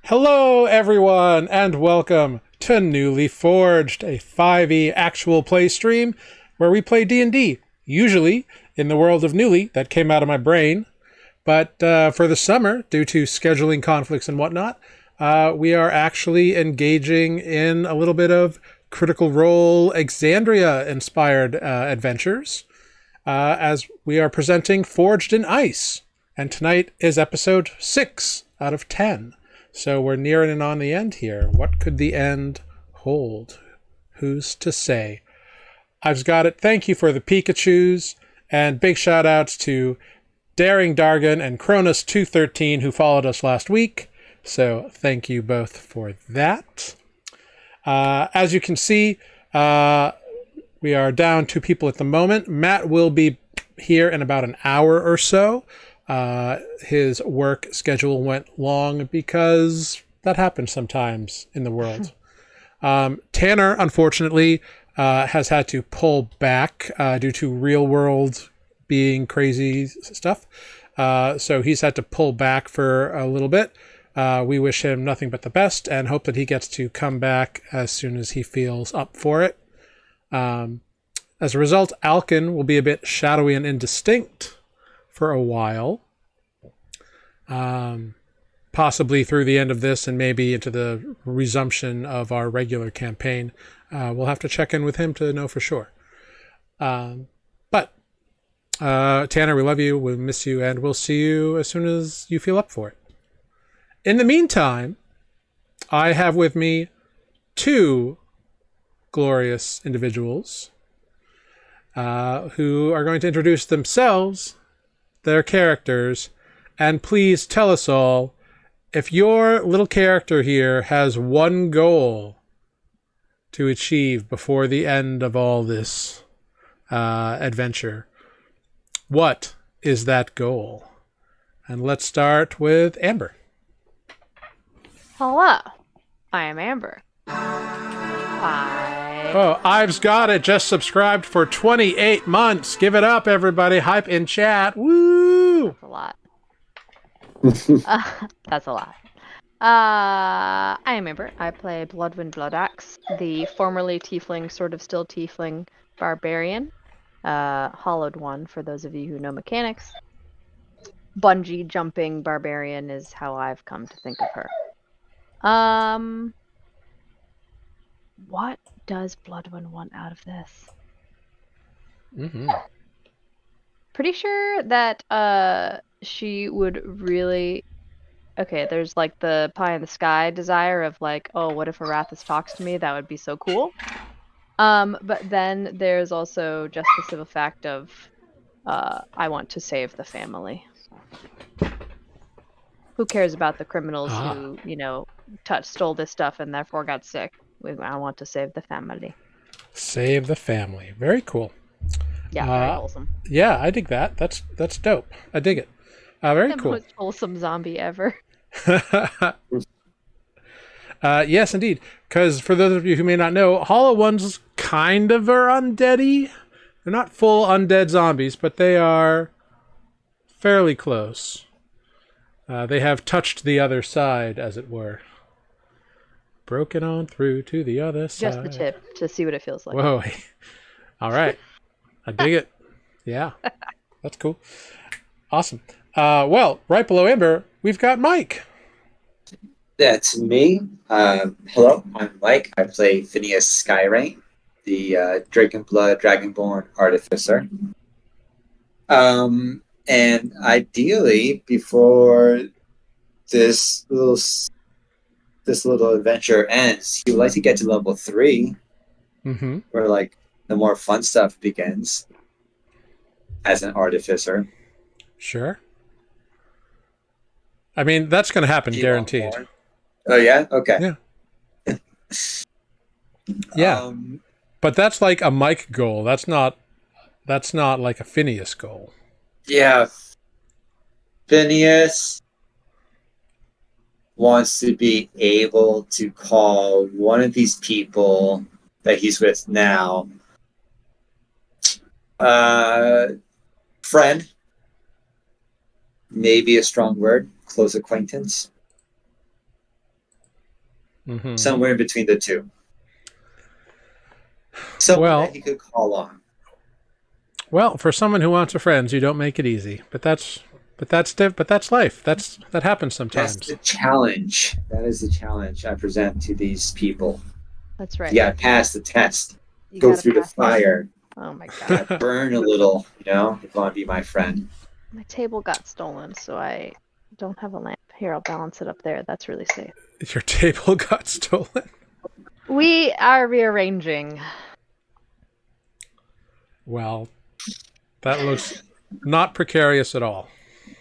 Hello, everyone, and welcome to Nuuli Forged, a 5e actual play stream where we play D&D, usually in the world of Nuuli that came out of my brain. But for the summer, due to scheduling conflicts and whatnot, we are actually engaging in a little bit of Critical Role Exandria-inspired adventures, as we are presenting Forged in Ice. And tonight is episode 6 out of 10. So we're nearing and on the end here. What could the end hold? Who's to say? I've got it. Thank you for the Pikachus, and big shout outs to Daring Dargan and Cronus213 who followed us last week. So thank you both for that. As you can see, we are down 2 people at the moment. Matt will be here in about an hour or so. His work schedule went long because that happens sometimes in the world. Tanner, unfortunately, has had to pull back due to real world being crazy stuff. So he's had to pull back for a little bit. We wish him nothing but the best and hope that he gets to come back as soon as he feels up for it. As a result, Alkin will be a bit shadowy and indistinct for a while, possibly through the end of this and maybe into the resumption of our regular campaign. We'll have to check in with him to know for sure. But Tanner, we love you, we'll miss you, and we'll see you as soon as you feel up for it. In the meantime, I have with me 2 glorious individuals who are going to introduce themselves, their characters, and please tell us all if your little character here has one goal to achieve before the end of all this adventure. What is that goal? And let's start with Amber. Hello, I am Amber. Oh, I've got it. Just subscribed for 28 months. Give it up, everybody. Hype in chat. Woo! That's a lot. That's a lot. I am Amber. I play Bloodwind Bloodaxe, the formerly tiefling, sort of still tiefling barbarian. Hollowed one, for those of you who know mechanics. Bungee jumping barbarian is how I've come to think of her. What does Bloodwind want out of this? Pretty sure that she would really... Okay, there's like the pie in the sky desire of like, oh, what if Arathis talks to me? That would be so cool. But then there's also just the simple fact of I want to save the family. Who cares about the criminals who, stole this stuff and therefore got sick? I want to save the family. Save the family. Very cool. Yeah, very wholesome. Yeah, I dig that. That's dope. I dig it. Very cool. The most wholesome zombie ever. Yes, indeed. Because for those of you who may not know, Hollow Ones kind of are undeady. They're not full undead zombies, but they are fairly close. They have touched the other side, as it were. Broken on through to the other side. Just the tip to see what it feels like. Whoa. All right. I dig it. Yeah. That's cool. Awesome. Well, right below Amber, we've got Mike. That's me. Hello, I'm Mike. I play Phineas Skyrain, the Dragonblood Dragonborn Artificer. And ideally, before this little adventure ends, you would like to get to level 3, where like the more fun stuff begins as an artificer. Sure. I mean, that's going to happen, guaranteed. Oh yeah. Okay. Yeah. Yeah. But that's like a Mike goal. That's not like a Phineas goal. Yeah. Phineas wants to be able to call one of these people that he's with now friend, maybe a strong word, close acquaintance. Mm-hmm. Somewhere in between the two. Someone that he could call on. Well, for someone who wants a friend, you don't make it easy. But that's life. That happens sometimes. That's the challenge. That is the challenge I present to these people. That's right. You gotta pass the test. You Go gotta through the pass fire. Oh my god. Burn a little, if you want to be my friend. My table got stolen, so I don't have a lamp. Here, I'll balance it up there. That's really safe. Your table got stolen? We are rearranging. Well, that looks not precarious at all.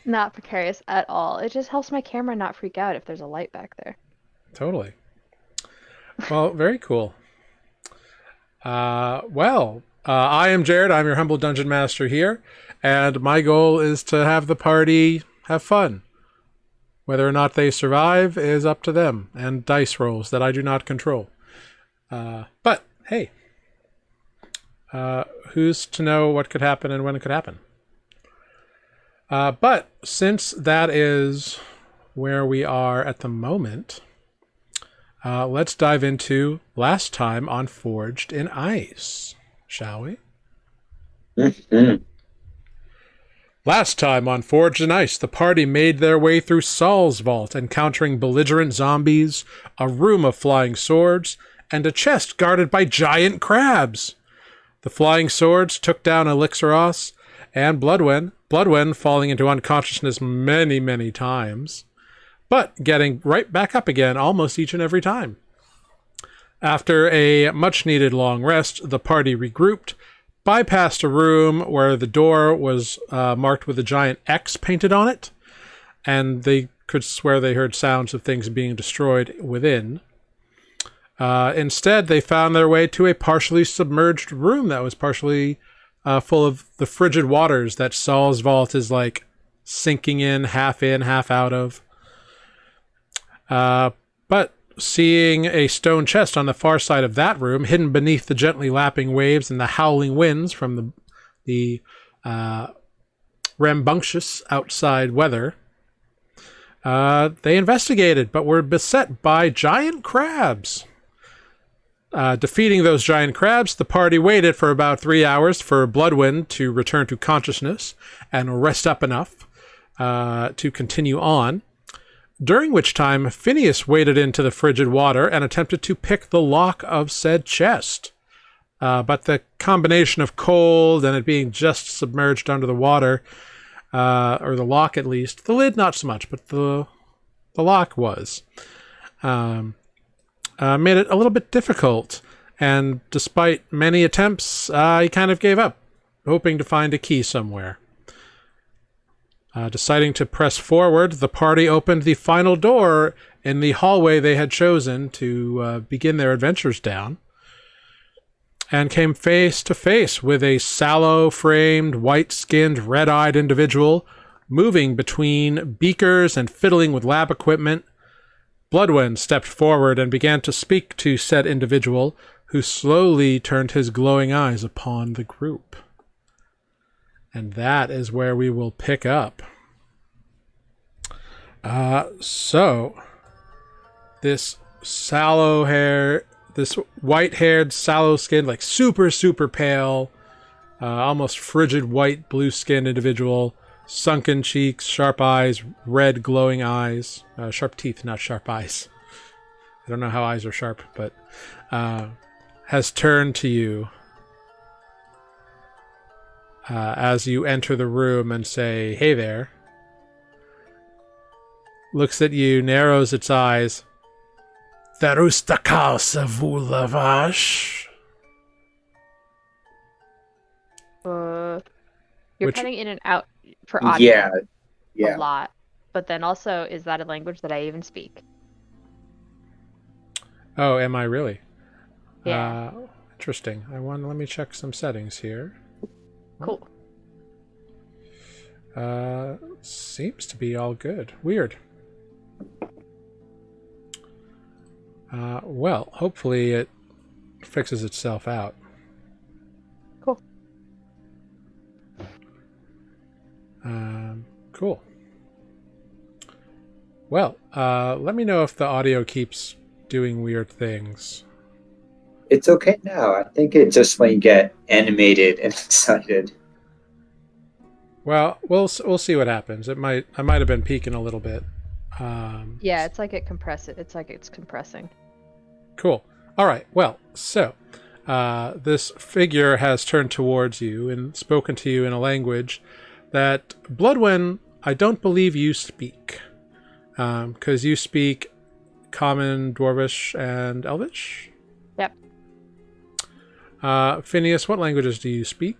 Not precarious at all. It just helps my camera not freak out if there's a light back there. Totally. Well, very cool. I am Jared. I'm your humble dungeon master here, and my goal is to have the party have fun. Whether or not they survive is up to them, and dice rolls that I do not control. But, hey, who's to know what could happen and when it could happen? But since that is where we are at the moment, let's dive into last time on Forged in Ice, shall we? Mm-hmm. Last time on Forged in Ice, the party made their way through Salsvault, encountering belligerent zombies, a room of flying swords, and a chest guarded by giant crabs. The flying swords took down Elixeros and Bloodwen falling into unconsciousness many, many times, but getting right back up again almost each and every time. After a much-needed long rest, the party regrouped, bypassed a room where the door was marked with a giant X painted on it, and they could swear they heard sounds of things being destroyed within. Instead, they found their way to a partially submerged room that was partially full of the frigid waters that Salsvault is like sinking in, half out of. But seeing a stone chest on the far side of that room, hidden beneath the gently lapping waves and the howling winds from the rambunctious outside weather, they investigated, but were beset by giant crabs. Defeating those giant crabs, the party waited for about 3 hours for Bloodwind to return to consciousness and rest up enough to continue on, during which time Phineas waded into the frigid water and attempted to pick the lock of said chest. But the combination of cold and it being just submerged under the water, or the lock at least, the lid not so much, but the lock was, made it a little bit difficult, and despite many attempts, he kind of gave up, hoping to find a key somewhere. Deciding to press forward, the party opened the final door in the hallway they had chosen to begin their adventures down, and came face to face with a sallow-framed, white-skinned, red-eyed individual moving between beakers and fiddling with lab equipment. Bloodwind stepped forward and began to speak to said individual, who slowly turned his glowing eyes upon the group. And that is where we will pick up. So, this white-haired, sallow-skinned, like super, super pale, almost frigid white, blue-skinned individual, sunken cheeks, sharp eyes, red glowing eyes, sharp teeth, not sharp eyes. I don't know how eyes are sharp, but has turned to you as you enter the room and say, "Hey there." Looks at you, narrows its eyes. "Tharustakal You're cutting in and out for audio Yeah. a lot. But then also, is that a language that I even speak? Oh, am I really? Yeah. Interesting. Let me check some settings here. Cool. Seems to be all good. Weird. Well, hopefully it fixes itself out. Cool. Cool. Well, let me know if the audio keeps doing weird things. It's okay now. I think it's just when you get animated and excited. Well, we'll see what happens. I might have been peeking a little bit. Yeah, it's like it's like it's compressing. Cool. All right. Well, so this figure has turned towards you and spoken to you in a language that Bloodwen, I don't believe you speak, because you speak Common, Dwarvish, and Elvish. Yep. Phineas, what languages do you speak?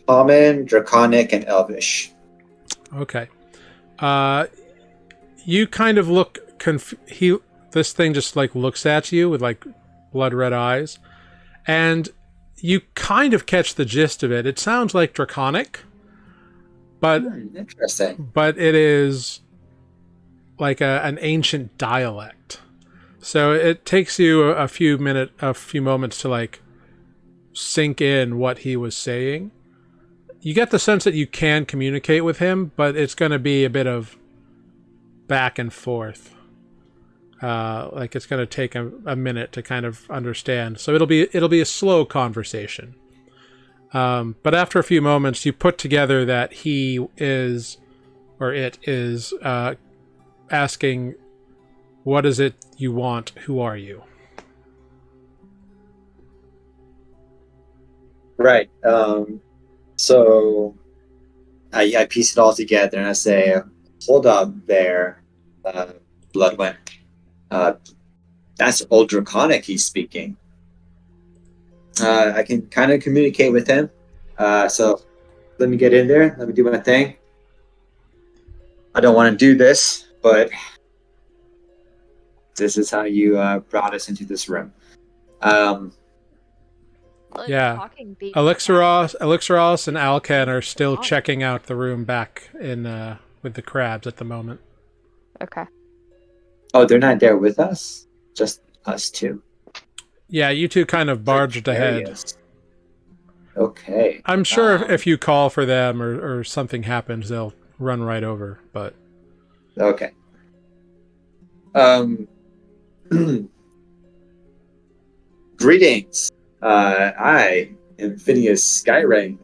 Common, Draconic, and Elvish. Okay. You kind of look this thing just like looks at you with like blood red eyes, and you kind of catch the gist of it. It sounds like Draconic, but interesting. But it is like an ancient dialect. So it takes you a few moments to like sink in what he was saying. You get the sense that you can communicate with him, but it's going to be a bit of back and forth. Like it's going to take a minute to kind of understand. So it'll be a slow conversation. But after a few moments, you put together that he is, or it is, asking, "What is it you want? Who are you?" Right. So I piece it all together and I say, "Hold up there, Bloodwind. That's Old Draconic he's speaking. I can kind of communicate with him. So let me get in there. Let me do my thing. I don't want to do this, but this is how you brought us into this room." Yeah. Elixeros and Alcan are still checking out the room back in with the crabs at the moment. Okay. Oh, they're not there with us? Just us two? Yeah, you two kind of barged ahead. Okay. I'm sure if you call for them or something happens, they'll run right over, but... Okay. Greetings. I am Phineas Skyrain.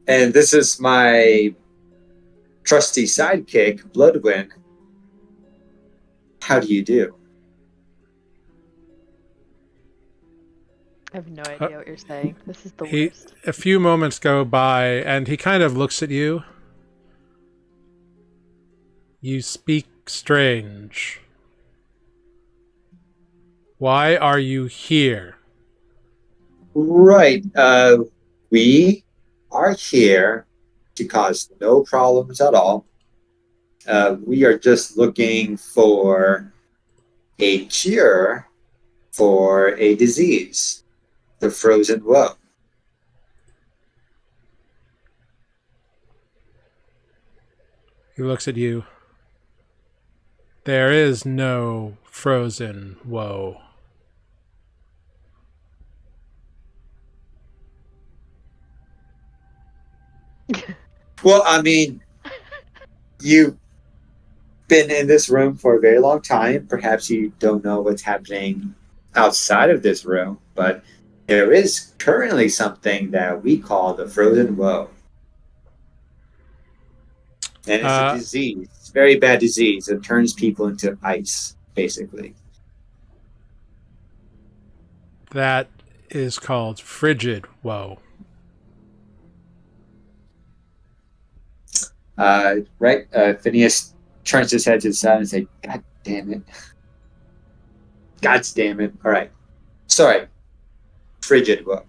And this is my trusty sidekick, Bloodwind. How do you do? I have no idea what you're saying. This is the worst. A few moments go by, and he kind of looks at you. You speak strange. Why are you here? Right. We are here to cause no problems at all. We are just looking for a cure for a disease, the Frozen Woe. He looks at you. There is no Frozen Woe. Well, I mean, you've been in this room for a very long time. Perhaps you don't know what's happening outside of this room, but there is currently something that we call the Frozen Woe. And it's a disease. It's a very bad disease. It turns people into ice, basically. That is called Frigid Woe. Right? Phineas turns his head to the side and says, "God damn it. God damn it. All right. Sorry. Frigid Woe."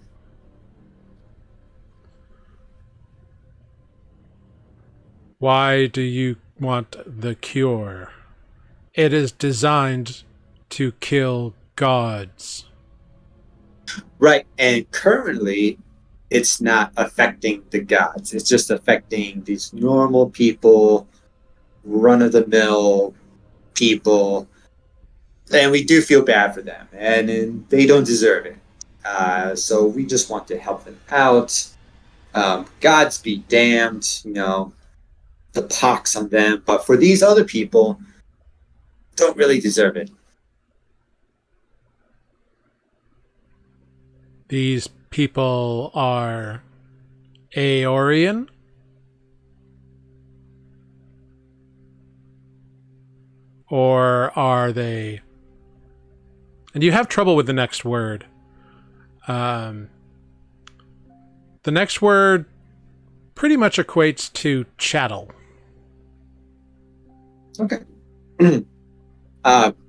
Why do you want the cure? It is designed to kill gods. Right. And currently, it's not affecting the gods. It's just affecting these normal people, run-of-the-mill people. And we do feel bad for them. And they don't deserve it. So we just want to help them out. Gods be damned, the pox on them. But for these other people, don't really deserve it. These people are Aeorian? Or are they... And you have trouble with the next word. The next word pretty much equates to chattel. Okay.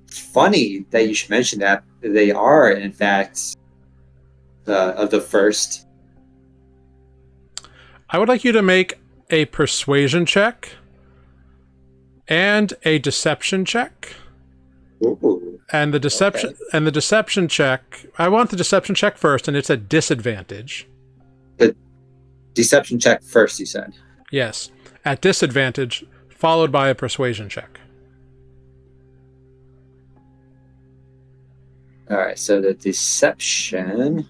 Funny that you should mention that. They are, in fact, of the first. I would like you to make a persuasion check and a deception check. Ooh. And the deception check, I want the deception check first, and it's a disadvantage. The deception check first, you said. Yes, at disadvantage, followed by a persuasion check. All right, so the deception.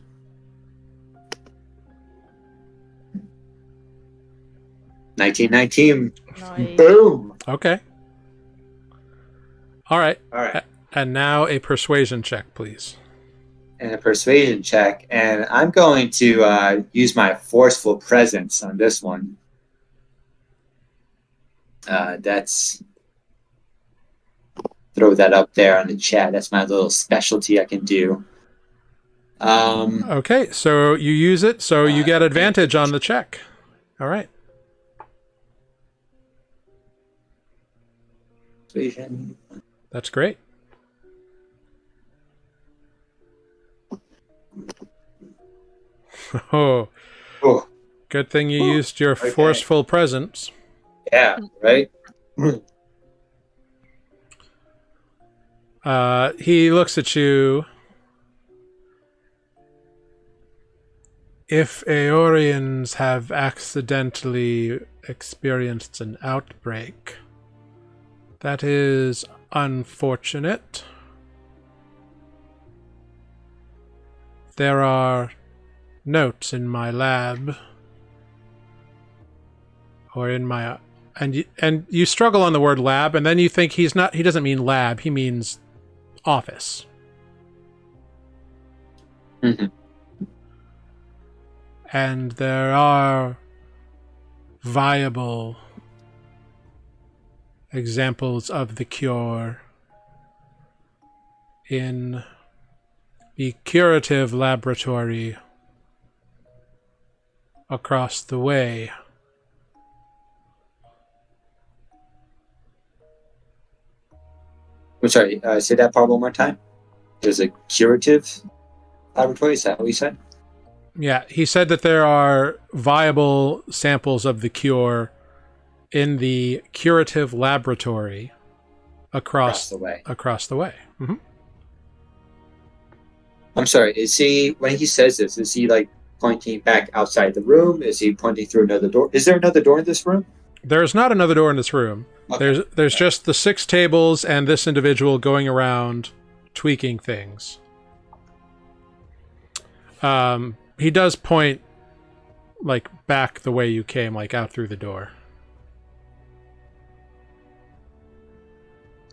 $19. Nice. Boom. Okay. All right. All right. And now a persuasion check, please. And a persuasion check, and I'm going to use my forceful presence on this one. That's throw that up there on the chat. That's my little specialty I can do. Okay, so you use it, so you get advantage on the check. All right. Persuasion. That's great. Oh, Oh, good thing you used your Okay. forceful presence. yeah, right? He looks at you. If Aeorians have accidentally experienced an outbreak, that is unfortunate. There are notes in my lab, or in my, and you struggle on the word lab, and then you think he doesn't mean lab, he means office. Mhm. And there are viable examples of the cure in the curative laboratory across the way. I'm sorry, say that part one more time. There's a curative laboratory, is that what you said? Yeah, he said that there are viable samples of the cure in the curative laboratory across the way. Mm-hmm. I'm sorry, is he, when he says this, is he like pointing back outside the room? Is he pointing through another door? Is there another door in this room? There's not another door in this room. Okay. There's just the 6 tables and this individual going around tweaking things. He does point like back the way you came, like out through the door.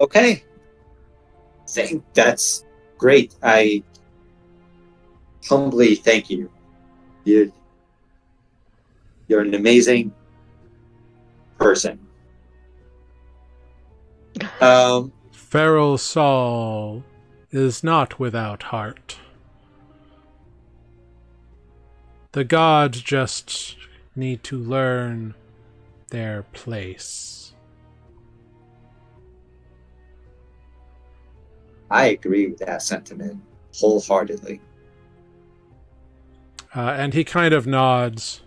Okay. That's great. I humbly thank you. You're an amazing person. Feral Saul is not without heart. The gods just need to learn their place. I agree with that sentiment wholeheartedly. And he kind of nods.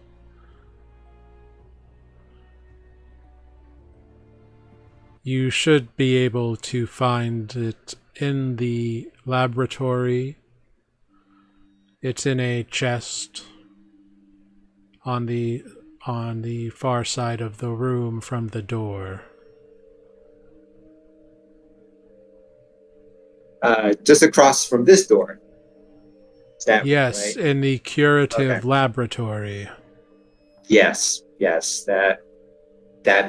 You should be able to find it in the laboratory. It's in a chest on the far side of the room from the door. Just across from this door. Is that Yes, right? in the curative Okay. laboratory. Yes, that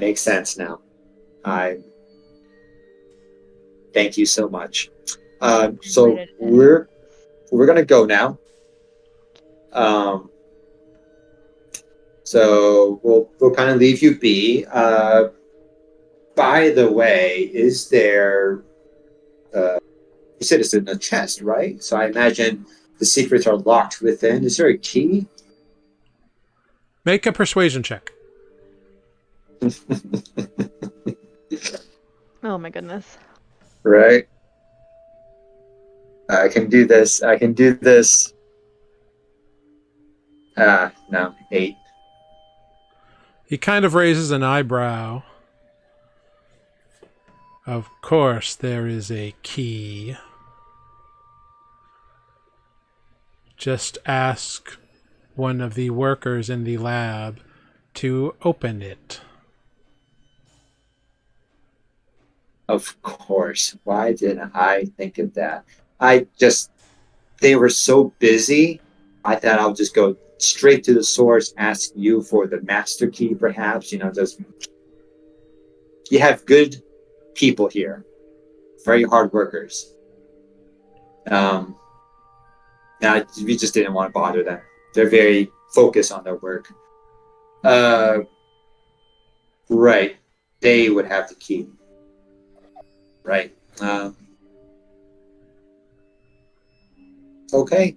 makes sense now. Thank you so much. Wait, So we're gonna go now. Um, so we'll kind of leave you be. By the way, is there? You said it's in a chest, right? So I imagine the secrets are locked within. Is there a key? Make a persuasion check. Oh my goodness. Right. I can do this. I can do this. No, 8. He kind of raises an eyebrow. Of course, there is a key. Just ask one of the workers in the lab to open it. Of course. Why didn't I think of that? They were so busy. I thought I'll just go straight to the source, ask you for the master key, perhaps. Just you have good people here, very hard workers. Now we just didn't want to bother them. They're very focused on their work. Right. They would have the key. Right. Okay.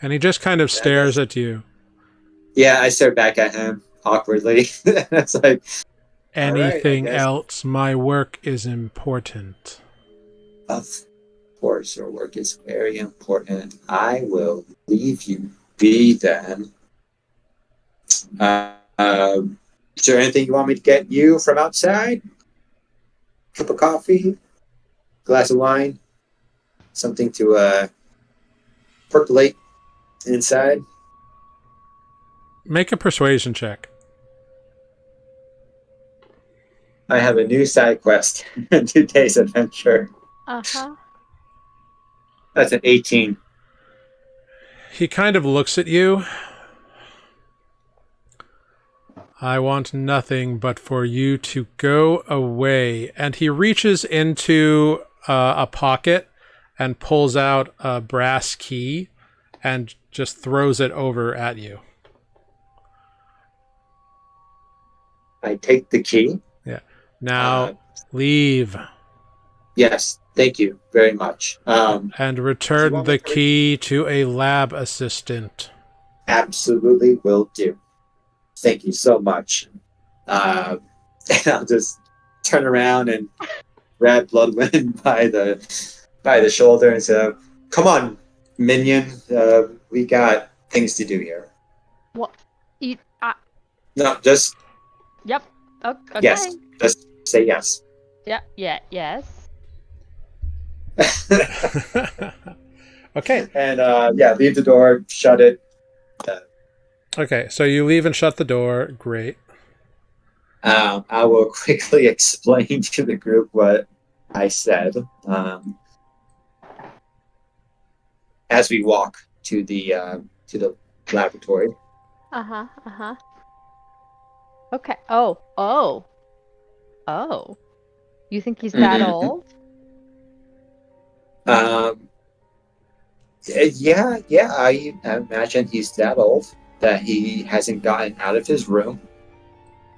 And he just kind of stares at you. Yeah, I stare back at him awkwardly. It's like, Anything all right, I guess. else? My work is important. Of course, your work is very important. I will leave you be then. Is there anything you want me to get you from outside? Cup of coffee? Glass of wine? Something to percolate inside? Make a persuasion check. I have a new side quest. 2 days adventure. Uh-huh. That's an 18. He kind of looks at you. I want nothing but for you to go away. And he reaches into a pocket and pulls out a brass key and just throws it over at you. I take the key. Yeah. Now, leave. Yes, thank you very much. And return the key to a lab assistant. Absolutely will do. Thank you so much. And I'll just turn around and grab Bloodwind by the shoulder and say, "Come on, minion. We got things to do here." What? No, just Yep. Okay. yes. Just say yes. Yeah. Yeah. Yes. Okay. And leave the door, shut it. Okay, so you leave and shut the door. Great. I will quickly explain to the group what I said as we walk to the laboratory. Uh-huh. Okay. Oh. You think he's that old? Yeah. I imagine he's that old that he hasn't gotten out of his room.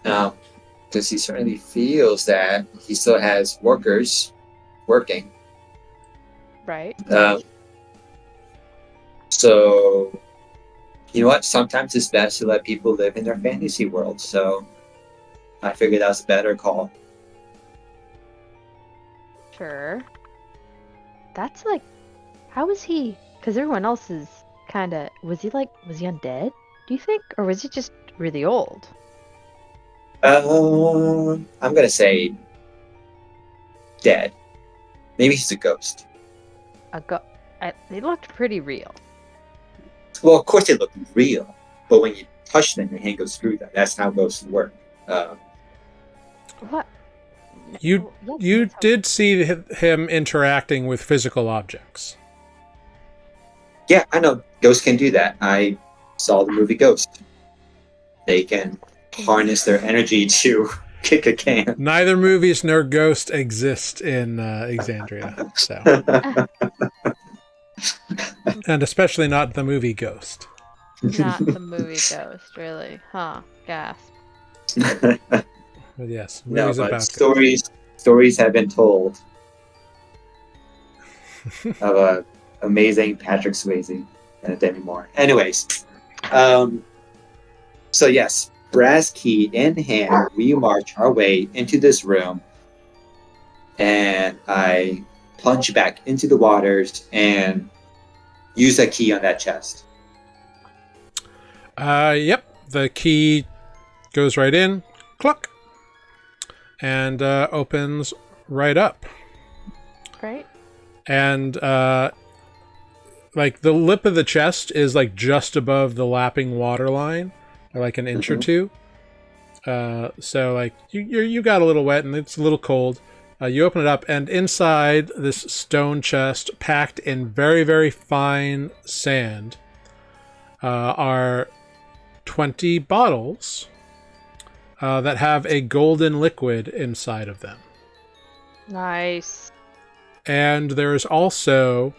Because he certainly feels that he still has workers working. Right. So, you know what? Sometimes it's best to let people live in their fantasy world. So, I figured that was a better call. Sure. That's like, how is he? Because everyone else is kind of, was he undead, do you think? Or was he just really old? I'm going to say dead. Maybe he's a ghost. They looked pretty real. Well, of course they look real. But when you touch them, your hand goes through them. That's how ghosts work. What? You did see him interacting with physical objects. Yeah, I know. Ghosts can do that. I saw the movie Ghost. They can harness their energy to kick a can. Neither movies nor Ghost exist in Exandria, so, and especially not the movie Ghost. Not the movie Ghost, really. Huh. Gasp. But yes, No, movies but about stories have been told of a amazing Patrick Swayze and Demi Moore. Anyways, so yes, brass key in hand, we march our way into this room, and I plunge back into the waters and use that key on that chest. Yep, the key goes right in, cluck, and opens right up. Great. And like the lip of the chest is like just above the lapping water line, or like an inch or two. So like you got a little wet and it's a little cold. You open it up, and inside this stone chest, packed in very, very fine sand, are 20 bottles that have a golden liquid inside of them. Nice. And there's also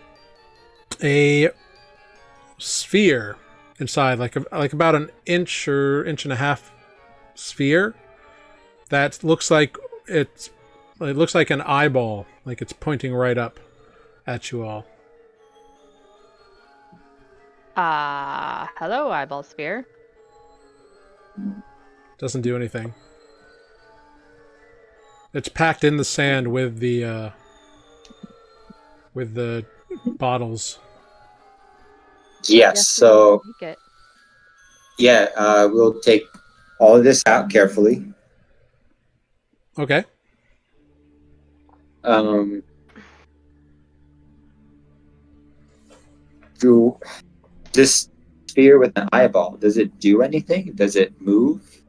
a sphere inside, like about an inch or inch and a half sphere that looks like it looks like an eyeball, like it's pointing right up at you all. Hello, eyeball sphere. Doesn't do anything. It's packed in the sand with the bottles. Yes, so Take it. yeah, we'll take all of this out carefully. Okay. Do this sphere with an eyeball, does it do anything? Does it move?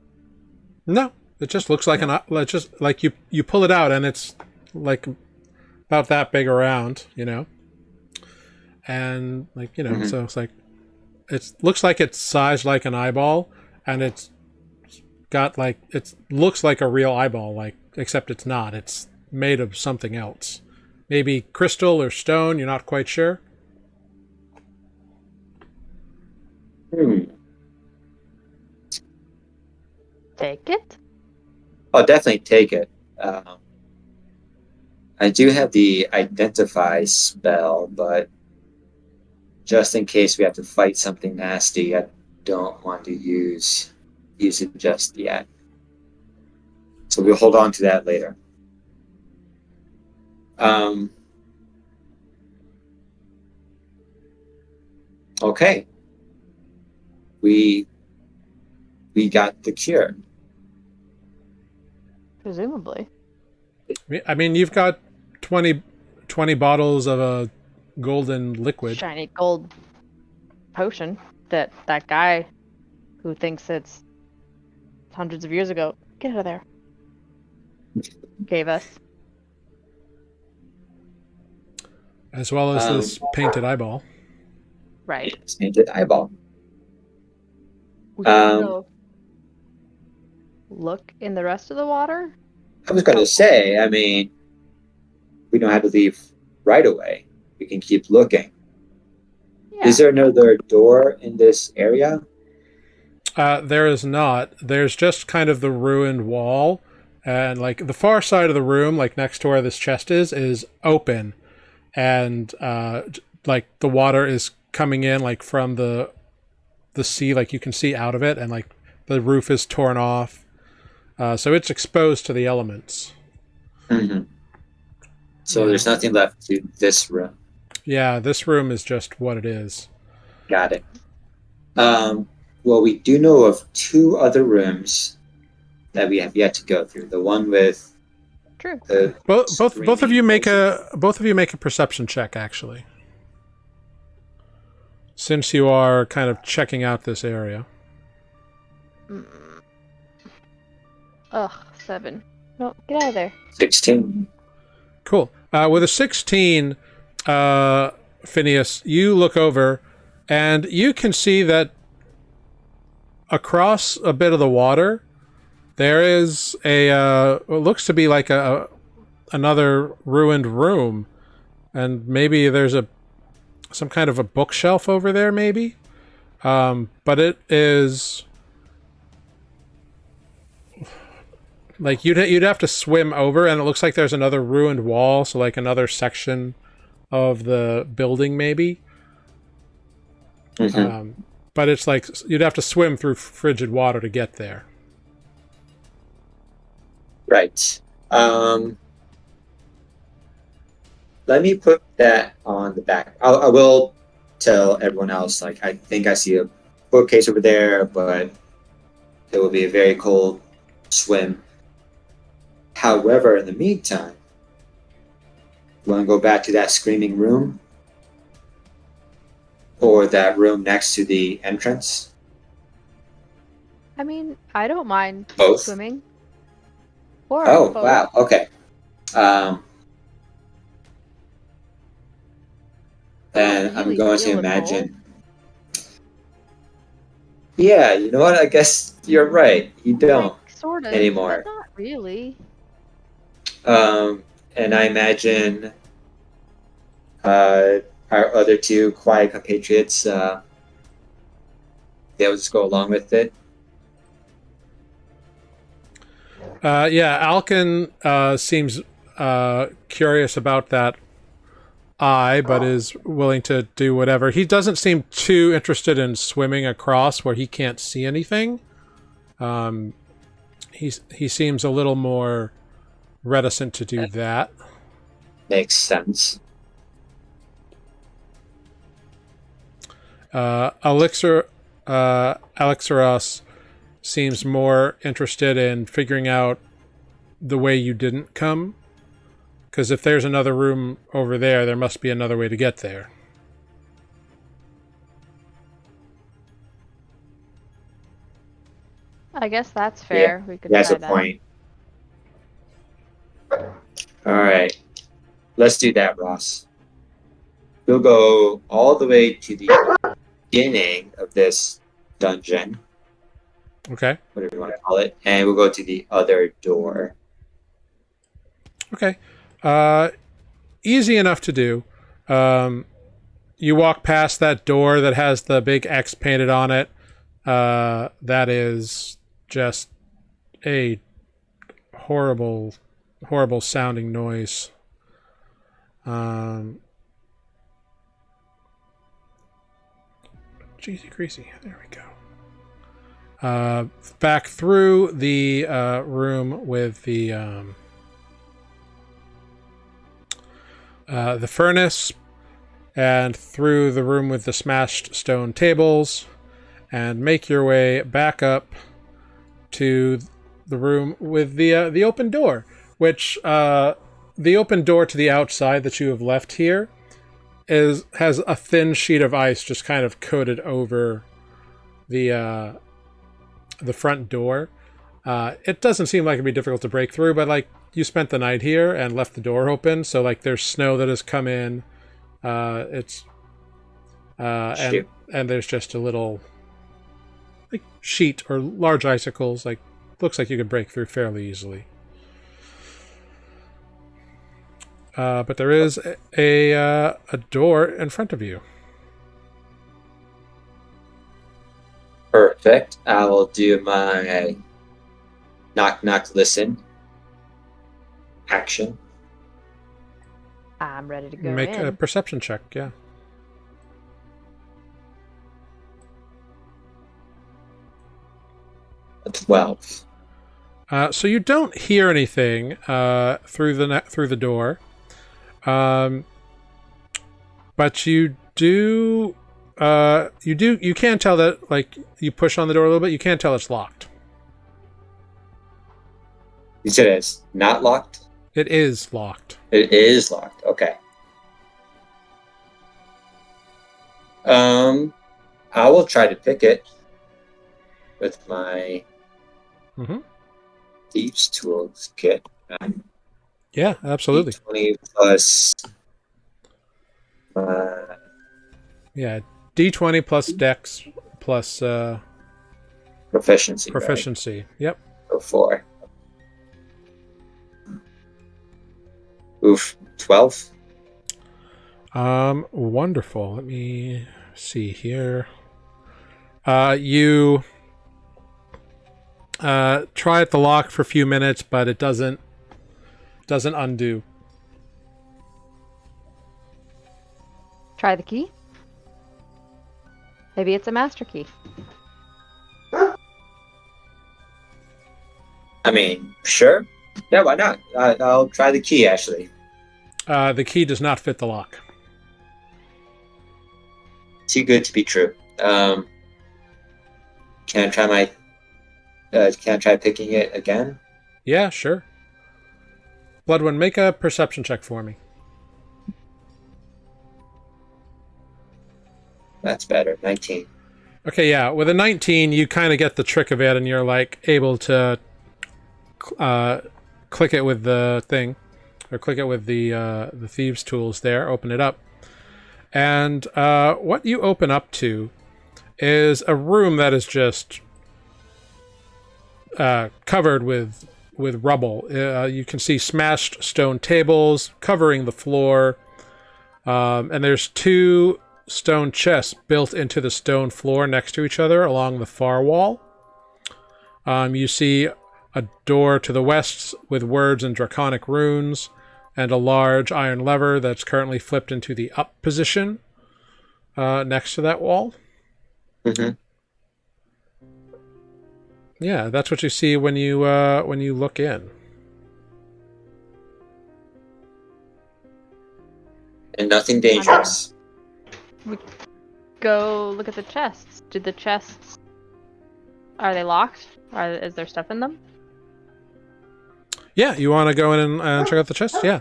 No, it just looks like it's just like you pull it out and it's like about that big around, and like so it's like it looks like it's sized like an eyeball, and it's got like it looks like a real eyeball, like except it's not. It's made of something else, maybe crystal or stone. You're not quite sure. Take it? I'll definitely take it. I do have the identify spell, but just in case we have to fight something nasty, I don't want to use it just yet. So we'll hold on to that later. Okay. We got the cure. Presumably. I mean, you've got 20 bottles of a golden liquid. Shiny gold potion that guy who thinks it's hundreds of years ago, get out of there, gave us. As well as this painted eyeball. Right. It's painted eyeball. We can go look in the rest of the water. I was going to say, I mean, we don't have to leave right away. We can keep looking. Yeah. Is there another door in this area? There is not. There's just kind of the ruined wall, and like the far side of the room, like next to where this chest is open, and like the water is coming in like from the sea, like you can see out of it, and like the roof is torn off, so it's exposed to the elements. Mm-hmm. So there's nothing left to this room. Yeah, this room is just what it is. Got it. Well, we do know of two other rooms that we have yet to go through. The one with True. the Both of you make a perception check, actually, since you are kind of checking out this area. Ugh, 7. No, get out of there. 16. Cool. With a 16, Phineas, you look over, and you can see that across a bit of the water, There is what looks to be like another ruined room, and maybe there's some kind of a bookshelf over there, maybe. But it is like you'd have to swim over, and it looks like there's another ruined wall, so like another section of the building, maybe. But it's like you'd have to swim through frigid water to get there. Right. Let me put that on the back. I will tell everyone else, like, I think I see a bookcase over there, but it will be a very cold swim. However, in the meantime, you want to go back to that screaming room? Or that room next to the entrance? I mean, I don't mind Both? swimming. Or Oh, both. wow. Okay. And I'm Really going to feel it imagine. Yeah, you know what? I guess you're right. You don't Like, sort of, anymore. but not really. And I imagine our other two quiet compatriots, they'll just go along with it. Yeah, Alkin seems curious about that eye, but is willing to do whatever. He doesn't seem too interested in swimming across where he can't see anything. He seems a little more reticent to do that. Makes sense. Alexaros seems more interested in figuring out the way you didn't come. Because if there's another room over there, there must be another way to get there. I guess that's fair. We could That's try a that. point. All right. Let's do that, Ross. We'll go all the way to the beginning of this dungeon, Okay. whatever you want to call it, and we'll go to the other door. Okay. Easy enough to do. You walk past that door that has the big X painted on it. That is just a horrible, horrible sounding noise. Jeezy greasy. There we go. Back through the room with the furnace, and through the room with the smashed stone tables, and make your way back up to the room with the open door, which the open door to the outside that you have left here has a thin sheet of ice just kind of coated over the front door. It doesn't seem like it'd be difficult to break through, but like you spent the night here and left the door open, so like there's snow that has come in. And there's just a little like sheet or large icicles. Like looks like you could break through fairly easily. But there is a door in front of you. Perfect. I will do my knock knock listen action. I'm ready to go Make in. a perception check, yeah. A 12. So you don't hear anything through the door, but you do. You can tell that, like, you push on the door a little bit. You can't tell it's locked. You said it's not locked? It is locked. It is locked. Okay. I will try to pick it with my Thieves Tools kit. Yeah, absolutely. 20 plus. Yeah, D20 plus Dex plus Proficiency. proficiency. Right? Yep. So 4. Oof, 12. Wonderful. Let me see here. You try at the lock for a few minutes, but it doesn't undo. Try the key. Maybe it's a master key. I mean, sure. Yeah, why not? I'll try the key, actually. The key does not fit the lock. Too good to be true. Can I try picking it again? Yeah, sure. Bloodwind, make a perception check for me. That's better. 19. Okay, yeah. With a 19, you kind of get the trick of it, and you're like able to click it with the thing, or click it with the thieves' tools there. Open it up, and what you open up to is a room that is just covered with rubble. You can see smashed stone tables covering the floor, and there's 2 stone chests built into the stone floor next to each other along the far wall. You see a door to the west with words in draconic runes, and a large iron lever that's currently flipped into the up position next to that wall. Mm-hmm. Yeah, that's what you see when you look in. And nothing dangerous. We go look at the chests. Are they locked? Is there stuff in them? Yeah, you want to go in and check out the chest? Yeah.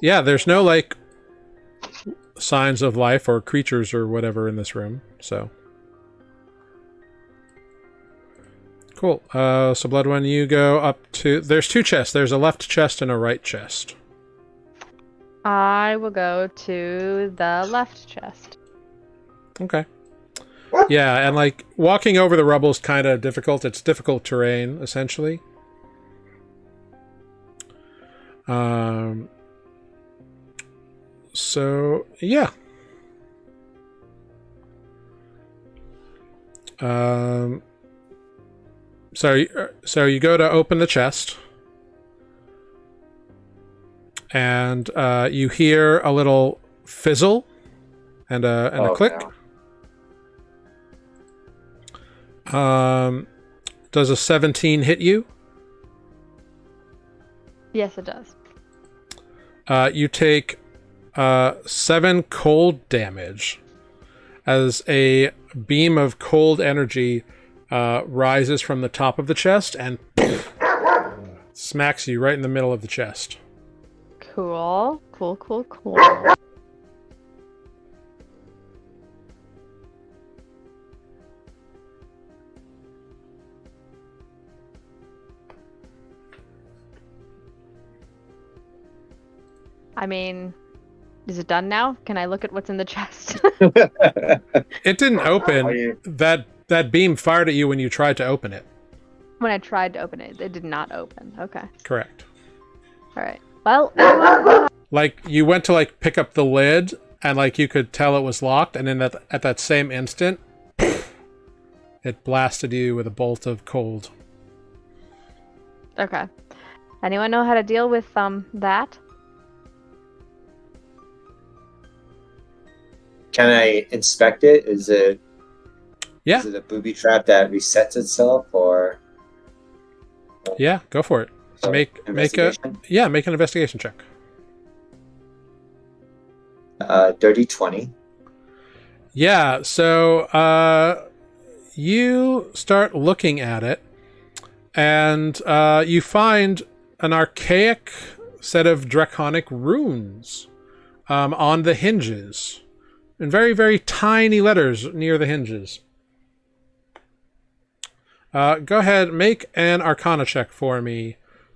Yeah, there's no, like, signs of life or creatures or whatever in this room, so. Cool. So, Bloodwind, you go up to... There's 2 chests. There's a left chest and a right chest. I will go to the left chest. Okay. Yeah, and, like, walking over the rubble is kind of difficult. It's difficult terrain, essentially. So, yeah. So you go to open the chest, and you hear a little fizzle and a click. No. Does a 17 hit you? Yes, it does. You take 7 cold damage as a beam of cold energy rises from the top of the chest and smacks you right in the middle of the chest. Cool. I mean, is it done now? Can I look at what's in the chest? It didn't open. That beam fired at you when you tried to open it. When I tried to open it, it did not open. Okay. Correct. All right. Well, anyone... Like, you went to, like, pick up the lid, and, like, you could tell it was locked, and then at that same instant, it blasted you with a bolt of cold. Okay. Anyone know how to deal with that? Can I inspect it? Is it a booby trap that resets itself, or? Yeah, go for it. So, make an investigation check. Dirty 20. Yeah, so you start looking at it, and you find an archaic set of draconic runes on the hinges, in very, very tiny letters near the hinges. Go ahead, make an Arcana check for me,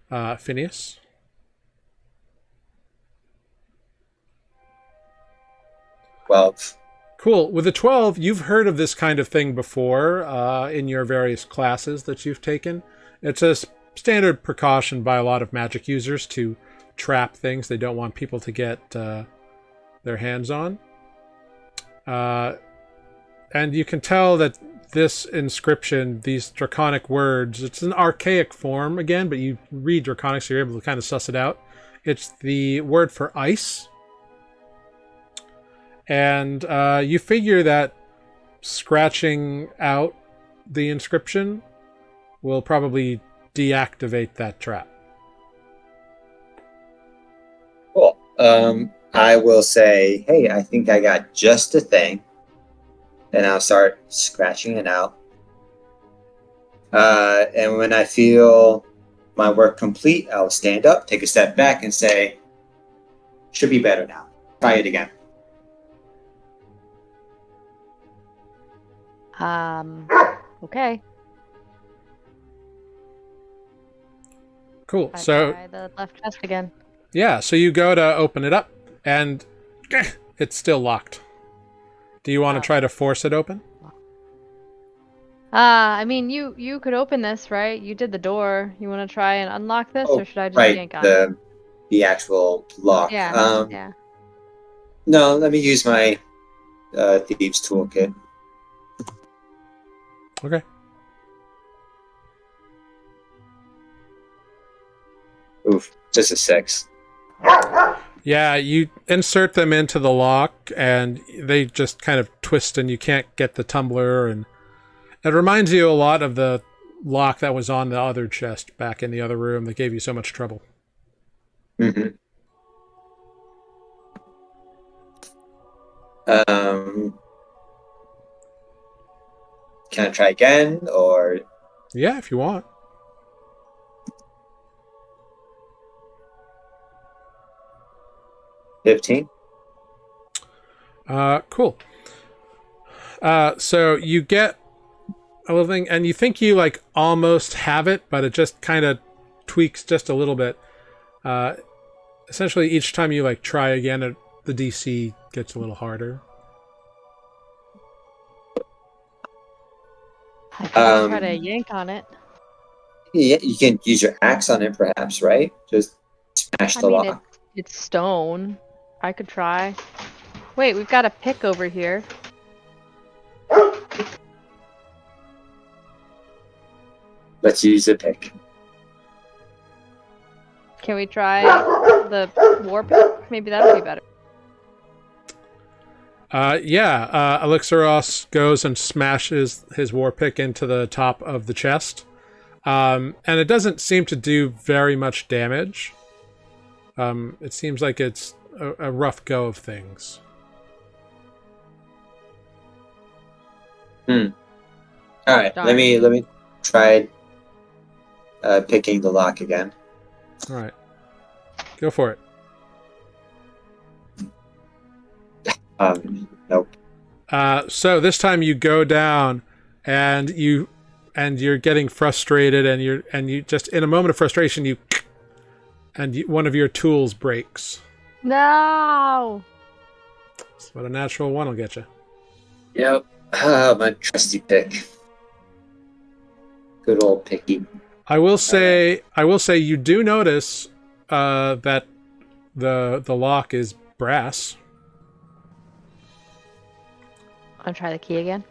Phineas. Well, Cool. With a 12, you've heard of this kind of thing before in your various classes that you've taken. It's a standard precaution by a lot of magic users to trap things they don't want people to get their hands on. And you can tell that this inscription, these draconic words, it's an archaic form again, but you read draconic, so you're able to kind of suss it out. It's the word for ice. And you figure that scratching out the inscription will probably deactivate that trap. Cool. I will say, hey, I think I got just a thing. Then I'll start scratching it out. And when I feel my work complete, I'll stand up, take a step back, and say, should be better now. Try it again. Okay. Cool. I So try the left chest again. yeah, so you go to open it up, and it's still locked. Do you want to try to force it open? I mean, you could open this, right? You did the door. You want to try and unlock this, or should I just yank on it? The actual lock. Yeah. Yeah. No, let me use my thieves toolkit. Okay. Oof, just a 6. Yeah, you insert them into the lock, and they just kind of twist, and you can't get the tumbler. And it reminds you a lot of the lock that was on the other chest back in the other room that gave you so much trouble. Mm-hmm. Can I try again, or? Yeah, if you want. $15. Cool. So you get a little thing, and you think you like almost have it, but it just kind of tweaks just a little bit. Essentially, each time you like try again, the DC gets a little harder. I can try to yank on it. Yeah, you can use your axe on it, perhaps, right? Just smash the lock. It's stone. I could try. Wait, we've got a pick over here. Let's use a pick. Can we try the war pick? Maybe that would be better. Elixiros goes and smashes his war pick into the top of the chest. And it doesn't seem to do very much damage. It seems like it's a rough go of things. All right, Darn. let me try picking the lock again. All right, go for it. Nope. So this time you go down, and you're getting frustrated, and you just in a moment of frustration one of your tools breaks. No. That's what a natural 1 will get you. Yep. My trusty pick. Good old picky. I will say you do notice that the lock is brass. I'll try the key again.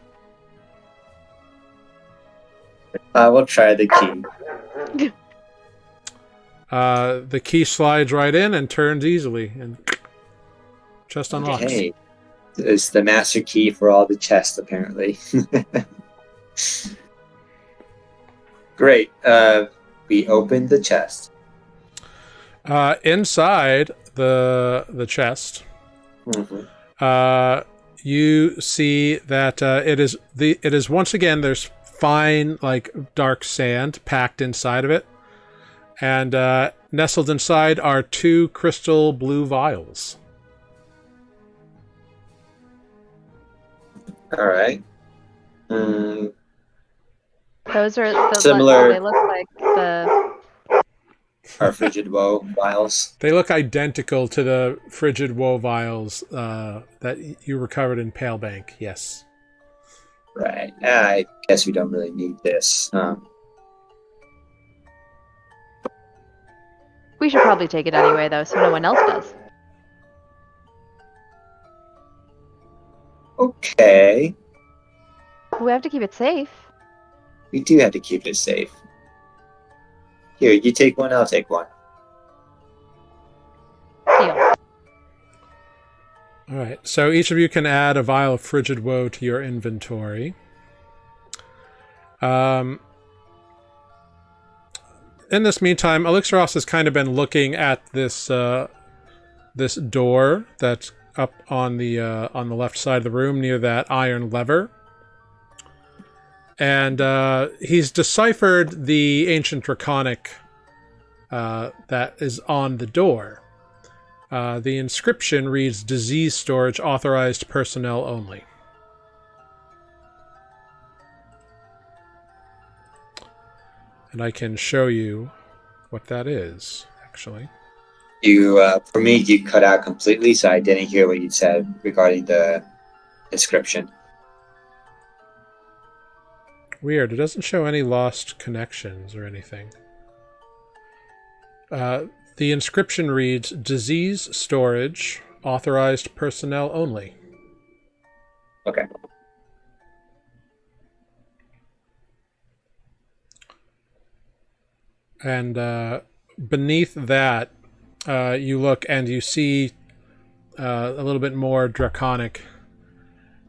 I will try the key. The key slides right in and turns easily, and chest unlocks. Okay. It's the master key for all the chests, apparently. Great. We opened the chest. Inside the chest, you see that it is once again, there's fine like dark sand packed inside of it, and nestled inside are 2 crystal blue vials. All right. Those are Similar. They look like the Our Frigid Woe vials. They look identical to the Frigid Woe vials that you recovered in Pale Bank. Yes. Right. I guess we don't really need this. We should probably take it anyway, though, so no one else does. Okay. We have to keep it safe. We do have to keep it safe. Here, you take one, I'll take one. Deal. All right. So each of you can add a vial of Frigid Woe to your inventory. In this meantime, Elixir has kind of been looking at this this door that's up on the left side of the room near that iron lever. And he's deciphered the ancient draconic that is on the door. The inscription reads, "Disease storage, authorized personnel only." And I can show you what that is, actually. For me, you cut out completely, so I didn't hear what you said regarding the inscription. Weird. It doesn't show any lost connections or anything. The inscription reads, "Disease storage, authorized personnel only." Okay. And beneath that, you look and you see a little bit more draconic,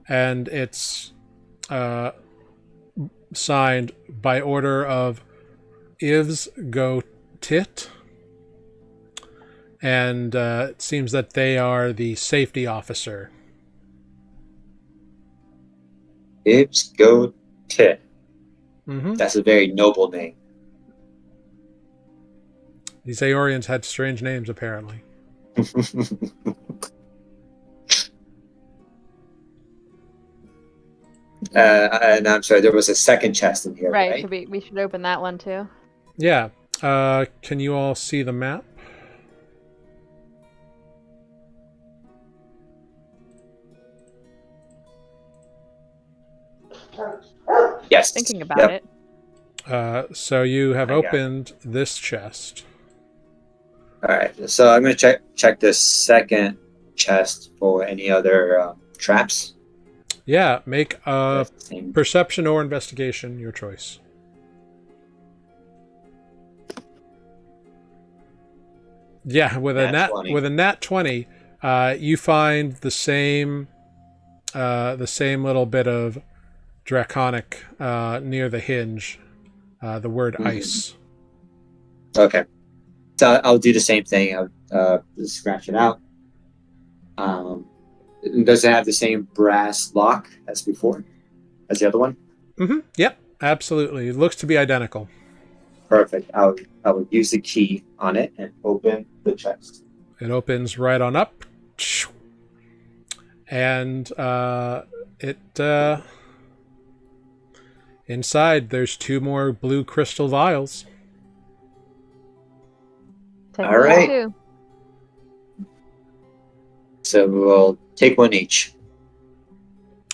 and it's signed by order of Ivs Go Tit, and it seems that they are the safety officer. Ibs Go Tit. Mm-hmm. That's a very noble name. These Aorians had strange names, apparently. And I'm sorry, there was a second chest in here, right? Right, we should open that one too. Yeah. Can you all see the map? Yes. Thinking about it. So you have opened this chest. All right. So I'm going to check this second chest for any other traps. Yeah, make a Same. perception or investigation, your choice. Yeah, with a nat 20, you find the same little bit of draconic near the hinge, the word ice. Okay. So I'll do the same thing. I'll just scratch it out. Does it have the same brass lock as before, as the other one? Mm-hmm. Yep, absolutely. It looks to be identical. Perfect. I would use the key on it and open the chest. It opens right on up, and inside there's 2 more blue crystal vials. Take All right. Two. So we'll take one each.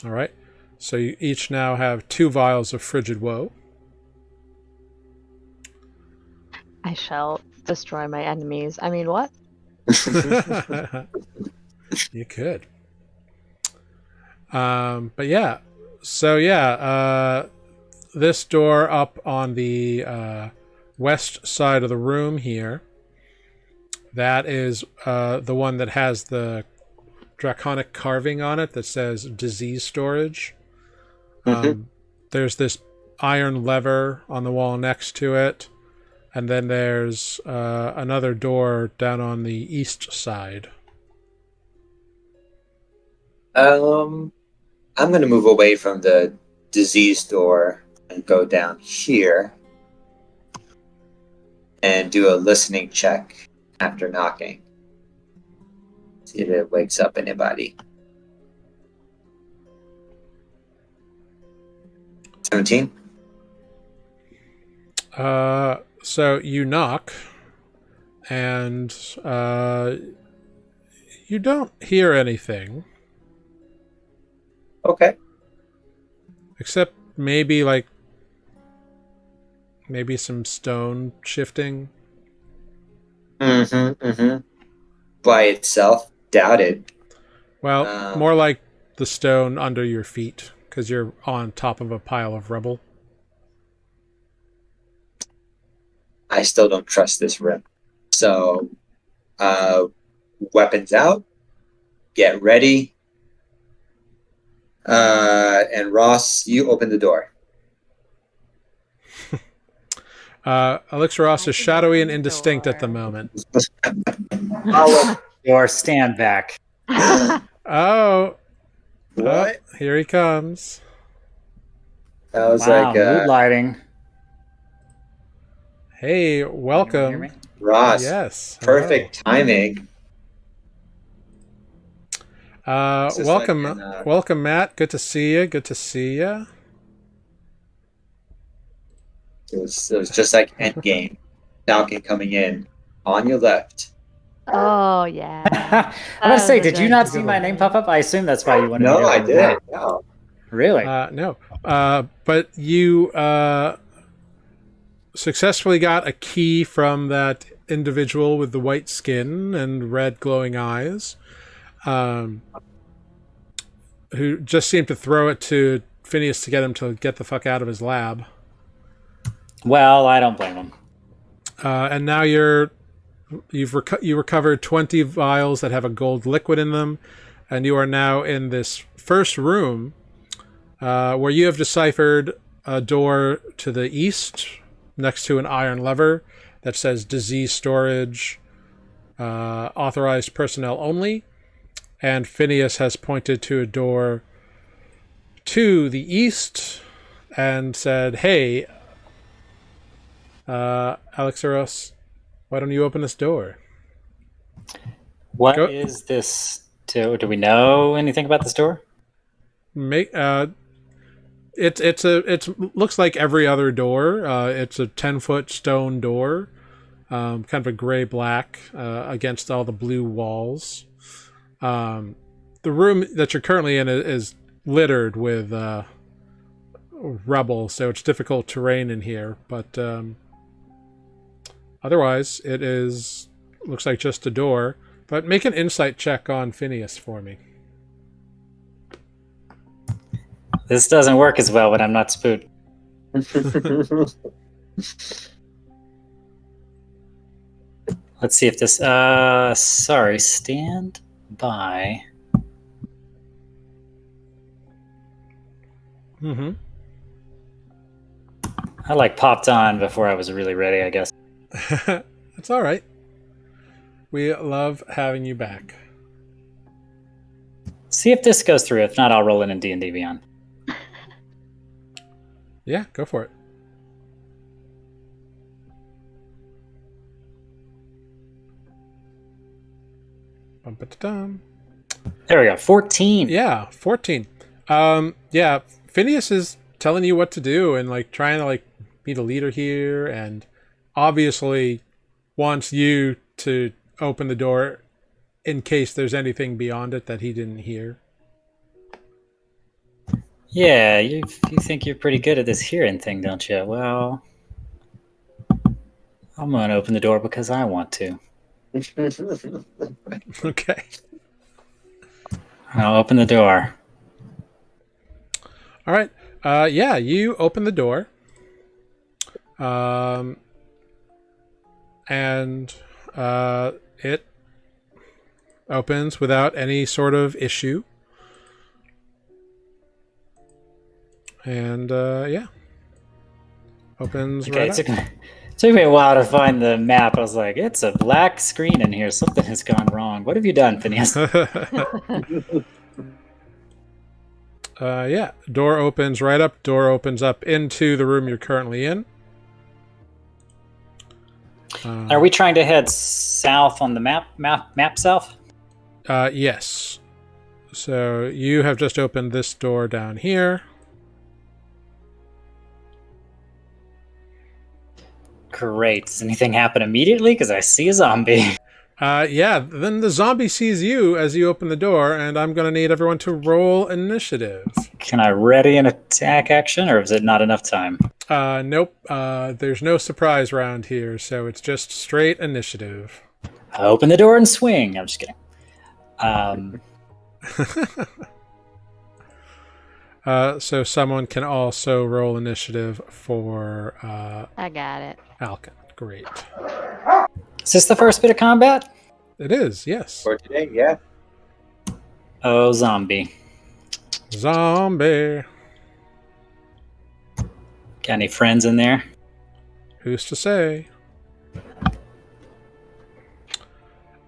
All right. So you each now have 2 vials of Frigid Woe. I shall destroy my enemies. I mean, what? You could. But yeah. So yeah, this door up on the west side of the room here, that is the one that has the draconic carving on it that says disease storage. There's this iron lever on the wall next to it. And then there's another door down on the east side. I'm going to move away from the disease door and go down here and do a listening check after knocking. See if it wakes up anybody. 17? So you knock, and you don't hear anything. Okay. Except maybe some stone shifting. By itself, doubt it. Well, Um, more like the stone under your feet, because you're on top of a pile of rubble. I still don't trust this rim. So, uh, weapons out, get ready. And Ross, you open the door. Elixir Ross is shadowy and indistinct at the moment. Or stand back. Oh, What? here he comes. I was Wow, like, mood lighting. Hey, Anyone hear welcome. me? Ross, Yes. hello. perfect timing. It's just Welcome, like in, welcome, Matt. Good to see you. Good to see you. it was just like Endgame. Falcon coming in on your left. Oh yeah. I'm That gonna say, was a did you good not see my scene. name pop up? I assume that's why you wanted me No, to I open the door. did. No. Really? No. But you successfully got a key from that individual with the white skin and red glowing eyes, who just seemed to throw it to Phineas to get him to get the fuck out of his lab. Well, I don't blame him. And now you recovered 20 vials that have a gold liquid in them, and you are now in this first room where you have deciphered a door to the east next to an iron lever that says disease storage, authorized personnel only, and Phineas has pointed to a door to the east and said, hey, Alexaros, why don't you open this door? What Go- is this? Do we know anything about this door? It looks like every other door. It's a 10-foot stone door, kind of a gray black against all the blue walls. The room that you're currently in is littered with rubble, so it's difficult terrain in here. But otherwise, looks like just a door. But make an insight check on Phineas for me. This doesn't work as well when I'm not spooked. Let's see if this. Sorry, stand by. Mm-hmm. I popped on before I was really ready, I guess. That's all right. We love having you back. See if this goes through. If not, I'll roll in D&D Beyond. Yeah, go for it. Bum-ba-da-dum. There we go. 14. Yeah, 14. Yeah, Phineas is telling you what to do and trying to be the leader here, and obviously wants you to open the door in case there's anything beyond it that he didn't hear. Yeah, you think you're pretty good at this hearing thing, don't you? Well, I'm going to open the door because I want to. Okay. I'll open the door. All right. Yeah, you open the door. And it opens without any sort of issue. And yeah, opens Okay, right up. took me a while to find the map. I was like, it's a black screen in here. Something has gone wrong. What have you done, Phineas? Yeah, door opens right up. Door opens up into the room you're currently in. Are we trying to head south on the map south? Yes. So you have just opened this door down here. Great. Does anything happen immediately? Because I see a zombie. Yeah, then the zombie sees you as you open the door, and I'm going to need everyone to roll initiative. Can I ready an attack action, or is it not enough time? Nope. There's no surprise round here, so it's just straight initiative. Open the door and swing. I'm just kidding. So someone can also roll initiative for I got it. Alkin. Great. Is this the first bit of combat? It is, yes. For today, yeah. Oh, zombie. Zombie. Got any friends in there? Who's to say?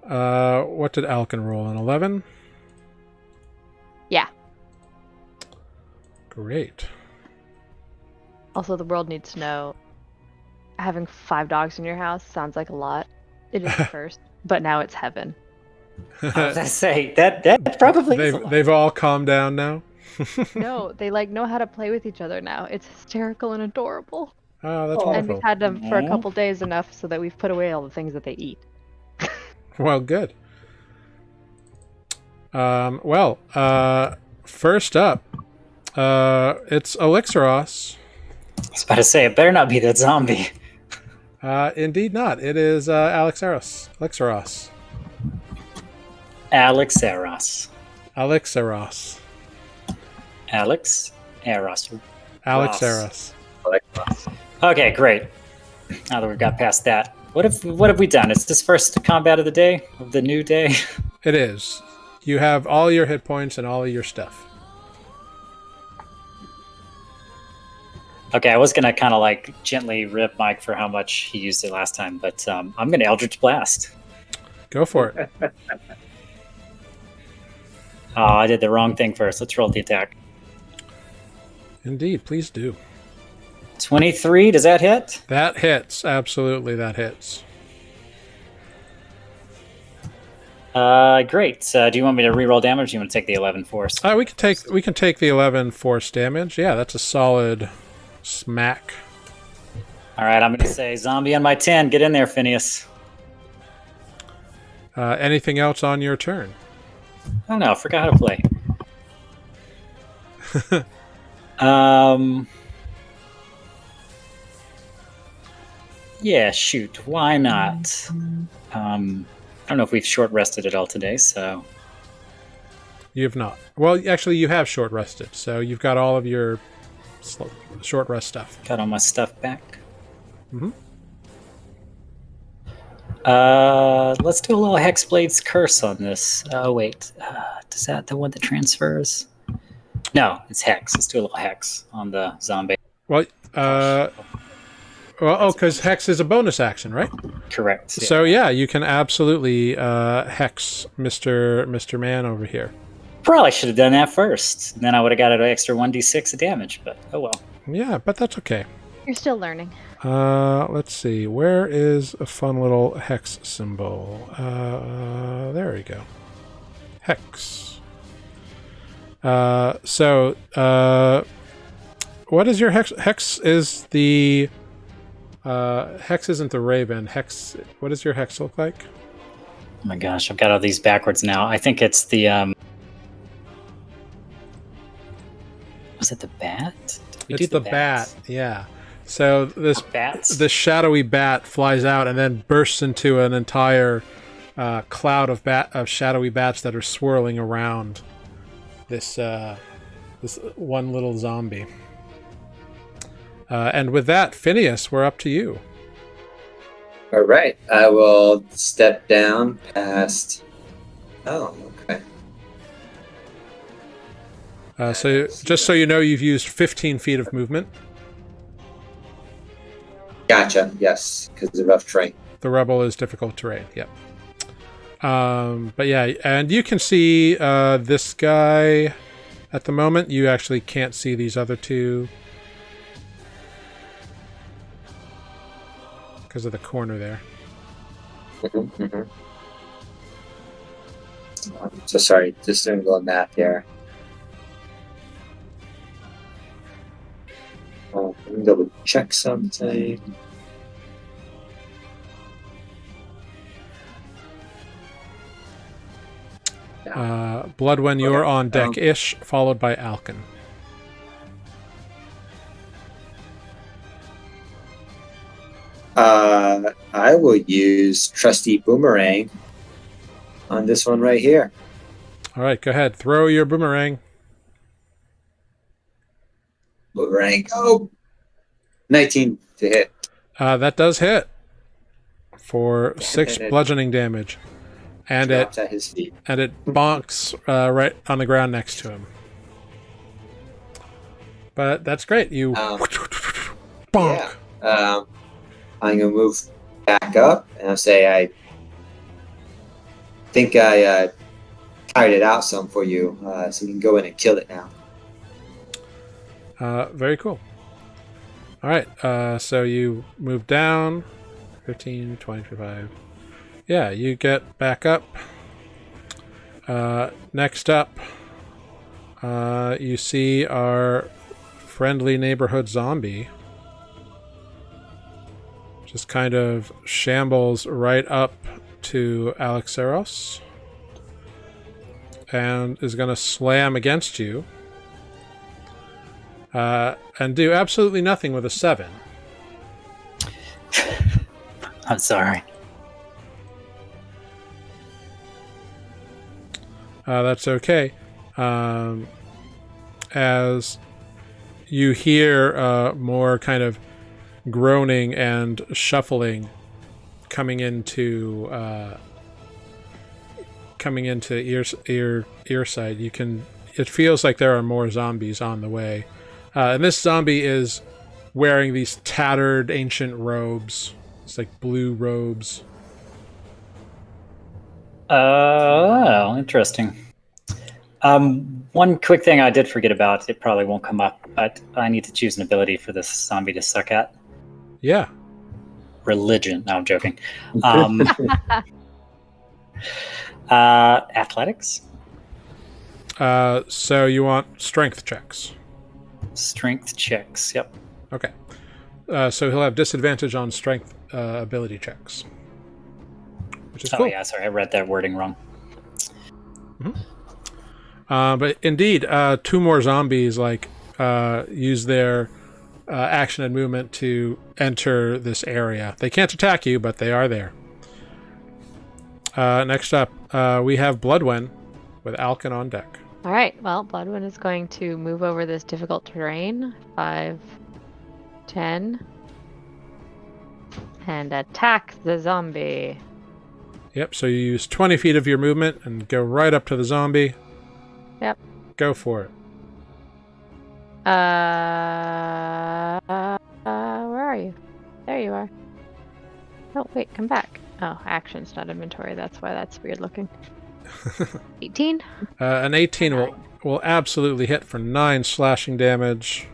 What did Alkin roll? An 11? Yeah. Great. Also, the world needs to know having 5 dogs in your house sounds like a lot. It is at first, but now it's heaven. I was gonna say that probably is a lot. They've all calmed down now. No, they like know how to play with each other now. It's hysterical and adorable. Oh, that's And wonderful. we've had them for a Aw. couple days enough so that we've put away all the things that they eat. Well, good. First up, it's Elixaros. I was about to say, it better not be that zombie. Indeed not. It is Elixaros. Alex Eros. Elixaros. Alex Eros. Elixaros. Okay, great. Now that we've got past that, what have we done? Is this first combat of the day, of the new day? It is. You have all your hit points and all of your stuff. Okay, I was gonna kind of like gently rip Mike for how much he used it last time, but I'm gonna Eldritch Blast. Go for it. Oh, I did the wrong thing first. Let's roll the attack. Indeed, please do. 23, does that hit? That hits. Absolutely, that hits. Great. Do you want me to reroll damage? Or do you want to take the 11 force? We can take the 11 force damage. Yeah, that's a solid smack. All right, I'm gonna say zombie on my 10. Get in there, Phineas. Anything else on your turn? Oh no, I forgot how to play. Yeah, shoot. Why not? I don't know if we've short rested at all today, so You have not. Well, actually, you have short rested, so you've got all of your short rest stuff. got all my stuff back. Mm-hmm. Let's do a little Hexblade's Curse on this. Oh wait, is that the one that transfers? No, it's Hex. Let's do a little Hex on the zombie. Well, because Hex is a bonus action, right? Correct. Yeah. So yeah, you can absolutely Hex Mr. Man over here. Probably should have done that first. Then I would have got an extra 1d6 of damage, but oh well. Yeah, but that's okay. You're still learning. Let's see. Where is a fun little hex symbol? There we go. Hex. What is your hex? Hex is the... hex isn't the raven. Hex... What does your hex look like? Oh my gosh, I've got all these backwards now. I think it's the, was it the bat? Did we It's do the bats? bat, yeah. So this shadowy bat flies out and then bursts into an entire cloud of shadowy bats that are swirling around this one little zombie. And with that, Phineas, we're up to you. All right. I will step down past. Oh, okay. So just so you know, you've used 15 feet of movement. Gotcha. Yes, because the rough terrain. The rubble is difficult terrain. Yep. But yeah, and you can see this guy at the moment. You actually can't see these other two because of the corner there. So sorry, just doing a little math here. Let me double check something. Blood when you're on deck-ish, followed by Alkin. I will use Trusty Boomerang on this one right here. All right, go ahead. Throw your boomerang. Boomerang, go! 19 to hit. That does hit for 6 And it bludgeoning damage. And drops at his feet. it bonks right on the ground next to him. But that's great. You bonk. Yeah. I'm going to move back up, and I'll say I think I tired it out some for you, so you can go in and kill it now. Very cool. All right, so you move down 15, 20, 25. Yeah, you get back up. Next up, you see our friendly neighborhood zombie. Just kind of shambles right up to Alexeros and is going to slam against you and do absolutely nothing with a 7. I'm sorry. That's okay. As you hear more kind of groaning and shuffling coming into ear sight, it feels like there are more zombies on the way. And this zombie is wearing these tattered ancient robes. It's like blue robes. Oh, interesting. One quick thing I did forget about, it probably won't come up, but I need to choose an ability for this zombie to suck at. Yeah. Religion. No, I'm joking. Athletics? So you want strength checks. Strength checks, yep. Okay. So he'll have disadvantage on strength ability checks. Which is cool. Oh, yeah, sorry, I read that wording wrong. Mm-hmm. But indeed, 2 more zombies use their action and movement to enter this area. They can't attack you, but they are there. Next up, we have Bloodwen with Alkin on deck. All right. Well, Bloodwind is going to move over this difficult terrain. 5, 10. And attack the zombie. Yep, so you use 20 feet of your movement and go right up to the zombie. Yep. Go for it. Where are you? There you are. Oh, wait, come back. Oh, actions, not inventory. That's why that's weird looking. 18? An 18 will absolutely hit for 9 slashing damage.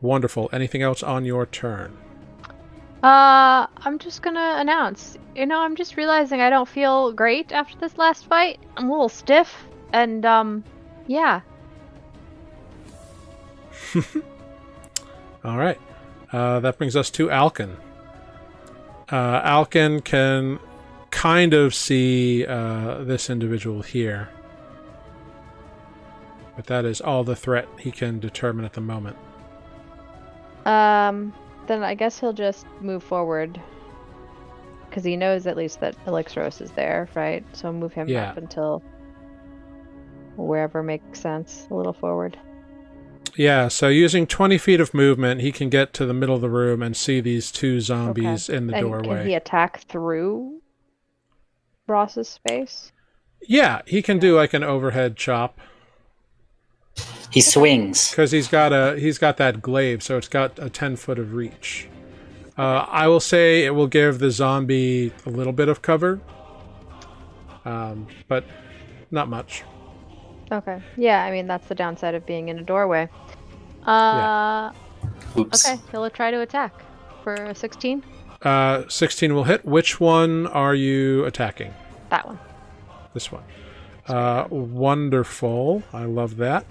Wonderful. Anything else on your turn? I'm just gonna announce. I'm just realizing I don't feel great after this last fight. I'm a little stiff, and, yeah. All right. That brings us to Alkin. Alkin can kind of see this individual here. But that is all the threat he can determine at the moment. Then I guess he'll just move forward. Because he knows at least that Elixros is there, right? So move him up until wherever makes sense, a little forward. Yeah, so using 20 feet of movement, he can get to the middle of the room and see these 2 zombies in the doorway. Can he attack through Ross's space? Yeah, he can do like an overhead chop. He swings. Because he's got that glaive, so it's got a 10 foot of reach. I will say it will give the zombie a little bit of cover. But not much. Okay. Yeah, I mean, that's the downside of being in a doorway. Oops. Okay, he'll try to attack for a 16. 16 will hit. Which one are you attacking? That one. This one. Wonderful. I love that.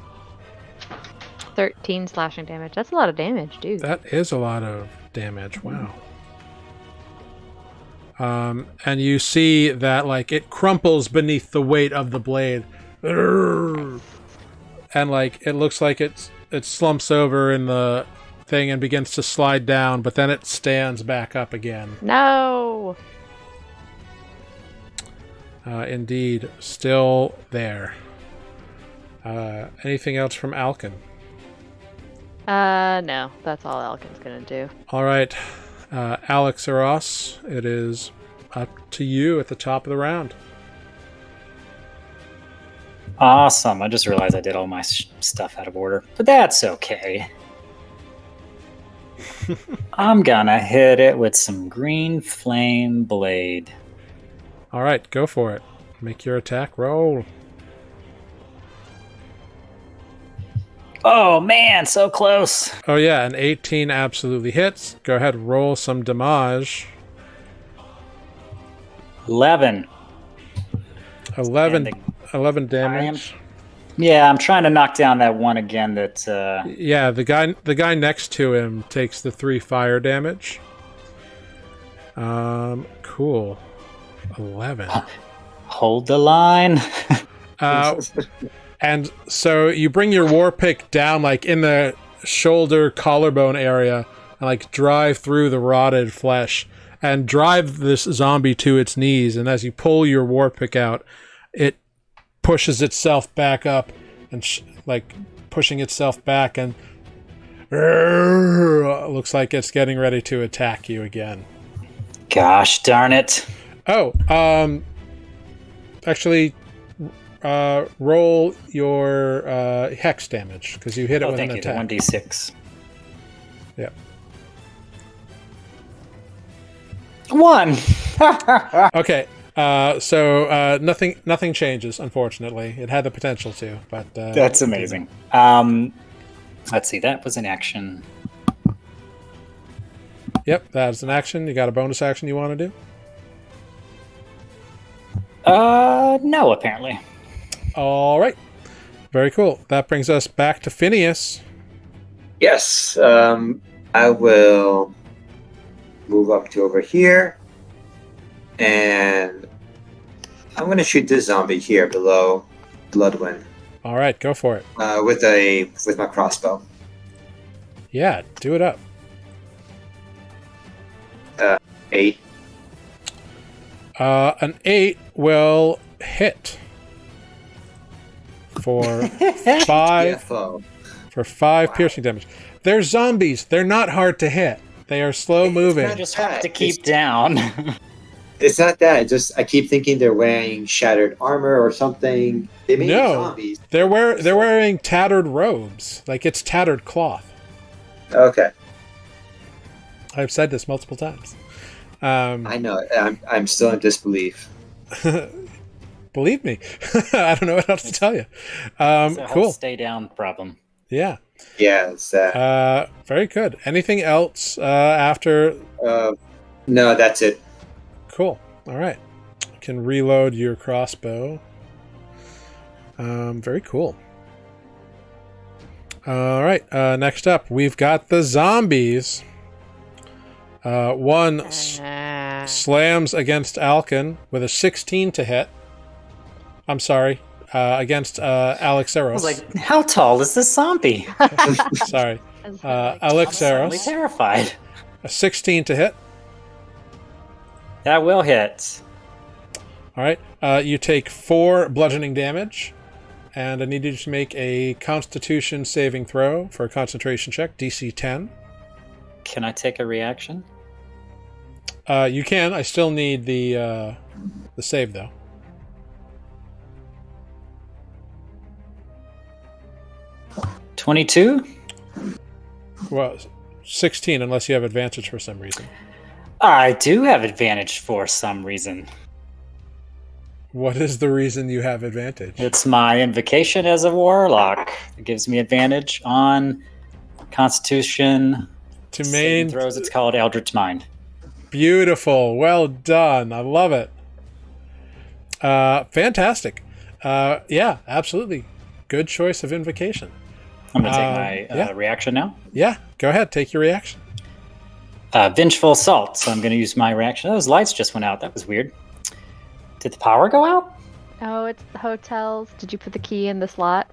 13 slashing damage. That's a lot of damage, dude. That is a lot of damage. Wow. And you see that it crumples beneath the weight of the blade. And it looks like it slumps over in the thing and begins to slide down, but then it stands back up again. No. Indeed, still there. Anything else from Alkin? No. That's all Elkin's gonna do. All right, Alexaros, it is up to you at the top of the round. Awesome. I just realized I did all my stuff out of order, but that's okay. I'm gonna hit it with some green flame blade. All right, go for it. Make your attack roll. Oh man, so close. Oh yeah, an 18 absolutely hits. Go ahead, roll some damage. 11. 11 And 11 damage. I'm trying to knock down that one again that Yeah, the guy next to him takes the 3 fire damage. Cool. 11. hold the line. And so you bring your war pick down like in the shoulder collarbone area and like drive through the rotted flesh and drive this zombie to its knees. And as you pull your war pick out, it pushes itself back up and like pushing itself back and looks like it's getting ready to attack you again. Gosh darn it. Oh, actually, roll your hex damage because you hit it with thank an you. attack. The 1d6. Yeah. 1. Okay. So nothing changes. Unfortunately, it had the potential to, but That's amazing. Let's see. That was an action. Yep, that's an action. You got a bonus action you want to do? No, apparently. All right. Very cool. That brings us back to Phineas. Yes, I will move up to over here, and I'm going to shoot this zombie here below Bloodwind All right, go for it. with my crossbow. Yeah, do it up. 8. An 8 will hit for 5 TFO. for 5 piercing damage. They're zombies. They're not hard to hit. They are slow moving. not Just hard to keep down. It's not that. I keep thinking they're wearing shattered armor or something. They may be No, zombies. they're wearing tattered robes. Like it's tattered cloth. Okay, I've said this multiple times. I know. I'm still in disbelief. Believe me, I don't know what else to tell you. It's a whole Cool. stay down problem. Yeah. Yeah, it's that. Very good. Anything else after? No, that's it. Cool. All right. You can reload your crossbow. Very cool. All right. Next up, we've got the zombies. One slams against Alkin with a 16 to hit. I'm sorry. Against Alexaros. I was like, how tall is this zombie? Sorry. I'm suddenly Alexaros. terrified. A 16 to hit. That will hit. All right. You take 4 bludgeoning damage. And I need you to make a Constitution saving throw for a concentration check, DC 10. Can I take a reaction? You can. I still need the save, though. 22? Well, 16, unless you have advantage for some reason. I do have advantage for some reason. What is the reason you have advantage? It's my invocation as a warlock. It gives me advantage on Constitution To saving main throws. It's called Eldritch Mind. Beautiful. Well done. I love it. Fantastic. Yeah, absolutely. Good choice of invocation. I'm going to take my yeah. reaction now. Yeah, go ahead. Take your reaction. Vengeful Assault. So I'm going to use my reaction. Those lights just went out. That was weird. Did the power go out? Oh, it's the hotels. Did you put the key in the slot?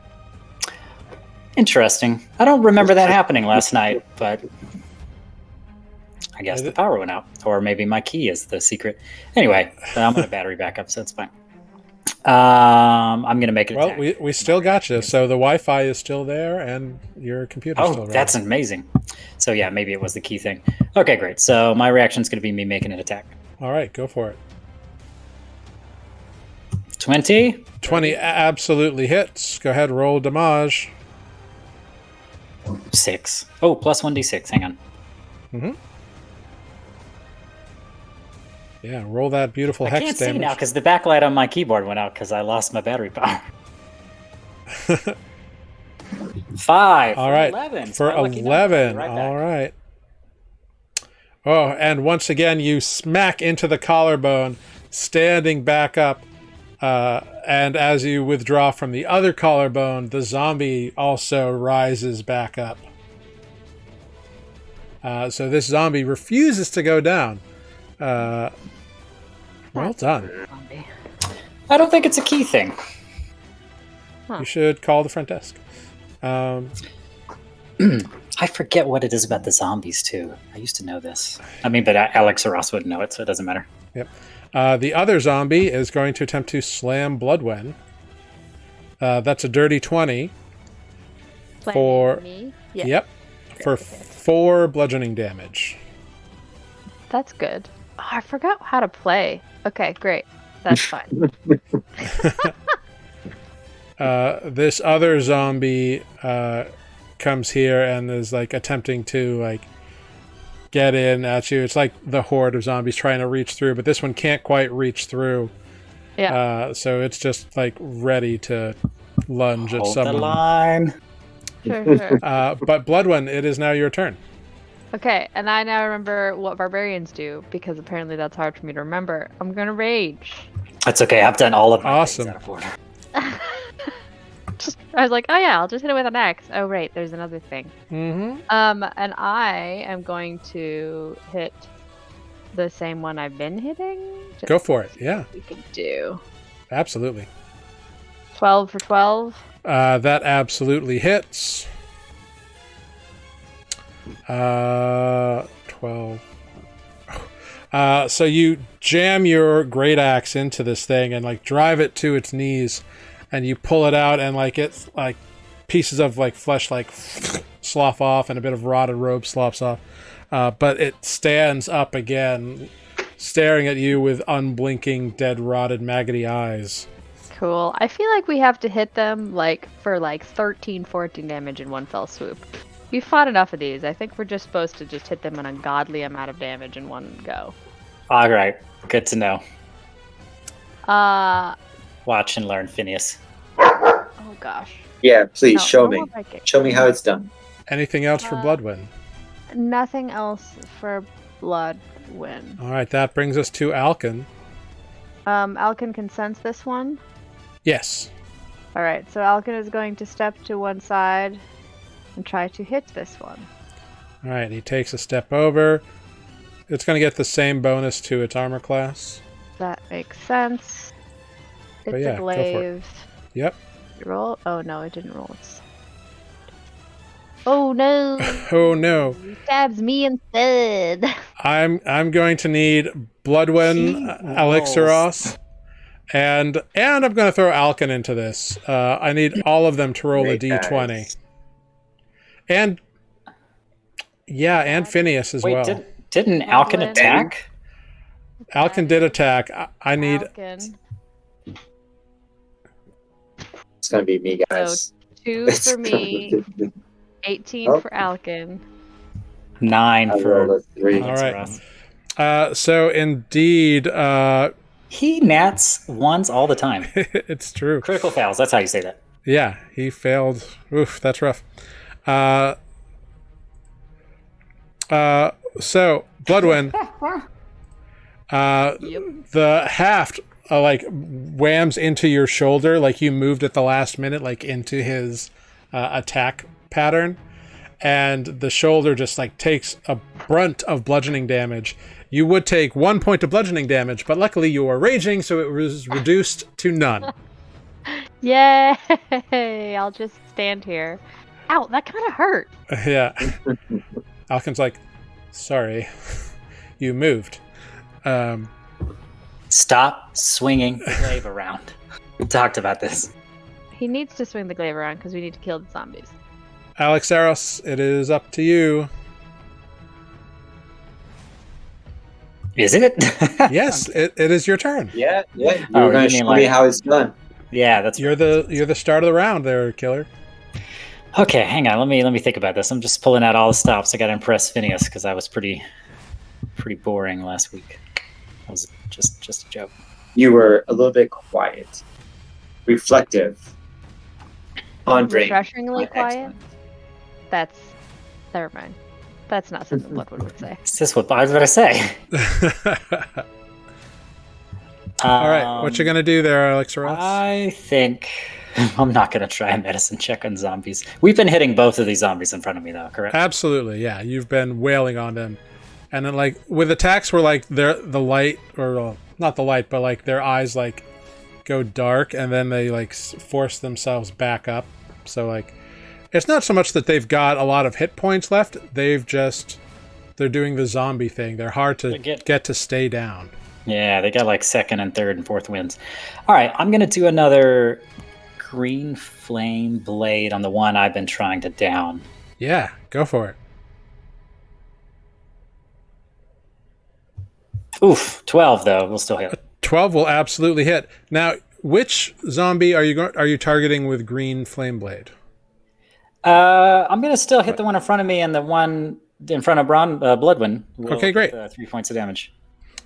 Interesting. I don't remember that happening last night, but I guess the power went out. Or maybe my key is the secret. Anyway, I'm going to battery backup, so it's fine. I'm going to make it Well, attack. we still got you. So the Wi-Fi is still there, and your computer's still Oh, running. that's amazing. So yeah, maybe it was the key thing. Okay, great. So my reaction is going to be me making an attack. All right, go for it. 20. 20 absolutely hits. Go ahead, roll damage. 6. Oh, plus 1d6. Hang on. Mm-hmm. Yeah, roll that beautiful I hex can't damage. see now because the backlight on my keyboard went out because I lost my battery power. 5. All right, 11. for 11. All right. Oh, and once again, you smack into the collarbone, standing back up. And as you withdraw from the other collarbone, the zombie also rises back up. So this zombie refuses to go down. Well done. Zombie. I don't think it's a key thing. You should call the front desk. I forget what it is about the zombies, too. I used to know this. I mean, but Alex or Ross wouldn't know it, so it doesn't matter. Yep. The other zombie is going to attempt to slam Bloodwen. That's a dirty 20. For me? Yeah. Yep. For 4 bludgeoning damage. That's good. Oh, I forgot how to play. Okay, great. That's fine. This other zombie comes here and is like attempting to like get in at you. It's like the horde of zombies trying to reach through, but this one can't quite reach through. Yeah. So it's just like ready to lunge at Hold someone. the line. Sure. But Bloodwen, it is now your turn. Okay, and I now remember what barbarians do because apparently that's hard for me to remember. I'm gonna rage. That's okay. I've done all of my Awesome. things out of order. I was like, oh yeah, I'll just hit it with an axe. Oh right, there's another thing. Mm-hmm. And I am going to hit the same one I've been hitting. Just Go for it. Yeah, we can do absolutely. 12 for 12. That absolutely hits. 12. So you jam your great axe into this thing and like drive it to its knees, and you pull it out, and like it's like pieces of like flesh like slough off, and a bit of rotted robe sloughs off. But it stands up again, staring at you with unblinking, dead, rotted, maggoty eyes. Cool. I feel like we have to hit them like for like 13, 14 damage in one fell swoop. We've fought enough of these. I think we're just supposed to just hit them an ungodly amount of damage in one go. All right. Good to know. Uh Watch and learn, Phineas. oh gosh. Yeah, please No, show no me. more Viking. Show me how it's done. Anything else for Bloodwind? Nothing else for Bloodwind. All right, that brings us to Alkin. Alkin can sense this one. Yes. All right, so Alkin is going to step to one side and try to hit this one. All right, he takes a step over. It's going to get the same bonus to its armor class. That makes sense. It's But yeah, a go for it. glaive. Yep. Roll? Oh no, it didn't roll. Oh no! Oh no. He stabs me instead. I'm going to need Bloodwen, Elixeros, and I'm going to throw Alkin into this. I need all of them to roll Great a d20. guys. And Phineas as Wait, well. didn't Alkin Alkin. attack? Alkin did attack. I need Alkin. It's gonna be me, guys. 2 for me, 18 Oh. for Alkin. 9 I for rolled a 3. All right. Ross. so indeed, He nats ones all the time. it's true. Critical fails. That's how you say that. Yeah, he failed. Oof, that's rough. So Bloodwind, the haft like whams into your shoulder, like you moved at the last minute, like into his attack pattern, and the shoulder just like takes a brunt of bludgeoning damage. You would take 1 point of bludgeoning damage, but luckily you are raging, so it was reduced to none. Yay! I'll just stand here. Ow, that kind of hurt. Yeah. Alkin's like, sorry, you moved. Stop swinging the glaive around. We talked about this. He needs to swing the glaive around because we need to kill the zombies. Alexaros, it is up to you. Is it? Yes, it is your turn. Yeah. You Oh, were going you to mean show me like- how it's done. Yeah, that's You're the start of the round there, killer. Okay, hang on. Let me think about this. I'm just pulling out all the stops. I got to impress Phineas because I was pretty boring last week. That was just a joke. You were a little bit quiet, reflective, pondering. Refreshingly quiet. Excellent. Never mind. That's not something Bloodwood would say. Is this what I was going to say? All right, what you gonna do there, Alexaros? I think I'm not going to try a medicine check on zombies. We've been hitting both of these zombies in front of me, though, correct? Absolutely, yeah. You've been wailing on them, and then like with attacks where like the light or not the light, but like their eyes like go dark, and then they like force themselves back up. So like, it's not so much that they've got a lot of hit points left. They're doing the zombie thing. They're hard to get to stay down. Yeah, they got like second and third and fourth wins. All right, I'm going to do another green flame blade on the one I've been trying to down. Yeah, go for it. Oof, 12 though. We'll still hit. 12 will absolutely hit. Now, which zombie are you targeting with green flame blade? I'm going to still hit the one in front of me and the one in front of Bloodwind. Okay, great. 3 points of damage.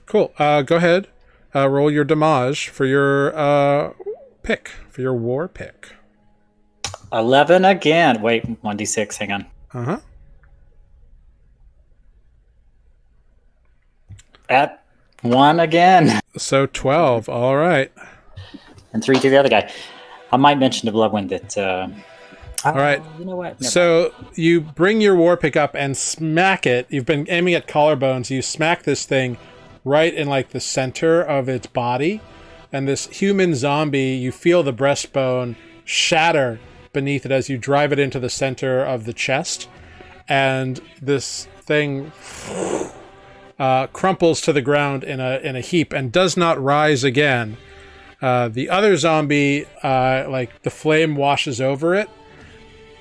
Cool. Go ahead. Roll your damage for your pick, for your war pick. 11 again. Wait, 1d6. Hang on. Uh-huh. At 1 again. So 12. All right. And 3 to the other guy. I might mention to Bloodwind that... All right. You know what? Never So you bring your war pick up and smack it. You've been aiming at collarbones. You smack this thing right in like the center of its body. And this human zombie, you feel the breastbone shatter beneath it as you drive it into the center of the chest. And this thing crumples to the ground in a heap and does not rise again. The other zombie, like the flame washes over it.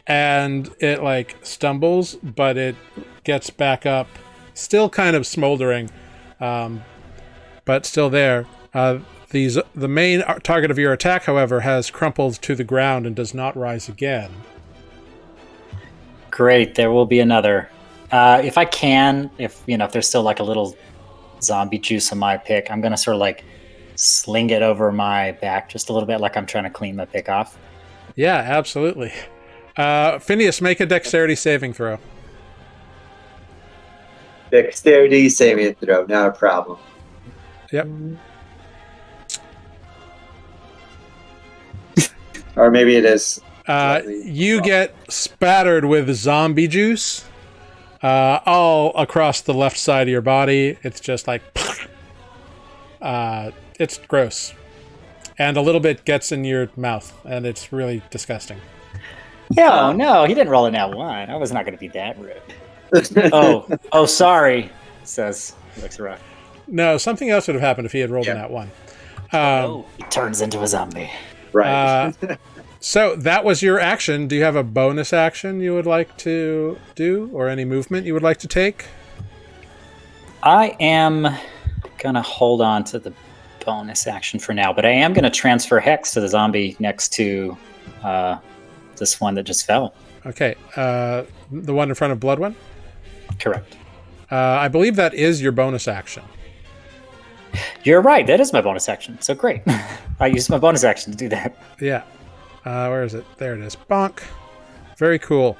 And it like stumbles, but it gets back up, still kind of smoldering, but still there. The main target of your attack, however, has crumpled to the ground and does not rise again. Great, there will be another. If I can, if there's still like a little zombie juice on my pick, I'm gonna sort of like sling it over my back just a little bit, like I'm trying to clean my pick off. Yeah, absolutely. Phineas, make a dexterity saving throw. Dexterity saving throw, not a problem. Yep. Or maybe it is. slightly You wrong. get spattered with zombie juice all across the left side of your body. It's just like... it's gross. And a little bit gets in your mouth, and it's really disgusting. Yeah, no, he didn't roll a nat 1. I was not going to be that rude. Oh, sorry, says Alexaros. No, something else would have happened if he had rolled in that one. He turns into a zombie. Right. So that was your action. Do you have a bonus action you would like to do, or any movement you would like to take? I am going to hold on to the bonus action for now, but I am going to transfer Hex to the zombie next to this one that just fell. Okay, the one in front of Bloodwind? Correct. I believe that is your bonus action. You're right. That is my bonus action. So great. I used my bonus action to do that. Yeah. Where is it? There it is. Bonk. Very cool.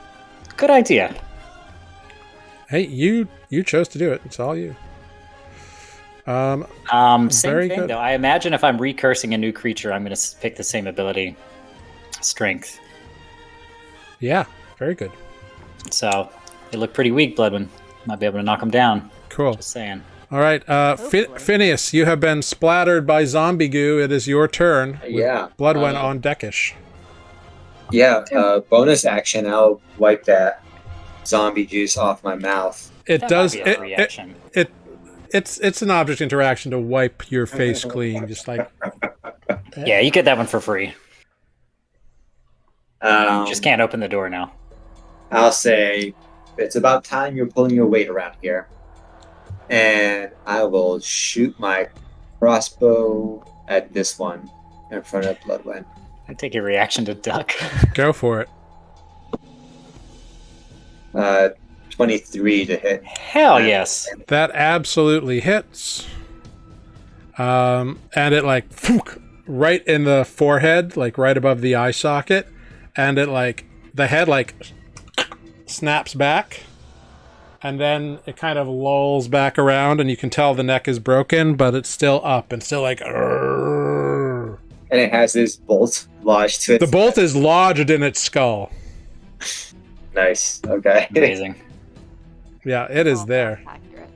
Good idea. Hey, you chose to do it. It's all you. Same Very thing, good. though. I imagine if I'm recursing a new creature, I'm going to pick the same ability. Strength. Yeah, very good. So they look pretty weak, Bloodwind. Might be able to knock them down. Cool. Just saying. All right, Phineas, you have been splattered by zombie goo. It is your turn. With Yeah. Bloodwind on deckish. Yeah, bonus action, I'll wipe that zombie juice off my mouth. It That does. might be a free action. It's an object interaction to wipe your face clean, just like. Yeah, you get that one for free. Um, Just can't open the door now. I'll say, it's about time you're pulling your weight around here. And I will shoot my crossbow at this one in front of Bloodwind. I take your reaction to duck. Go for it. 23 to hit. Hell yes. That absolutely hits. And it like right in the forehead, like right above the eye socket, and it like the head like snaps back, and then it kind of lolls back around, and you can tell the neck is broken, but it's still up and still like. Arrgh. And it has this bolt lodged to it. The bolt is lodged in its skull. Nice. Okay. Amazing. Yeah, it is Oh, there. accurate.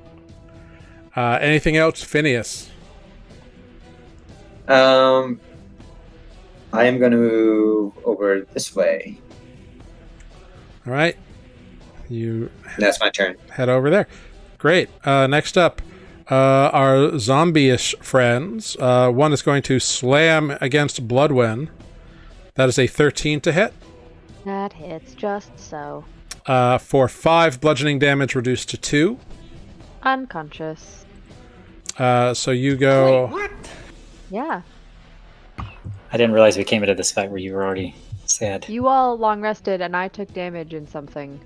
Anything else, Phineas? I am going to move over this way. All right. You That's my turn. head over there. Great. Next up, our zombie-ish friends. One is going to slam against Bloodwen. That is a 13 to hit. That hits just so. For 5 bludgeoning damage reduced to 2. Unconscious. So you go... What? Yeah. I didn't realize we came into this fight where you were already sad. You all long rested, and I took damage in something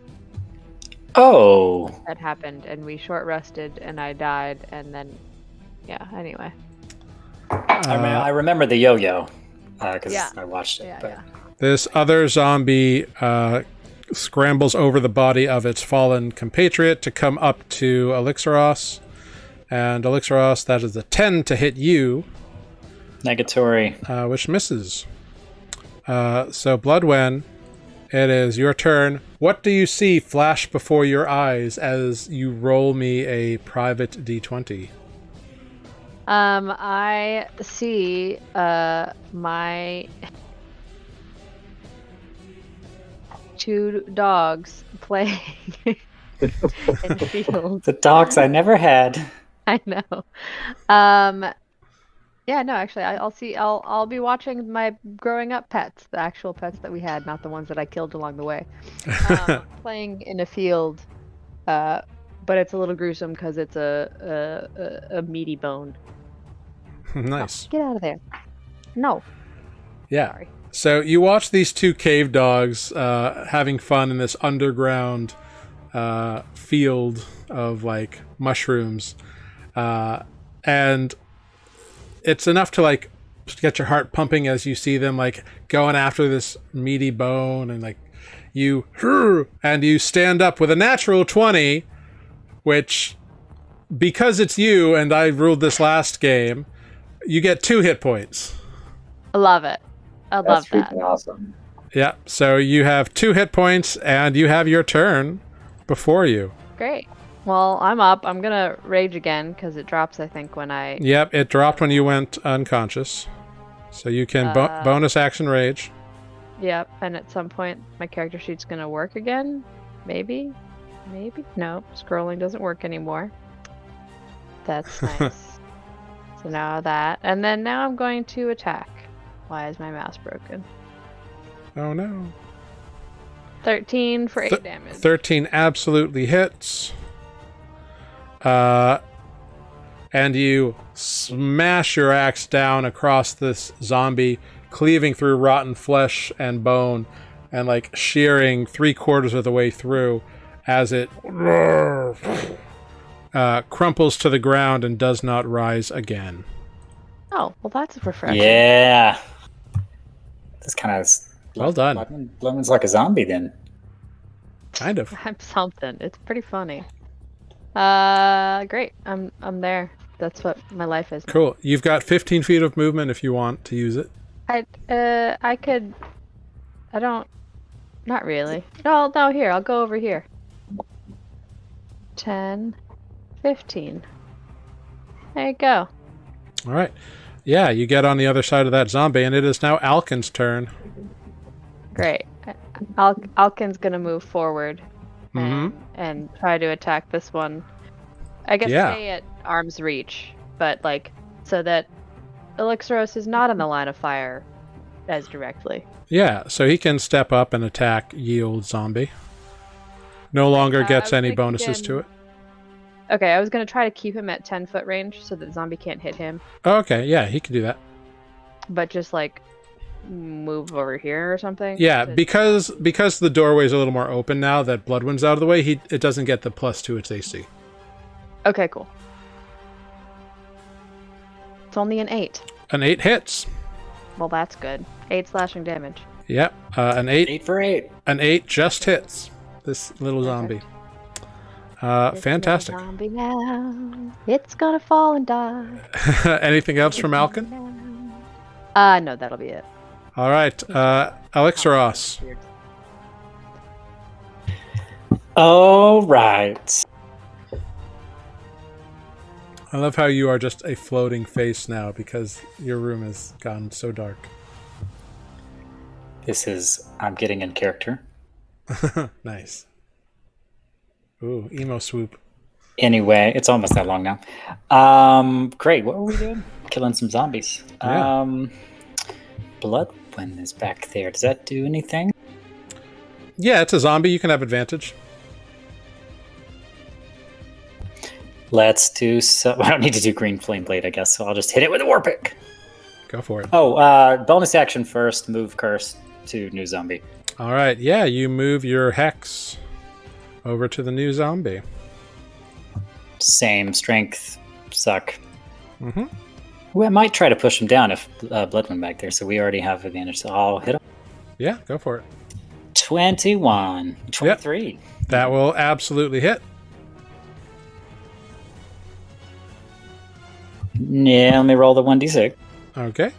Oh. that happened, and we short rested, and I died, and then, yeah. Anyway. I remember the yo-yo because Yeah. I watched it. Yeah. but Yeah. This other zombie scrambles over the body of its fallen compatriot to come up to Elixaros. And Elixaros, that is a 10 to hit you, Negatory. which misses. So Bloodwen, it is your turn. What do you see flash before your eyes as you roll me a private d20? I see my 2 dogs playing in the field. The dogs I never had. I know. Yeah, no, actually, I'll be watching my growing up pets, the actual pets that we had, not the ones that I killed along the way, playing in a field. But it's a little gruesome because it's a meaty bone. Nice. Get out of there. No. Yeah. Sorry. So you watch these 2 cave dogs having fun in this underground field of like mushrooms, and it's enough to like get your heart pumping as you see them like going after this meaty bone, and like you stand up with a natural 20, which, because it's you and I ruled this last game, you get 2 hit points. I love it. I love That's that. freaking awesome. Yeah, so you have 2 hit points and you have your turn before you. Great. Well, I'm up. I'm gonna rage again because it drops, I think, when I. Yep, it dropped when you went unconscious. So you can bonus action rage. Yep. And at some point, my character sheet's gonna work again. Maybe. Maybe. No, scrolling doesn't work anymore. That's nice. So now that, and then now I'm going to attack. Why is my mouse broken? Oh no. 13 for 8 damage. 13 absolutely hits. And you smash your axe down across this zombie, cleaving through rotten flesh and bone, and like shearing 3/4 of the way through as it crumples to the ground and does not rise again. Oh, well, that's refreshing. Yeah. That's kind of Well done. Bloodman's like a zombie then. Kind of. I'm something. It's pretty funny. Great. I'm there. That's what my life is now. Cool. You've got 15 feet of movement if you want to use it. I could. I don't. Not really. No, here. I'll go over here. 10, 15. There you go. All right. Yeah, you get on the other side of that zombie, and it is now Alkin's turn. Great. Alkin's gonna move forward and try to attack this one. I guess stay at arm's reach, but like so that Elixros is not in the line of fire as directly. Yeah, so he can step up and attack ye old zombie. No longer gets any bonuses to it. Okay, I was gonna try to keep him at 10-foot range so that the zombie can't hit him. Okay, yeah, he can do that. But just like move over here or something. Yeah, because the doorway's a little more open now that Bloodwind's out of the way, it doesn't get the +2 its AC. Okay, cool. It's only an 8. An 8 hits. Well, that's good. 8 slashing damage. Yep, an 8. 8 for 8. An 8 just hits this little zombie. Fantastic. Zombie now. It's gonna fall and die. Anything else from Alkin? No, that'll be it. All right, Elixros. All right. I love how you are just a floating face now because your room has gone so dark. I'm getting in character. Nice. Ooh, emo swoop. Anyway, it's almost that long now. Great. What were we doing? Killing some zombies. Yeah. Bloodwind is back there. Does that do anything? Yeah, it's a zombie. You can have advantage. Let's do so. I don't need to do green flame blade, I guess. So I'll just hit it with a war pick. Go for it. Oh, bonus action first. Move curse to new zombie. All right. Yeah, you move your hex over to the new zombie. Same strength. Suck. Mm-hmm. We might try to push him down if Bloodwind back there. So we already have advantage. So I'll hit him. Yeah, go for it. 21. 23. Yep. That will absolutely hit. Yeah, let me roll the 1d6. Okay.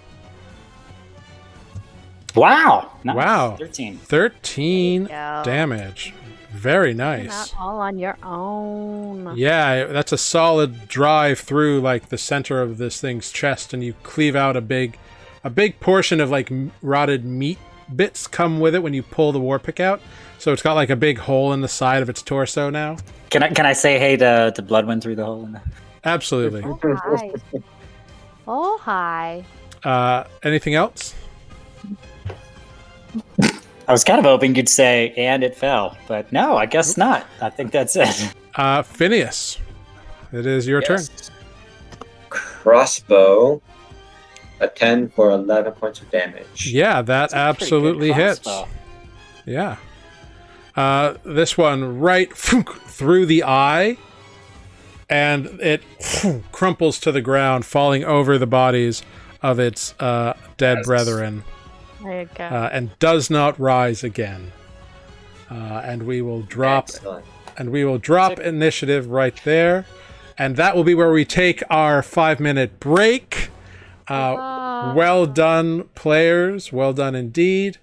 Wow. Nice. Wow. 13. 13 There you go. damage. Very You're nice. not all on your own. Yeah, that's a solid drive through like the center of this thing's chest, and you cleave out a big portion of like rotted meat bits come with it when you pull the war pick out. So it's got like a big hole in the side of its torso now. Can I say hey to Bloodwind through the hole in the... Absolutely. Oh, hi. Oh, hi. Anything else? I was kind of hoping you'd say, and it fell, but no, I guess not. I think that's it. Phineas, it is your turn. Crossbow, a 10 for 11 points of damage. Yeah, that That's a pretty absolutely good hits. crossbow. Yeah. This one right through the eye, and it crumples to the ground, falling over the bodies of its dead brethren, There you go. and does not rise again. And we will drop. Excellent. And we will drop initiative right there, and that will be where we take our 5-minute break. Well done, players. Well done indeed.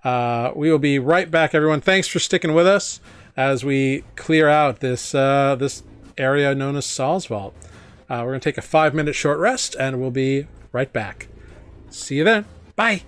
We will be right back, everyone. Thanks for sticking with us as we clear out this this area known as Salsvault. We're going to take a 5-minute short rest, and we'll be right back. See you then. Bye.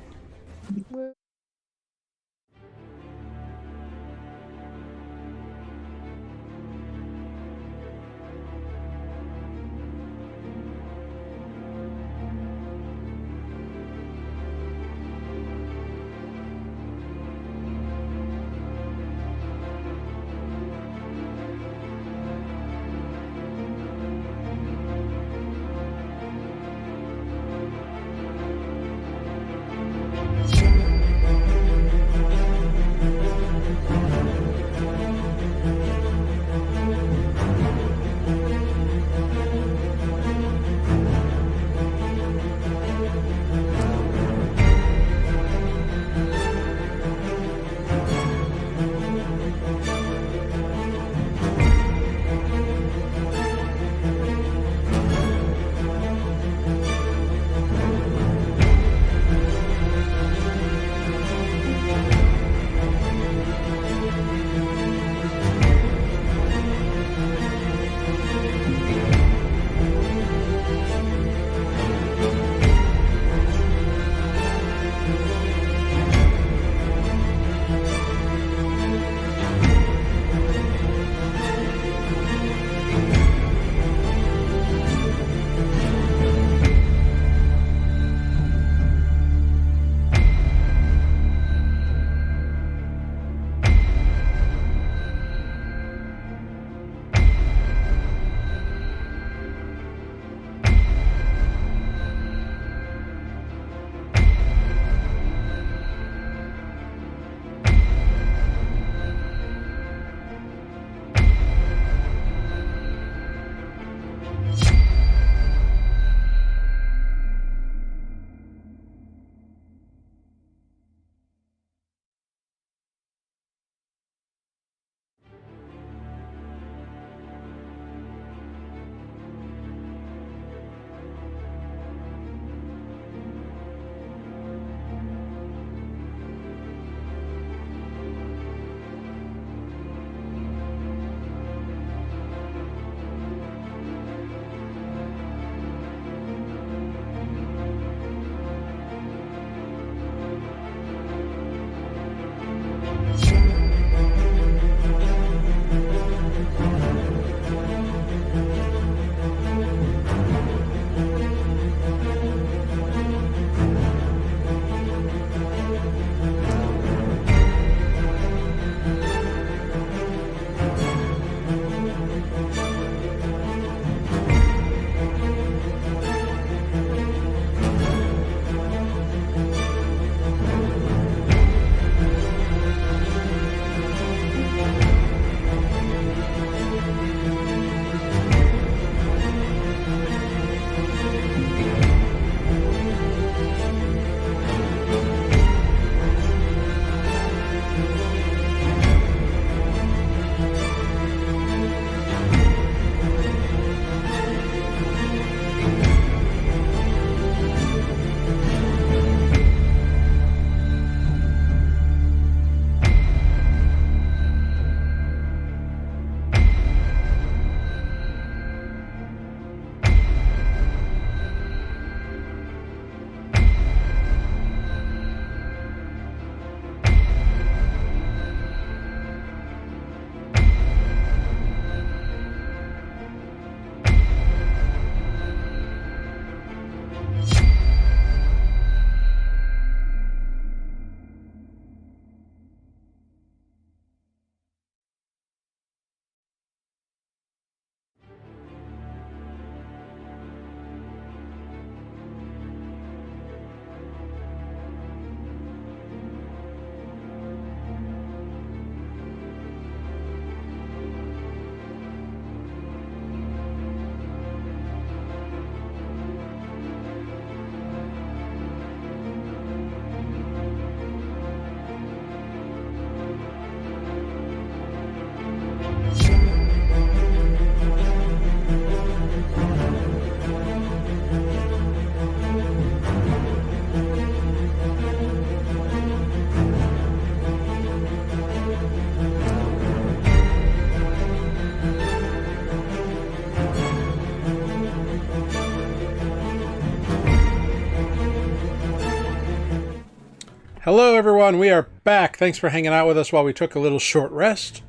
Hello, everyone. We are back. Thanks for hanging out with us while we took a little short rest.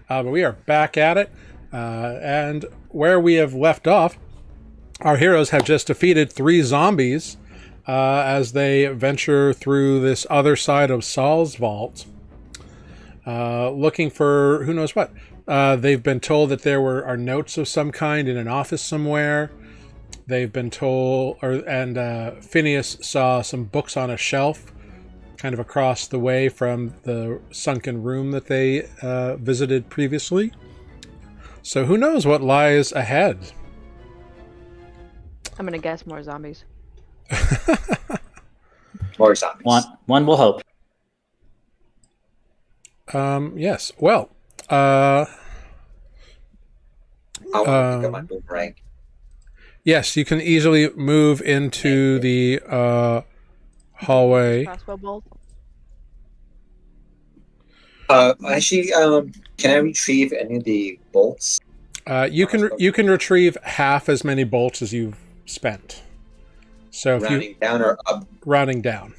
But we are back at it. And where we have left off, our heroes have just defeated 3 zombies as they venture through this other side of Salsvault, looking for who knows what. They've been told that there are notes of some kind in an office somewhere. They've been told, and Phineas saw some books on a shelf kind of across the way from the sunken room that they visited previously. So who knows what lies ahead? I'm gonna guess more zombies. More zombies. One will hope. Yes. Well, I want to pick up my boomerang. yes, you can easily move into the hallway. Crossbow bolt. Actually, can I retrieve any of the bolts? You can retrieve half as many bolts as you've spent. So if Rounding down or up? rounding down.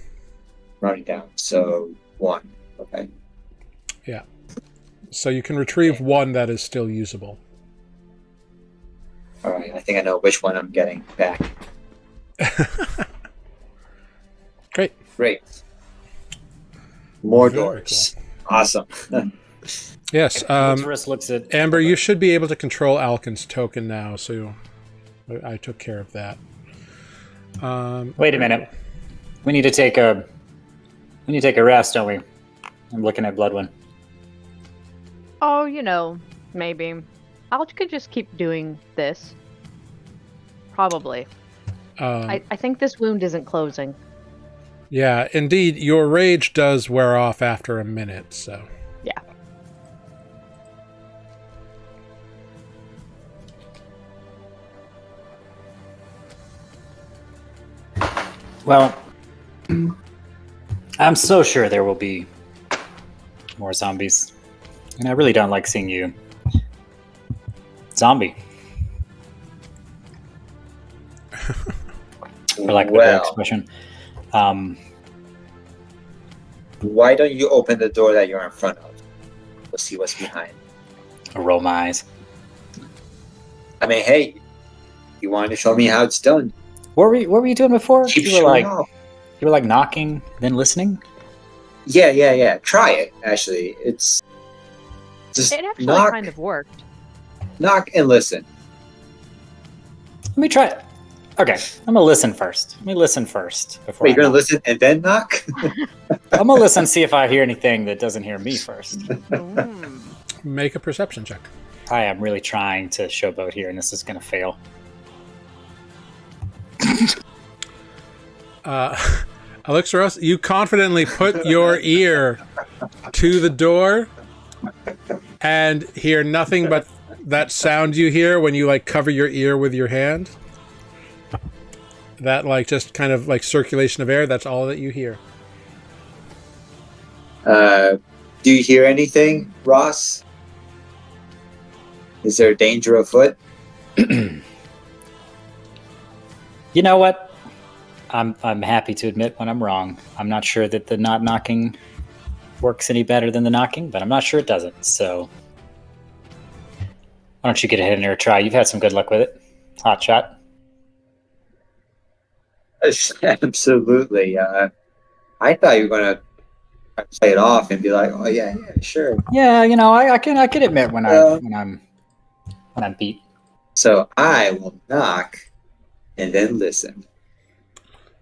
Rounding down. So 1. Okay. Yeah. So you can retrieve 1 that is still usable. All right. I think I know which one I'm getting back. Great. Great. More Very doors. Awesome. Yes. Ulcerus looks at Amber, you should be able to control Alkin's token now, so I took care of that. Wait a minute. We need to take a rest, don't we? I'm looking at Bloodwind. Oh, maybe. I could just keep doing this. Probably. I think this wound isn't closing. Yeah, indeed, your rage does wear off after a minute, so... Yeah. Well, I'm so sure there will be more zombies. And I really don't like seeing you zombie. For lack of a better expression. Why don't you open the door that you're in front of? We'll see what's behind. I roll my eyes. I mean, hey, you wanted to show me how it's done. What were you doing before? Keep You were showing like off. knocking, then listening? Yeah. Try it, actually. It's just It actually knock, kind of worked. knock and listen. Let me try it. Okay, I'm gonna listen first. Let me listen first before Wait, you're I gonna knock. listen and then knock? I'm gonna listen, see if I hear anything that doesn't hear me first. Mm. Make a perception check. I am really trying to showboat here, and this is gonna fail. Elixir, you confidently put your ear to the door and hear nothing but that sound you hear when you cover your ear with your hand. That just kind of circulation of air, that's all that you hear. Do you hear anything, Ross? Is there danger afoot? You know what? I'm happy to admit when I'm wrong. I'm not sure that the not knocking works any better than the knocking, but I'm not sure it doesn't. So why don't you get ahead and give it a try? You've had some good luck with it. Hot shot. Absolutely. I thought you were gonna play it off and be like, "Oh yeah, sure." Yeah, I can admit when I'm beat. So I will knock and then listen.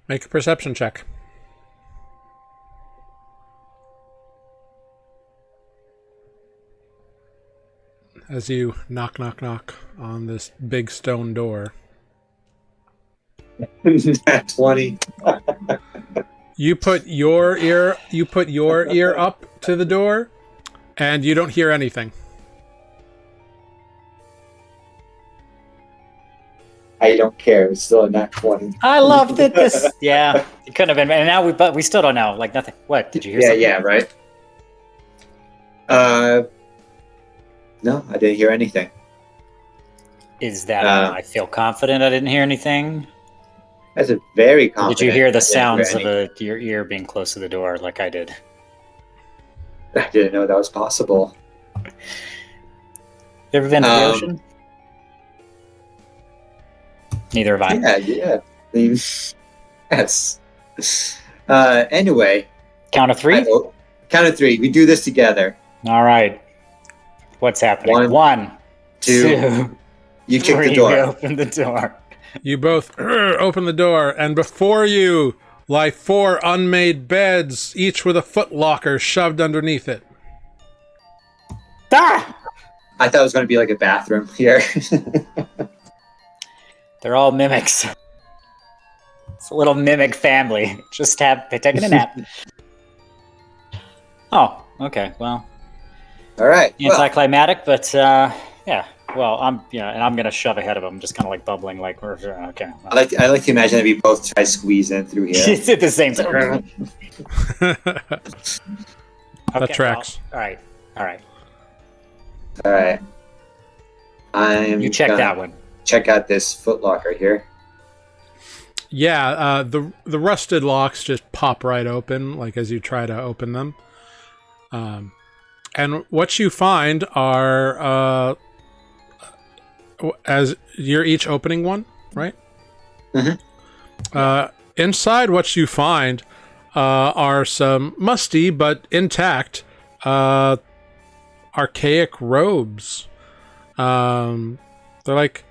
Make a perception check. As you knock on this big stone door. At 20. You put your ear up to the door and you don't hear anything. I don't care. It's still a nat 20. I love that this. Yeah, it couldn't have been. And now but we still don't know. Nothing. What did you hear? Yeah, something? right. No, I didn't hear anything. Is that I feel confident I didn't hear anything? That's a very Or confident. did you hear the I didn't hear sounds of any- your ear being close to the door like I did? I didn't know that was possible. You ever been to the Um, ocean? Neither have I. Yeah. I mean, yes. Anyway, Count of three? count of three. We do this together. All right. What's happening? One, two, You kick the three. door. We open the door. You both open the door, and before you lie 4 unmade beds, each with a footlocker shoved underneath it. Ah! I thought it was going to be like a bathroom here. They're all mimics. It's a little mimic family. Just taking a nap. Oh, okay. Well, All right. Well, anticlimactic, but yeah. Well, I'm and I'm gonna shove ahead of them, just kind of like bubbling, like okay. I like to imagine that we both try to squeeze in through here. It's at the same time. That tracks. Well, all right. All right. You check that one. Check out this footlocker here. Yeah, the rusted locks just pop right open, like as you try to open them. And what you find are, as you're each opening one, right? Mm-hmm. Inside, what you find are some musty but intact archaic robes. They're like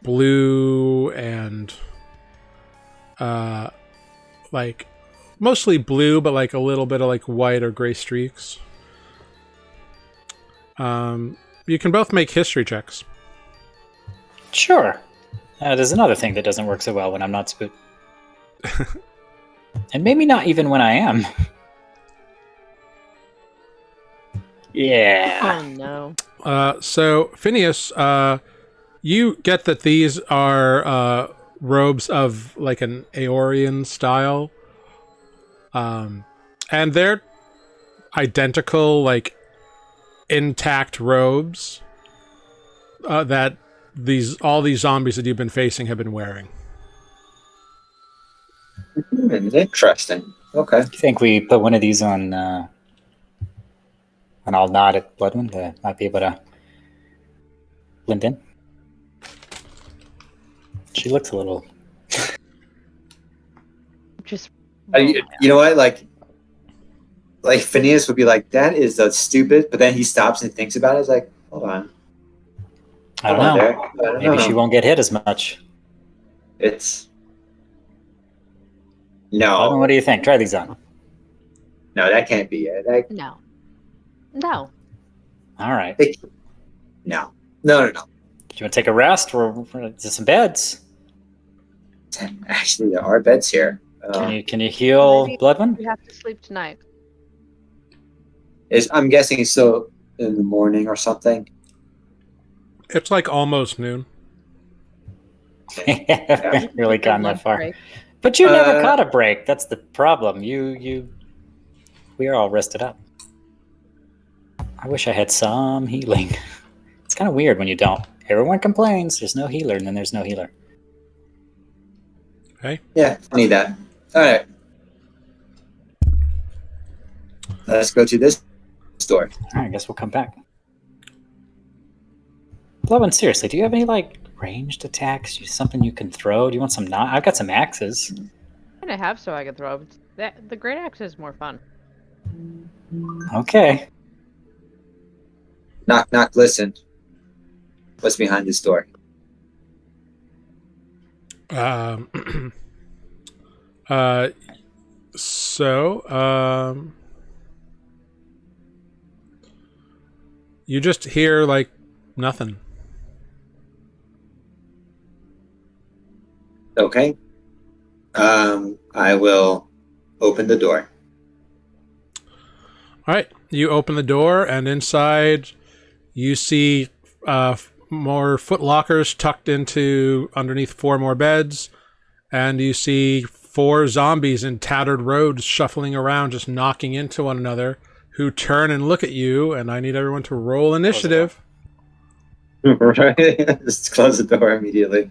blue and like mostly blue, but like a little bit of like white or gray streaks. You can both make history checks. Sure. There's another thing that doesn't work so well when I'm not spooked. And maybe not even when I am. Yeah. Oh no. So Phineas, you get that these are robes of like an Aeorian style, and they're identical, like intact robes that all these zombies that you've been facing have been wearing. Interesting. Okay. You think we put one of these on, and I'll nod at Bloodwind to might be able to blend in? She looks a little... Just. You know what? Like Phineas would be like, "That is stupid," but then he stops and thinks about it. It's like, hold on. I don't know. Maybe she won't get hit as much. It's Bloodwind, no. what do you think? Try these on. No, that can't be it. No. All right. No. Do you want to take a rest? We're to some beds. Actually, there are beds here. Can you heal Maybe Bloodwind? We have to sleep tonight. I'm guessing it's still in the morning or something. It's like almost noon. Haven't really Take a gone that lunch far. break. But you never caught a break. That's the problem. We are all rested up. I wish I had some healing. It's kind of weird when you don't. Everyone complains there's no healer, and then there's no healer. Okay. Yeah, I need that. All right. Let's go to this store. All right, I guess we'll come back. Bloodwind, seriously, do you have any like ranged attacks? Something you can throw? Do you want some? I've got some axes. And I have so I can throw. The great axe is more fun. Okay. Knock, knock, listen. What's behind this door? You just hear like nothing. Okay. I will open the door. All right, you open the door, and inside you see more footlockers tucked into underneath 4 more beds, and you see 4 zombies in tattered robes shuffling around, just knocking into one another, who turn and look at you, and I need everyone to roll initiative. Right. Just close the door immediately.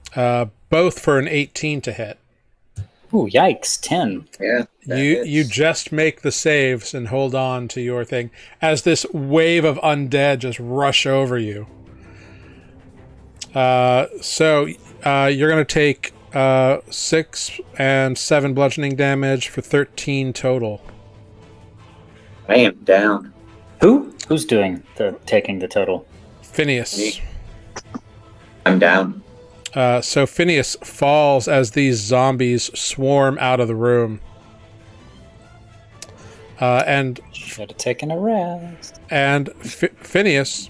Both for an 18 to hit. Ooh, yikes! 10. Yeah. You just make the saves and hold on to your thing as this wave of undead just rush over you. So you're going to take 6 and 7 bludgeoning damage for 13 total. I am down. Who's doing taking the total? Phineas. Me. I'm down. So Phineas falls as these zombies swarm out of the room. And Should have taken a rest. And Phineas,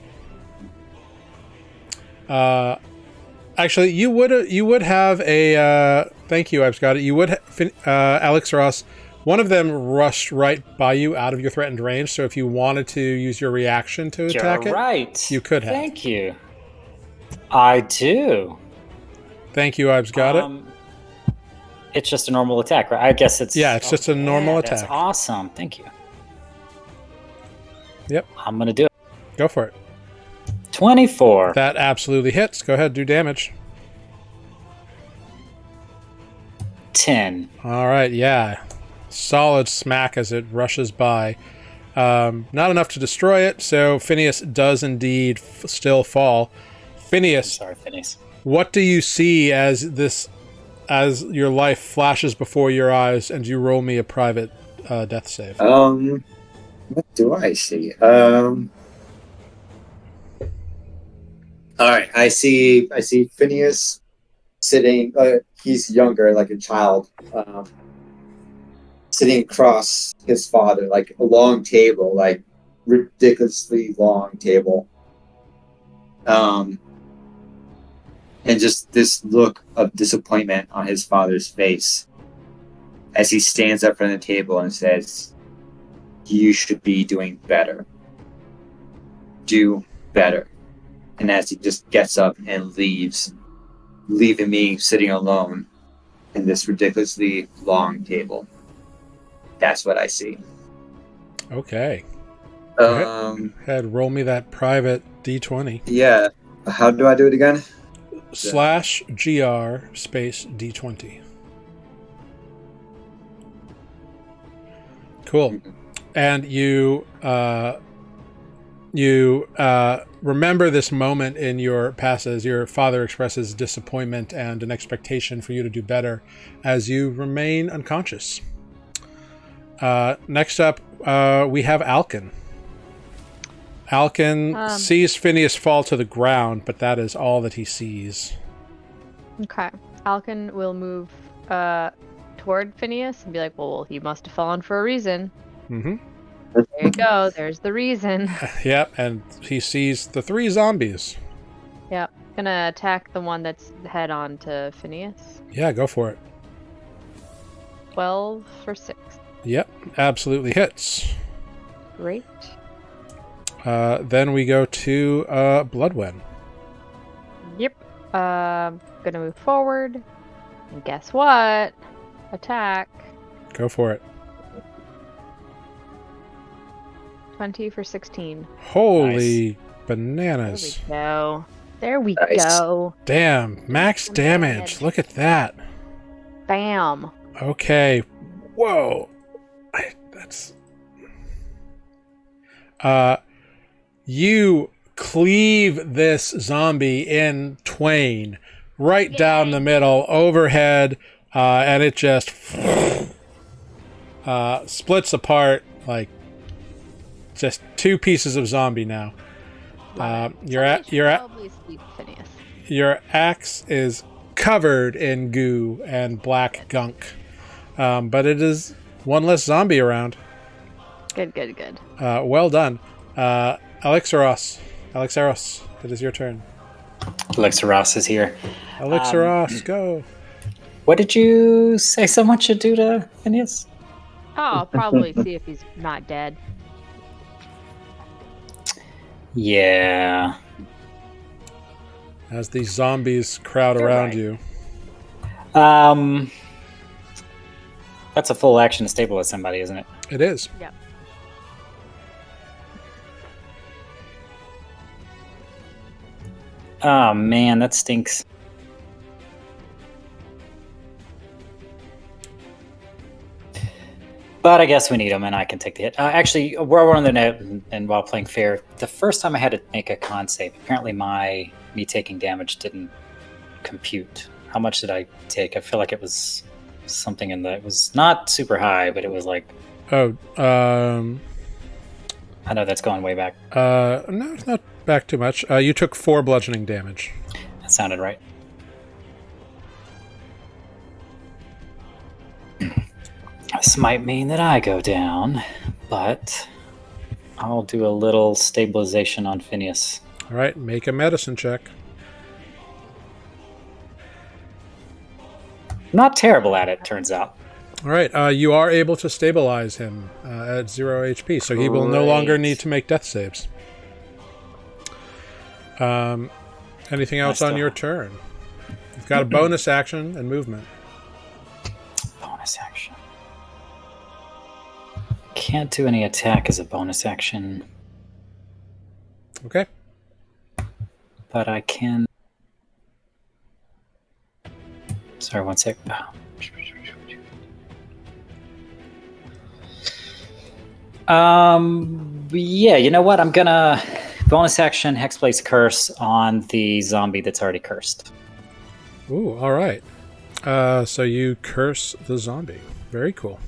actually, you would have a thank you. I've got it. You would, Alex Ross. One of them rushed right by you out of your threatened range. So if you wanted to use your reaction to attack You're it, right. you could have. Thank you. I do. Thank you. I've got it. It's just a normal attack, right? I guess it's... Yeah, it's just a normal attack. That's awesome. Thank you. Yep. I'm going to do it. Go for it. 24. That absolutely hits. Go ahead, do damage. 10. All right, yeah. Solid smack as it rushes by. Not enough to destroy it, so Phineas does indeed still fall. Phineas, Sorry, Phineas. what do you see as your life flashes before your eyes and you roll me a private death save? What do I see? All right, I see Phineas sitting. He's younger, like a child, sitting across his father, like a long table, like ridiculously long table. And just this look of disappointment on his father's face as he stands up from the table and says, "You should be doing better. Do better." And as he just gets up and leaves, leaving me sitting alone in this ridiculously long table. That's what I see. Okay. Head, roll me that private D20. Yeah. How do I do it again? /GR space D20. Cool. And you remember this moment in your past as your father expresses disappointment and an expectation for you to do better as you remain unconscious. Next up, we have Alkin. Alkin sees Phineas fall to the ground, but that is all that he sees. Okay. Alkin will move toward Phineas and be like, well, he must have fallen for a reason. Mm-hmm. There you go. There's the reason. Yep, and he sees the 3 zombies. Yep. Gonna attack the one that's head on to Phineas. Yeah, go for it. 12 for 6. Yep, absolutely hits. Great. Then we go to Bloodwen. Yep. Gonna move forward. And guess what? Attack. Go for it. 20 for 16. Holy bananas. There we Nice. go. Damn, max damage. Look at that. Bam. Okay. Whoa. That's... You cleave this zombie in twain, right down the middle, overhead, and it just splits apart like just 2 pieces of zombie now. Your axe is covered in goo and black gunk, but it is one less zombie around. Good. Well done. Alexaros, it is your turn. Alexaros is here. Alexaros, go. What did you say someone should do to Phineas? Oh, I'll probably see if he's not dead. Yeah. As these zombies crowd You're around right. you. That's a full action to stabilize somebody, isn't it? It is. Yep. Oh man, that stinks. But I guess we need them, and I can take the hit. Actually, while we're on the note, and while playing fair, the first time I had to make a con save, apparently me taking damage didn't compute. How much did I take? I feel like it was something it was not super high, but it was like... Oh, I know that's going way back. no, it's not back too much. You took 4 bludgeoning damage. That sounded right. This might mean that I go down, but I'll do a little stabilization on Phineas. All right, make a medicine check. Not terrible at it, turns out. All right, you are able to stabilize him at 0 HP, so he will no longer need to make death saves. Anything else on your turn? You've got a bonus action and movement. Bonus action. Can't do any attack as a bonus action. Okay. But I can... Sorry, one sec. Yeah, you know what? I'm gonna bonus action Hexblade's Curse on the zombie that's already cursed. Ooh, all right. So you curse the zombie. Very cool.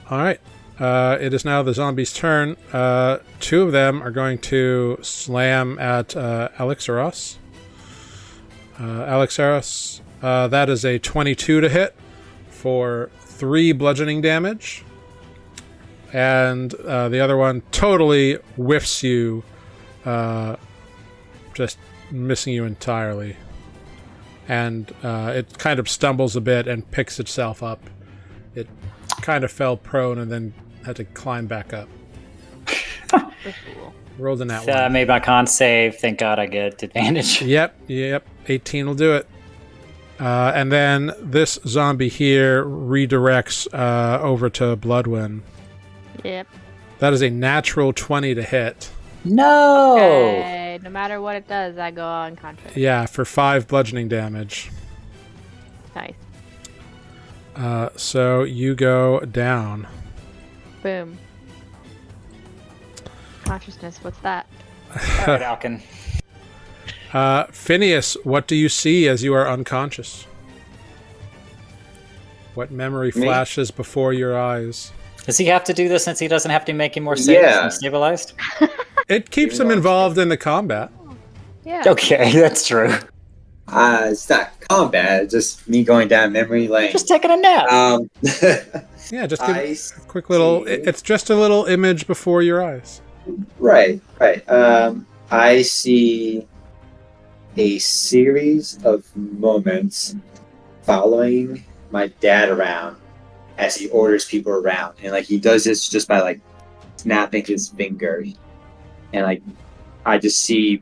All right. It is now the zombie's turn. 2 of them are going to slam at Alexaros. Alexaros, that is a 22 to hit for 3 bludgeoning damage. And the other one totally whiffs you, just missing you entirely. And it kind of stumbles a bit and picks itself up. It kind of fell prone and then had to climb back up. Rolled in that one. I made my con save. Thank God I get advantage. Yep. 18 will do it. And then this zombie here redirects over to Bloodwind. Yep. That is a natural 20 to hit. No! Okay, no matter what it does, I go unconscious. Yeah, for 5 bludgeoning damage. Nice. So you go down. Boom. Consciousness, what's that? All right, Alkin. Phineas, what do you see as you are unconscious? What memory flashes before your eyes? Does he have to do this since he doesn't have to make any more saves and stabilized? It keeps him involved in the combat. Yeah. Okay, that's true. It's not combat, it's just me going down memory lane. Just taking a nap. Yeah, just give a quick little... It's just a little image before your eyes. Right. I see a series of moments following my dad around as he orders people around. And like he does this just by like snapping his fingers. And like I just see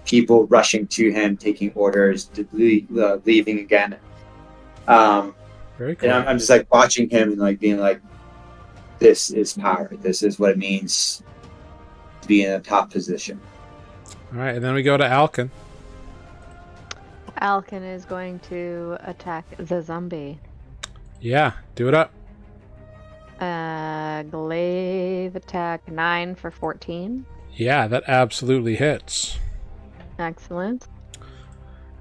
people rushing to him, taking orders, leaving again. Very cool. And I'm just like watching him and like being like, this is power. This is what it means to be in a top position. All right, and then we go to Alkin. Alkin is going to attack the zombie. Yeah, do it up. Glaive attack 9 for 14. Yeah, that absolutely hits. Excellent.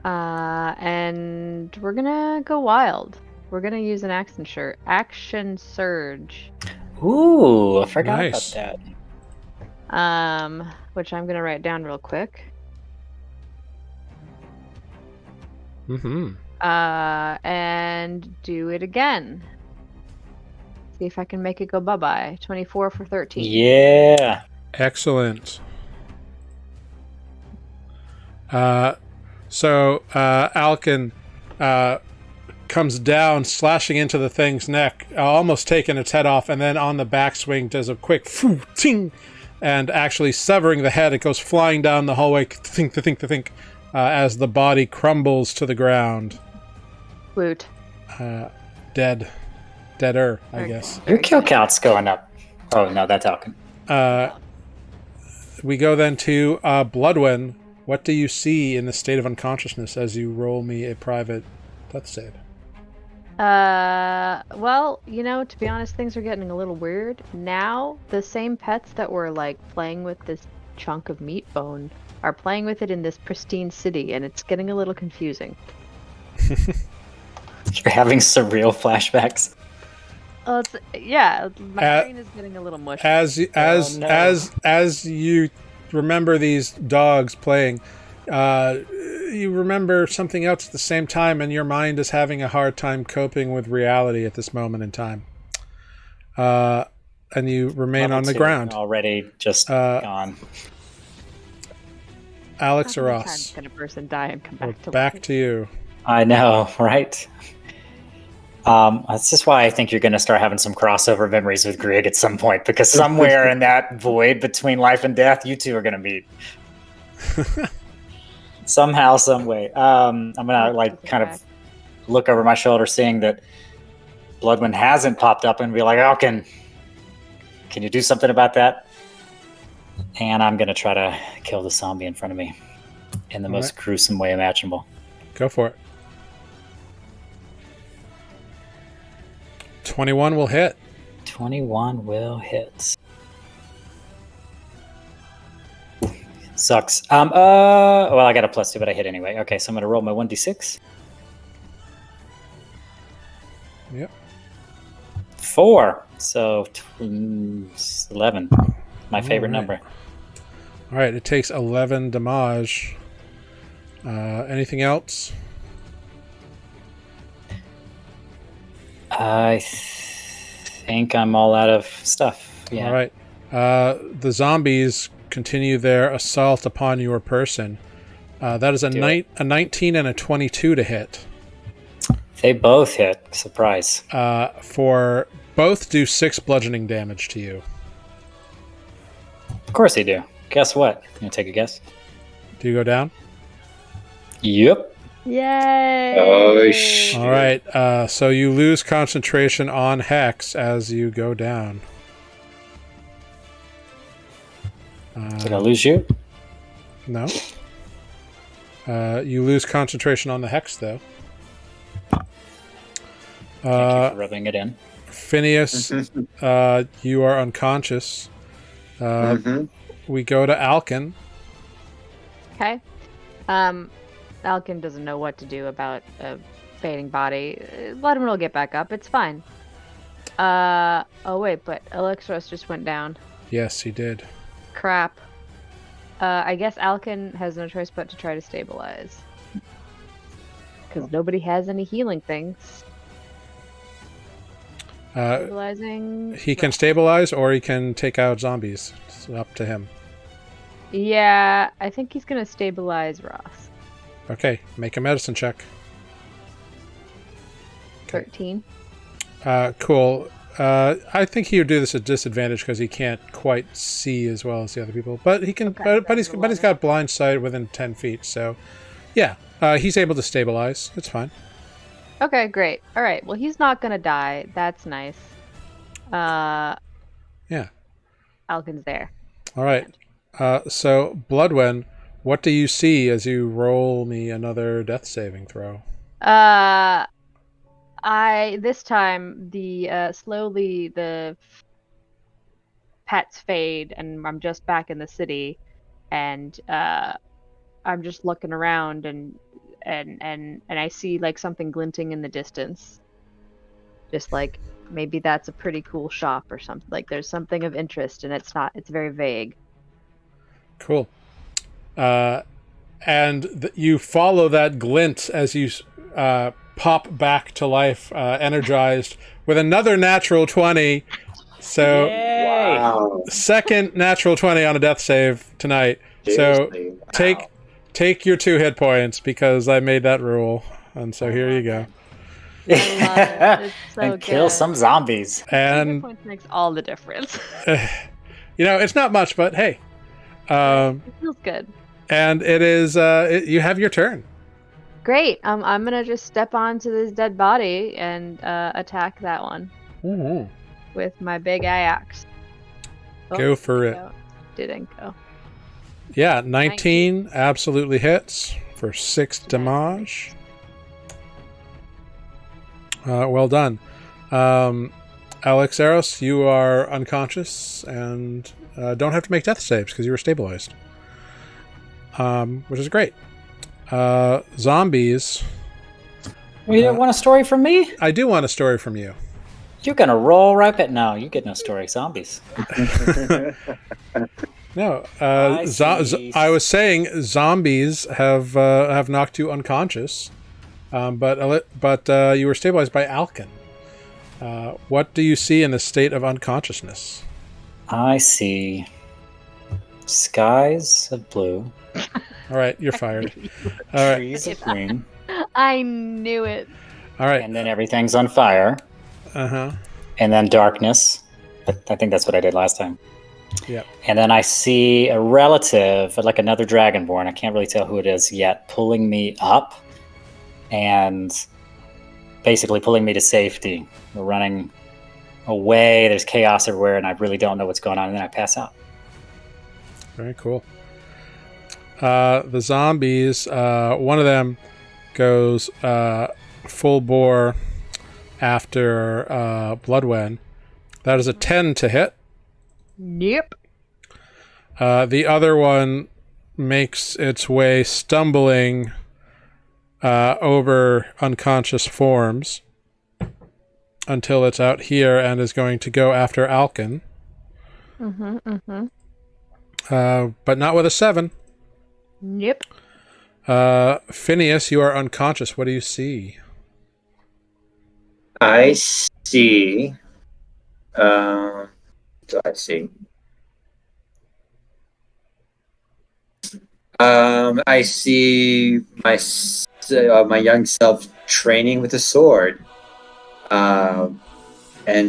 And we're gonna go wild. We're gonna use an action surge. Ooh, I forgot Nice. about that. Which I'm gonna write down real quick. Mm-hmm. And do it again. See if I can make it go bye-bye. 24 for 13. Yeah. Excellent. So Alkin comes down, slashing into the thing's neck, almost taking its head off, and then on the backswing does a quick foo, ting, and actually severing the head. It goes flying down the hallway, think, as the body crumbles to the ground. Woot. Deader, I guess. Your kill count's going up. Oh, no, that's Alkin. We go then to Bloodwind. What do you see in the state of unconsciousness as you roll me a private death save? Well, to be honest, things are getting a little weird. Now, the same pets that were like playing with this chunk of meat bone are playing with it in this pristine city, and it's getting a little confusing. You're having surreal flashbacks. My brain is getting a little mushy. As you remember these dogs playing, you remember something else at the same time, and your mind is having a hard time coping with reality at this moment in time. And you remain on the ground. Already just gone. Alex or How many Ross? times can a person die and come back to Back life? to you. I know, right? That's just why I think you're going to start having some crossover memories with Grig at some point, because somewhere in that void between life and death, you two are going to meet. Somehow, some way. I'm going to kind of look over my shoulder, seeing that Bloodwind hasn't popped up, and be like, "Oh, can you do something about that?" And I'm going to try to kill the zombie in front of me in the most gruesome way imaginable. Go for it. 21 will hit. 21 will hit. Sucks. Well, I got a +2, but I hit anyway. Okay, so I'm going to roll my 1d6. Yep. 4. So 11. My favorite number. All right, it takes 11 damage. Anything else? I think I'm all out of stuff. Yeah. All right. The zombies continue their assault upon your person. That is a 19 and a 22 to hit. They both hit. Surprise. For both do 6 bludgeoning damage to you. Of course they do. Guess what? You want to take a guess? Do you go down? Yep. Yay! Oh, shit. All right. So you lose concentration on Hex as you go down. Did I lose you? No. You lose concentration on the Hex, though. Thank you for rubbing it in. Phineas, you are unconscious. We go to Alkin. Okay. Alkin doesn't know what to do about a fading body. Bloodwind will get back up. It's fine. Oh wait, but Alexros just went down. Yes, he did. Crap. I guess Alkin has no choice but to try to stabilize. Because nobody has any healing things. Stabilizing. He can stabilize or he can take out zombies. It's up to him. Yeah, I think he's gonna stabilize Ross. Okay, make a medicine check. 13. Cool. I think he would do this at disadvantage because he can't quite see as well as the other people. But he can. Okay, but he's got blind sight within 10 feet. So, yeah, he's able to stabilize. It's fine. Okay, great. All right. Well, he's not gonna die. That's nice. Yeah. Alkin's there. All right. So Bloodwen, what do you see as you roll me another death saving throw? This time slowly the pets fade and I'm just back in the city, and I'm just looking around and I see like something glinting in the distance. Just like maybe that's a pretty cool shop or something. Like there's something of interest and it's very vague. Cool. And you follow that glint as you pop back to life, energized with another natural 20. So, Wow. second natural 20 on a death save tonight. Seriously, So wow. take your 2 hit points because I made that rule, and so here you go. I love it. It's so And kill good. some zombies. And points makes all the difference. it's not much, but hey, It feels good. and it is you have your turn. Great. I'm gonna just step onto this dead body and attack that one with my big axe. Go for it. No, didn't go. Yeah, 19 absolutely hits for 6 damage. Well done. Alex Eros, you are unconscious and don't have to make death saves because you were stabilized. Which is great. Zombies. Well, you don't want a story from me? I do want a story from you. You're gonna roll right back now. You get no story. Zombies. No, I I was saying zombies have knocked you unconscious, but you were stabilized by Alkin. What do you see in the state of unconsciousness? I see skies of blue, All right, you're fired. All right, trees of green, I knew it. all right. and then everything's on fire, Uh-huh. and then darkness. I think that's what I did last time. Yeah. And then I see a relative, like another Dragonborn. I can't really tell who it is yet, pulling me up and basically pulling me to safety. We're running away. There's chaos everywhere, and I really don't know what's going on. And then I pass out. Very cool. The zombies, one of them goes full bore after Bloodwen. That is a 10 to hit. Yep. The other one makes its way stumbling over unconscious forms until it's out here and is going to go after Alkin. But not with a 7. Yep. Phineas, you are unconscious. What do you see? I see. So I see. I see my young self training with a sword, and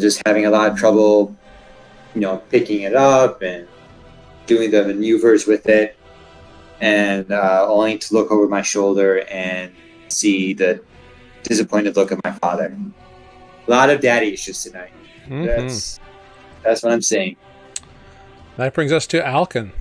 just having a lot of trouble, picking it up and doing the maneuvers with it, and only to look over my shoulder and see the disappointed look of my father. A lot of daddy issues tonight. Mm-hmm. That's what I'm saying. That brings us to Alkin.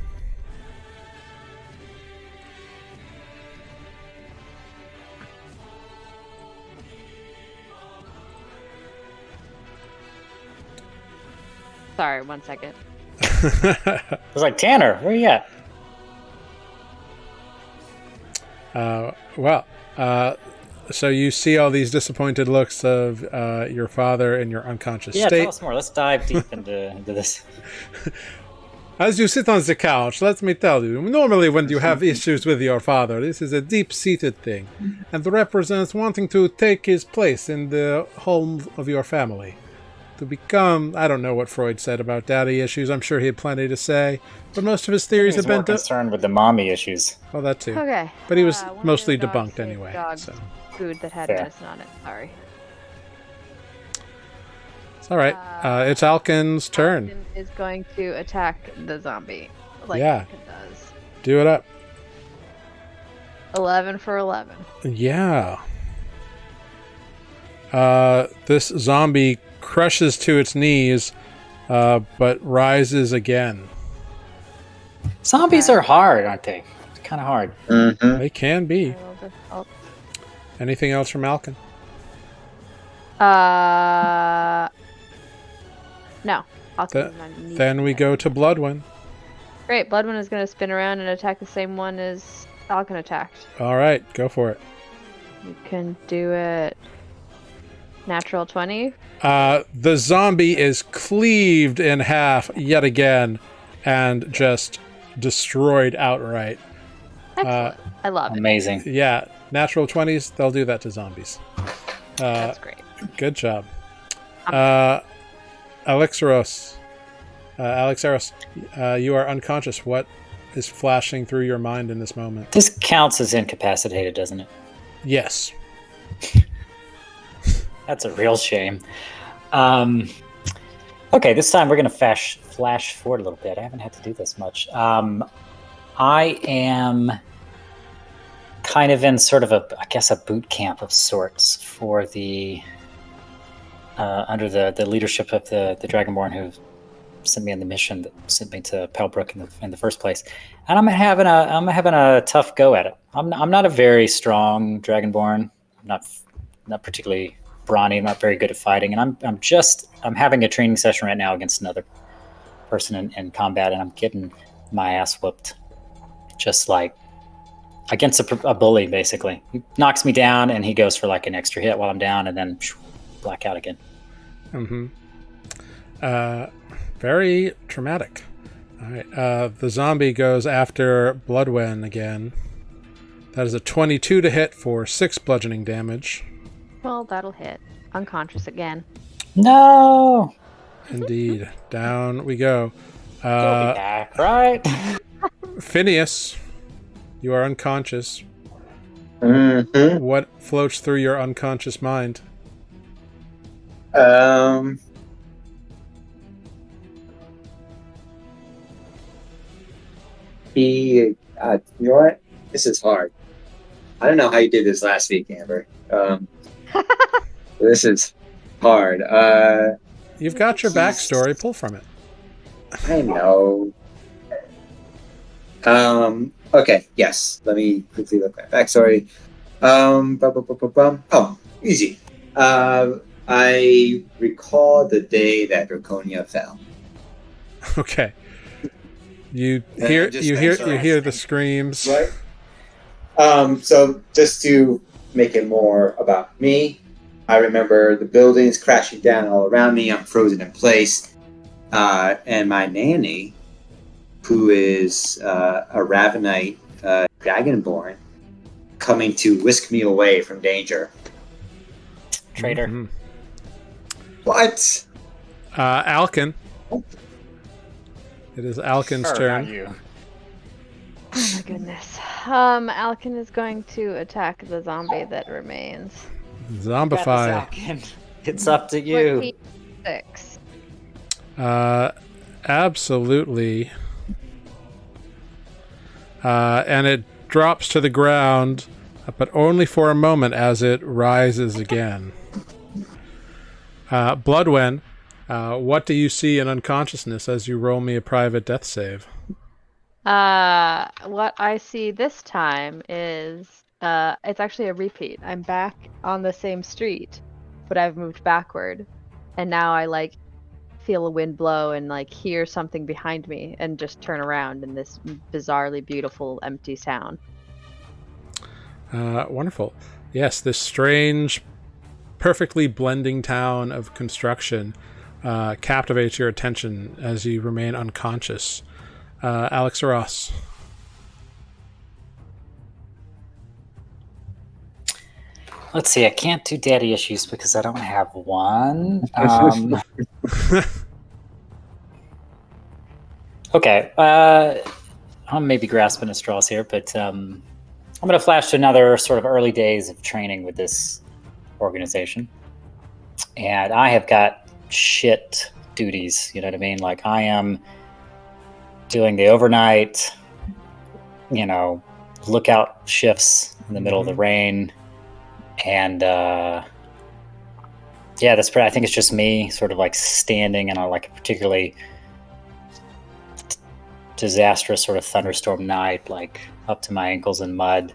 Sorry, 1 second. I was like, Tanner, where you at? So you see all these disappointed looks of your father in your unconscious Yeah, state. tell us more. Let's dive deep into this. As you sit on the couch, let me tell you, normally when you have issues with your father, this is a deep-seated thing, and represents wanting to take his place in the home of your family. To become, I don't know what Freud said about daddy issues, I'm sure he had plenty to say, but most of his theories have He's more been... concerned with the mommy issues. Oh, that too. Okay. But he was one of mostly your dogs debunked saved anyway. dog's So. food that had Fair. medicine on it. Sorry. It's all right. It's Alkin's turn. Alkin is going to attack the zombie. Like Yeah. Alkin does. Do it up. 11 for 11. Yeah. This zombie crushes to its knees, but rises again. Zombies are hard, aren't they? It's kind of hard. Mm-hmm. They can be. I will default. Anything else from Alkin? No. Alkin Th- is not needed Then we yet. go to Bloodwen. Great. Bloodwind is going to spin around and attack the same one as Alkin attacked. All right, go for it. You can do it. Natural 20. The zombie is cleaved in half yet again and just destroyed outright. Excellent. I love it. Amazing. Yeah, natural 20s, they'll do that to zombies. That's great. Good job. Alexaros, you are unconscious. What is flashing through your mind in this moment? This counts as incapacitated, doesn't it? Yes. That's a real shame. Okay, this time we're going to flash forward a little bit. I haven't had to do this much. I am kind of in sort of a boot camp of sorts for the under the leadership of the Dragonborn who sent me on the mission that sent me to Pelbrook in the first place, and I'm having a tough go at it. I'm not a very strong Dragonborn. I'm not particularly brawny, not very good at fighting, and I'm having a training session right now against another person in combat, and I'm getting my ass whooped, just like against a bully. Basically, he knocks me down, and he goes for like an extra hit while I'm down, and then black out again. Very traumatic. All right, the zombie goes after Bloodwen again. That is a 22 to hit for 6 bludgeoning damage. Well, that'll hit. Unconscious again. No. Indeed. Down we go. You'll be back, right? Phineas, you are unconscious. Mm-hmm. What floats through your unconscious mind? You know what? This is hard. I don't know how you did this last week, Amber. This is hard. You've got your backstory. Pull from it. I know. Okay, yes. Let me quickly look at backstory. Oh, easy. I recall the day that Draconia fell. Okay. You hear the screams. Right. So just to make it more about me, I remember the buildings crashing down all around me. I'm frozen in place, and my nanny, who is a Ravenite dragonborn, coming to whisk me away from danger. Traitor. Mm-hmm. What? Alkin. It is Alkin's turn. You. Oh my goodness. Alkin is going to attack the zombie that remains. Zombify. It's up to you. 26. Absolutely. And it drops to the ground, but only for a moment as it rises again. Bloodwen, what do you see in unconsciousness as you roll me a private death save? What I see this time is it's actually a repeat. I'm back on the same street, but I've moved backward, and now I like feel a wind blow and like hear something behind me and just turn around in this bizarrely beautiful empty town. Wonderful. Yes, this strange, perfectly blending town of construction captivates your attention as you remain unconscious. Alex Ross. Let's see, I can't do daddy issues because I don't have one. Okay, I'm maybe grasping at straws here, but I'm going to flash to another sort of early days of training with this organization. And I have got shit duties, you know what I mean? Like, I am doing the overnight, lookout shifts in the middle of the rain. And I think it's just me sort of like standing in a particularly disastrous sort of thunderstorm night, like up to my ankles in mud,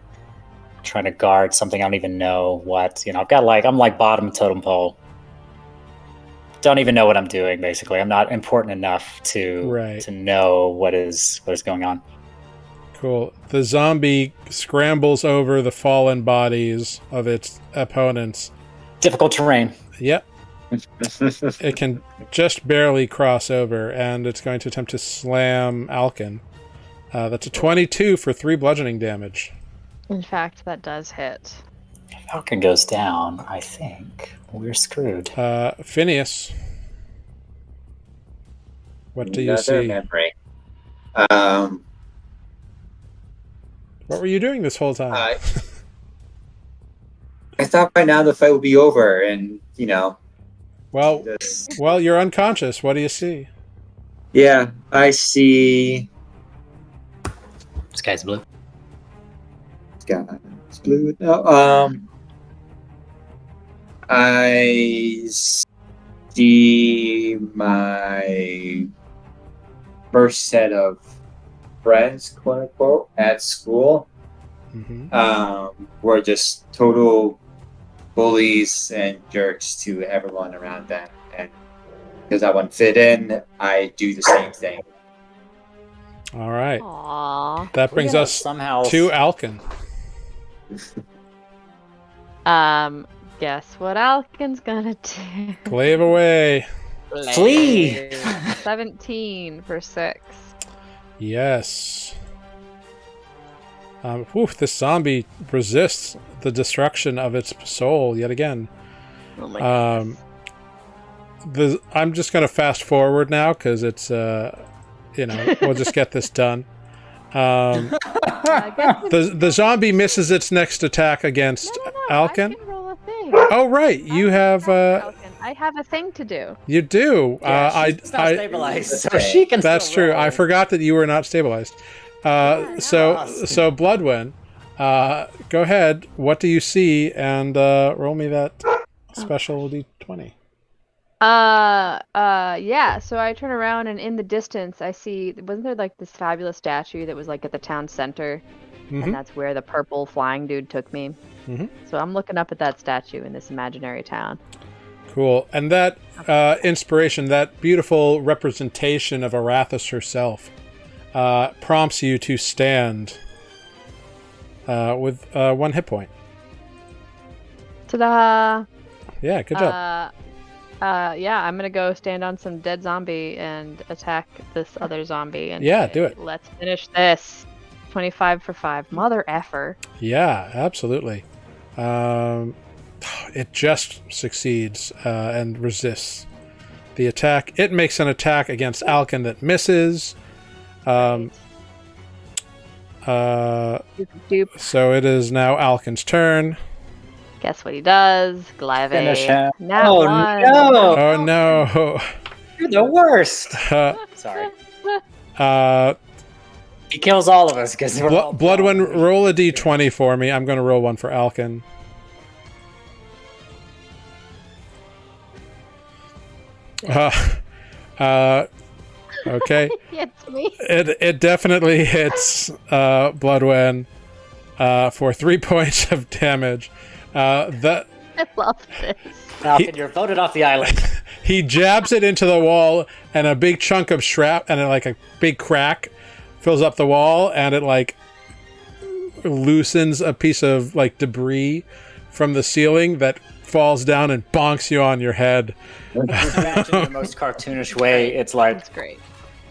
trying to guard something I don't even know what. I'm like bottom totem pole. Don't even know what I'm doing, basically. I'm not important enough to know what is going on. Cool. The zombie scrambles over the fallen bodies of its opponents. Difficult terrain. Yep. It can just barely cross over, and it's going to attempt to slam Alkin. That's a 22 for 3 bludgeoning damage. In fact, that does hit. If Alkin goes down, I think we're screwed. Phineas. What do you see? Memory. What were you doing this whole time? I thought by now the fight would be over, and Well, you're unconscious. What do you see? Yeah, I see. Sky's blue. Sky's blue. No, I see my first set of friends, quote unquote, at school. Mm-hmm. Were just total bullies and jerks to everyone around them. And because I want to fit in, I do the same thing. All right. Aww. That brings us somehow to Alkin. Guess what Alkin's gonna do? Glaive away. Flee! 17 for 6. Yes. This zombie resists the destruction of its soul yet again. Oh my goodness. I'm just going to fast forward now because it's, we'll just get this done. The zombie misses its next attack against Alkin. I can roll a thing. Oh, right. You have... I have a thing to do. You do. Yeah, she's not stabilized, so she can. That's still true. roll. I forgot that you were not stabilized. So Bloodwind, go ahead. What do you see? And roll me that special d20. Yeah. So I turn around and in the distance I see. Wasn't there like this fabulous statue that was like at the town center, and that's where the purple flying dude took me. Mm-hmm. So I'm looking up at that statue in this imaginary town. Cool. And that inspiration, that beautiful representation of Arathis herself, prompts you to stand with 1 hit point. Ta-da! Yeah, good job. Yeah, I'm gonna go stand on some dead zombie and attack this other zombie. And Yeah, do it. Let's finish this. 25 for 5. Mother effer. Yeah, absolutely. It just succeeds and resists the attack. It makes an attack against Alkin that misses. Doop. So it is now Alkin's turn. Guess what he does? Glaive. Finish him. Nat Oh, one. no. Oh no! You're the worst. Sorry. He kills all of us because we're all Bloodwind, roll a d20 for me. I'm going to roll one for Alkin. Okay. It's me. It definitely hits Bloodwind for 3 points of damage. I love this. Falcon, you're voted off the island. He jabs it into the wall, and a big chunk of shrap and like a big crack fills up the wall, and it like loosens a piece of like debris from the ceiling that falls down and bonks you on your head. Imagine the most cartoonish way. It's like That's great.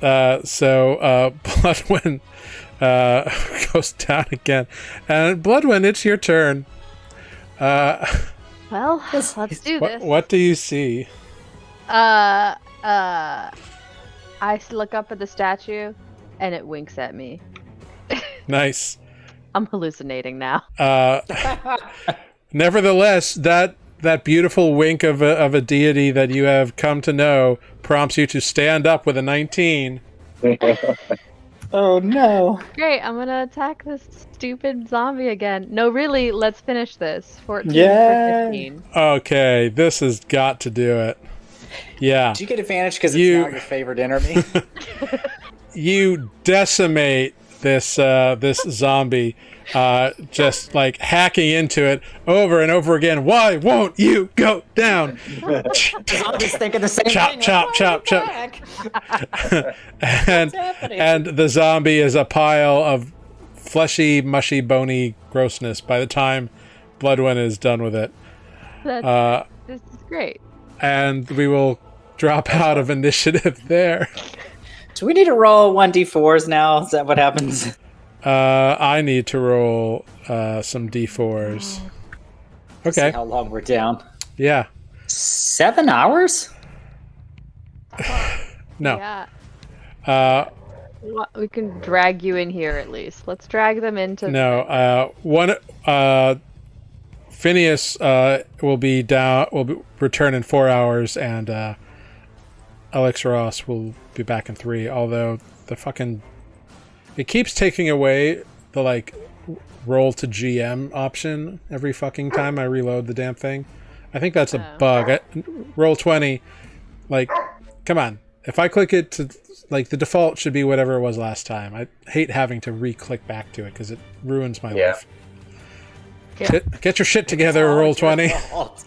Bloodwind goes down again, and Bloodwind, it's your turn. Well, let's do this. What do you see? I look up at the statue, and it winks at me. Nice. I'm hallucinating now. Nevertheless, that beautiful wink of a deity that you have come to know prompts you to stand up with a 19. oh no. Great, I'm gonna attack this stupid zombie again. No, really, let's finish this. 14 Yeah. for 15. Okay, this has got to do it. Yeah. Do you get advantage because it's now your favorite enemy? You decimate this zombie, just like hacking into it over and over again. Why won't you go down? I'm just thinking the same Chop, thing. chop, chop, chop. and happening? and the zombie is a pile of fleshy, mushy, bony grossness by the time Bloodwind is done with it. This is great. And we will drop out of initiative there. Do we need to roll 1d4s now? Is that what happens? I need to roll some d4s. Okay. See how long we're down? Yeah. 7 hours? No. Yeah. We can drag you in here at least. Let's drag them into. No. Phineas will be return in 4 hours, and Alex Ross will be back in 3. Although it keeps taking away the like roll to GM option every fucking time I reload the damn thing. I think that's a bug. Roll 20. Like, come on. If I click it to like the default should be whatever it was last time. I hate having to re-click back to it because it ruins my life. Yeah. Get your shit together, It's all roll your 20. fault.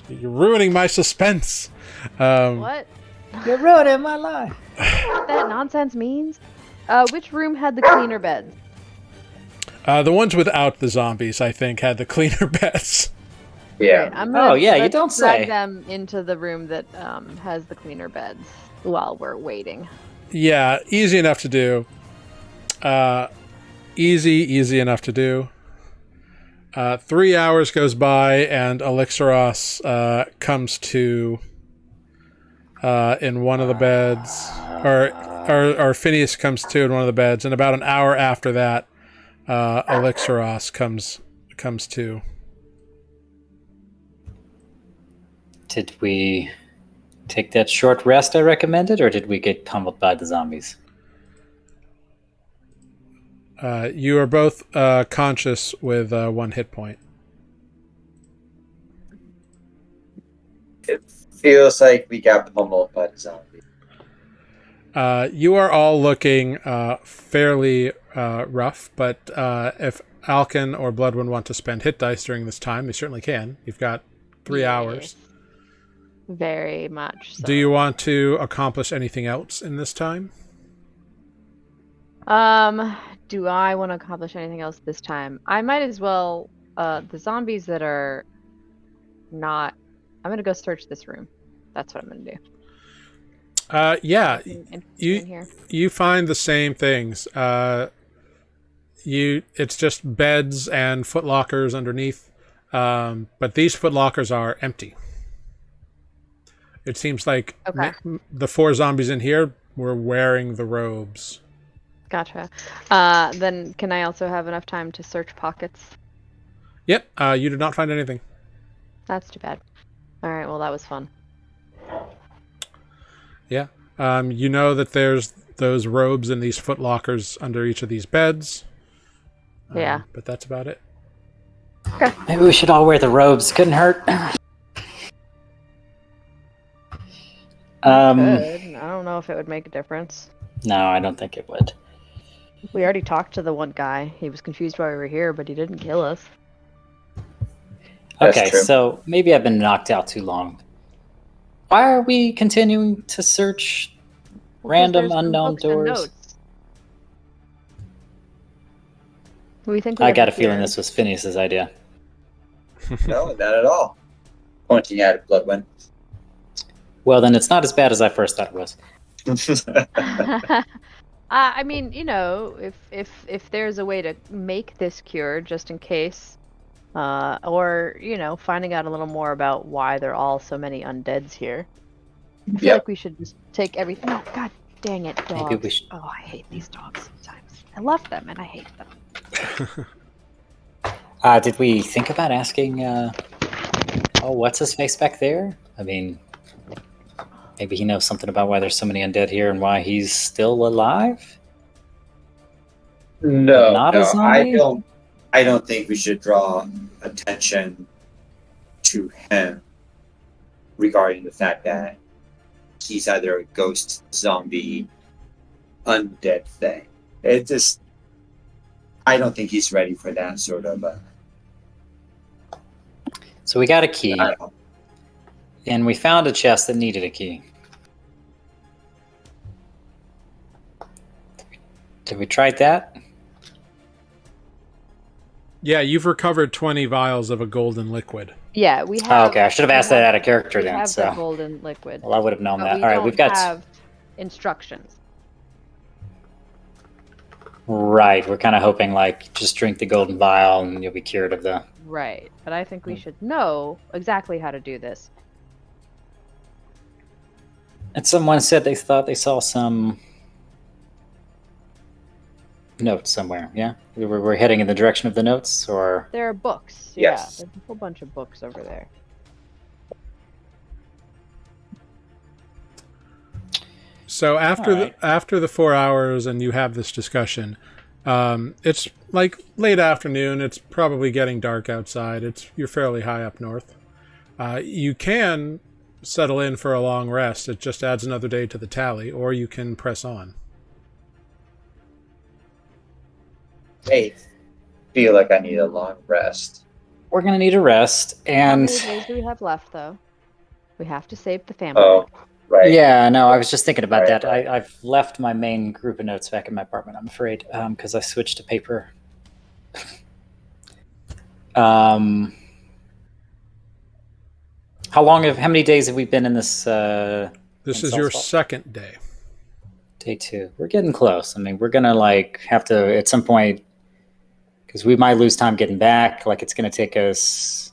You're ruining my suspense. What? You're ruining my life. What that nonsense means? Which room had the cleaner beds? The ones without the zombies, I think, had the cleaner beds. Yeah. Great. I'm gonna you let's don't drag say. them into the room that has the cleaner beds while we're waiting. Yeah, easy enough to do. Easy enough to do. 3 hours goes by, and Elixaros comes to in one of the beds, or Phineas comes to in one of the beds, and about an hour after that, Elixaros comes to. Did we take that short rest I recommended, or did we get pummeled by the zombies? You are both conscious with 1 hit point. It feels like we got pummeled by the zombie. You are all looking fairly rough, but if Alkin or Bloodwind want to spend hit dice during this time, they certainly can. You've got 3 hours. Very much so. Do you want to accomplish anything else in this time? Do I want to accomplish anything else this time? I might as well, the zombies that are not... I'm gonna go search this room. That's what I'm gonna do. Yeah, Anything interesting in here? you find the same things. It's just beds and footlockers underneath, but these footlockers are empty. It seems like Okay. the 4 zombies in here were wearing the robes. Gotcha. Then can I also have enough time to search pockets? Yep, you did not find anything. That's too bad. All right, well, that was fun. Yeah. You know that there's those robes and these footlockers under each of these beds. Yeah. But that's about it. Okay. Maybe we should all wear the robes. Couldn't hurt. Good. I don't know if it would make a difference. No, I don't think it would. We already talked to the one guy. He was confused why we were here, but he didn't kill us. That's Okay, true. so maybe I've been knocked out too long. Why are we continuing to search random There's some unknown books and doors? notes. We think we I have got a the feeling cure. this was Phineas's idea. No, not at all. Pointing at Bloodwind. Well, then it's not as bad as I first thought it was. I mean, you know, if there's a way to make this cure, just in case, or you know, finding out a little more about why there are all so many undeads here. I feel Yeah. like we should just take everything. No, God dang it, dogs! Maybe we should. Oh, I hate these dogs sometimes. I love them and I hate them. Did we think about asking, what's his face back there? I mean, maybe he knows something about why there's so many undead here and why he's still alive? No, Not a no, zombie? I don't think we should draw attention to him regarding the fact that he's either a ghost, zombie, undead thing. It just, I don't think he's ready for that sort of. So we got a key, I don't know. and we found a chest that needed a key. Did we try that? Yeah, you've recovered 20 vials of a golden liquid. Yeah, we Oh, have. okay. I should have we asked that have- out of character we then. have the So, golden liquid. well, I would have known But that. we All right, don't we've got. have instructions. Right, we're kind of hoping like just drink the golden vial and you'll be cured of the. Right, but I think we should know exactly how to do this. And someone said they thought they saw some notes somewhere. Yeah, we're heading in the direction of the notes, or There are books. Yes. Yeah, there's a whole bunch of books over there. So after Alright. after the 4 hours and you have this discussion, it's like late afternoon. It's probably getting dark outside. You're fairly high up north. You can settle in for a long rest. It just adds another day to the tally, or you can press on. Hey, feel like I need a long rest. We're gonna need a rest, How and many days do we have left, though? We have to save the family. Oh, right. yeah, no, I was just thinking about Right, that. I've left my main group of notes back in my apartment. I'm afraid, because I switched to paper. How many days have we been in this? This in is your Salsvault? second day. Day 2. We're getting close. I mean, we're gonna have to at some point, because we might lose time getting back. Like, it's gonna take us.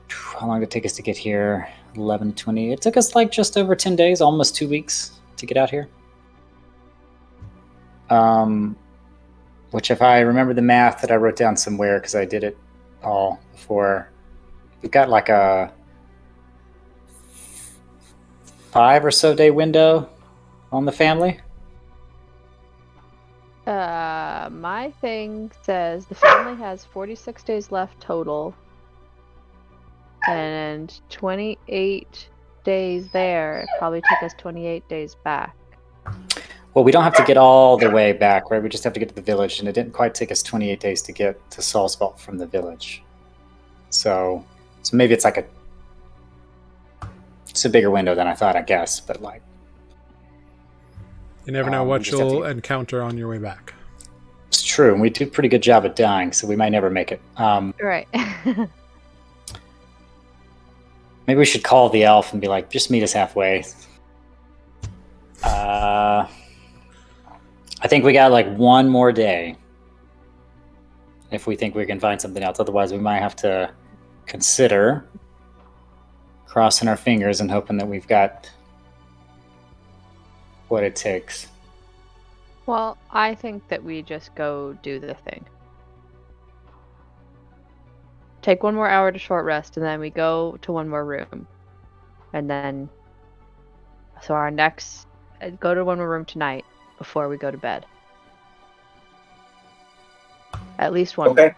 How long did it take us to get here? 11, 20. It took us just over 10 days, almost 2 weeks to get out here. Which, if I remember the math that I wrote down somewhere, because I did it all before, we've got a 5 or so day window on the family. My thing says the family has 46 days left total, and 28 days there. It probably took us 28 days back. Well, we don't have to get all the way back, right? We just have to get to the village, and it didn't quite take us 28 days to get to Salsvault from the village. So maybe it's it's a bigger window than I thought, I guess. But You never know what just have you'll to- encounter on your way back. it's true, and we do a pretty good job at dying, so we might never make it. Right. Maybe we should call the elf and be like, just meet us halfway. I think we got one more day if we think we can find something else. Otherwise, we might have to consider crossing our fingers and hoping that we've got what it takes. Well, I think that we just go do the thing. Take 1 more hour to short rest, and then we go to 1 more room. And then, so our next, go to 1 more room tonight before we go to bed. At least 1 Okay. more.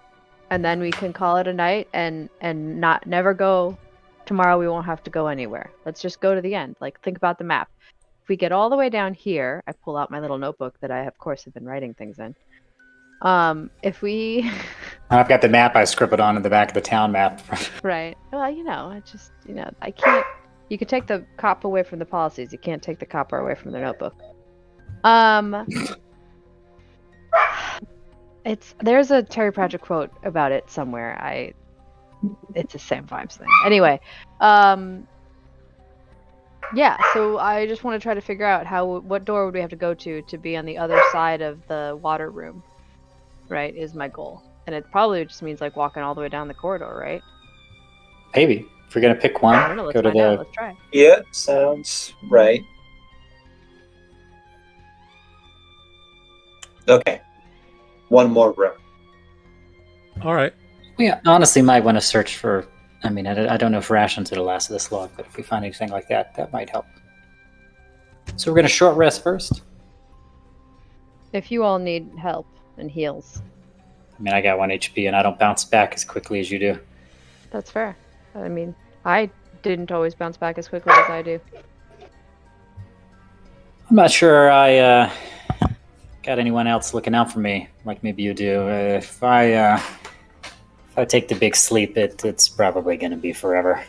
And then we can call it a night and never go. Tomorrow we won't have to go anywhere. Let's just go to the end. Think about the map. If we get all the way down here, I pull out my little notebook that I, of course, have been writing things in. If we... I've got the map I scribbled on in the back of the town map. Right. Well, I just, I can't... You can take the cop away from the policies. You can't take the copper away from their notebook. There's a Terry Pratchett quote about it somewhere. It's a Sam Vibes thing. Anyway, yeah, so I just want to try to figure out what door would we have to go to be on the other side of the water room, right, is my goal. And it probably just means walking all the way down the corridor, right? Maybe. If we're going to pick one, I don't know, let's go to find out. the... Let's try. Yeah, sounds right. Okay. 1 more room. All right. We honestly might want to search for... I mean, I don't know if rations would last this long, but if we find anything like that, that might help. So we're going to short rest first. If you all need help and heals, I mean, I got 1 HP, and I don't bounce back as quickly as you do. that's fair. I mean, I didn't always bounce back as quickly as I do. I'm not sure I got anyone else looking out for me like maybe you do. If I take the big sleep, it's probably going to be forever.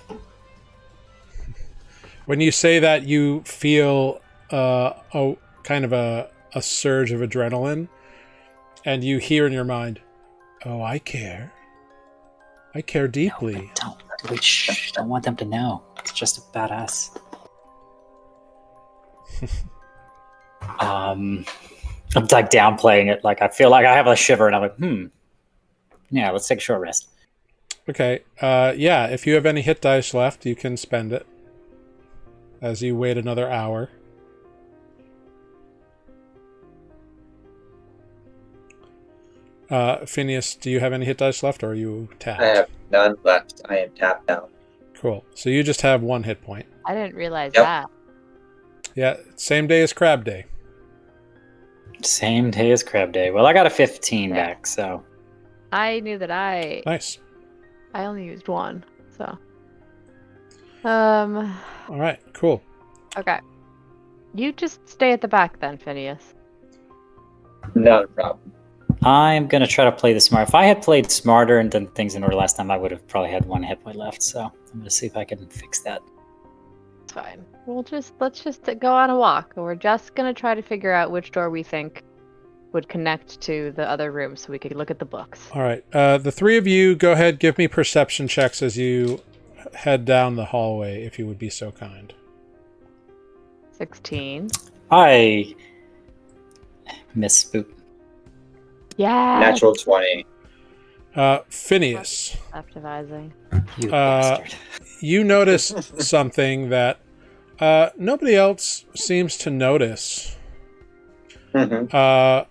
When you say that, you feel a kind of a surge of adrenaline, and you hear in your mind, "Oh, I care. I care deeply." No, don't want them to know. It's just about us. I'm downplaying it. I feel like I have a shiver, and I'm like, yeah, let's take a short rest. Okay. Yeah, if you have any hit dice left, you can spend it as you wait another hour. Phineas, do you have any hit dice left, or are you tapped? I have none left. I am tapped out. Cool. So you just have 1 hit point. I didn't realize Yep. that. Yeah, same day as Crab Day. Same day as Crab Day. Well, I got a 15 back, so... I knew that I Nice. only used 1, so. All right, cool. Okay. You just stay at the back then, Phineas. Not a problem. I'm going to try to play this smart. If I had played smarter and done things in order last time, I would have probably had 1 hit point left. So I'm going to see if I can fix that. It's fine. Let's just go on a walk. We're just gonna try to figure out which door we think would connect to the other room, so we could look at the books. All right. The 3 of you, go ahead, give me perception checks as you head down the hallway, if you would be so kind. 16. I misspoke. Yeah. Natural 20. Phineas, Optimizing. You bastard. you notice something that nobody else seems to notice. Mm-hmm.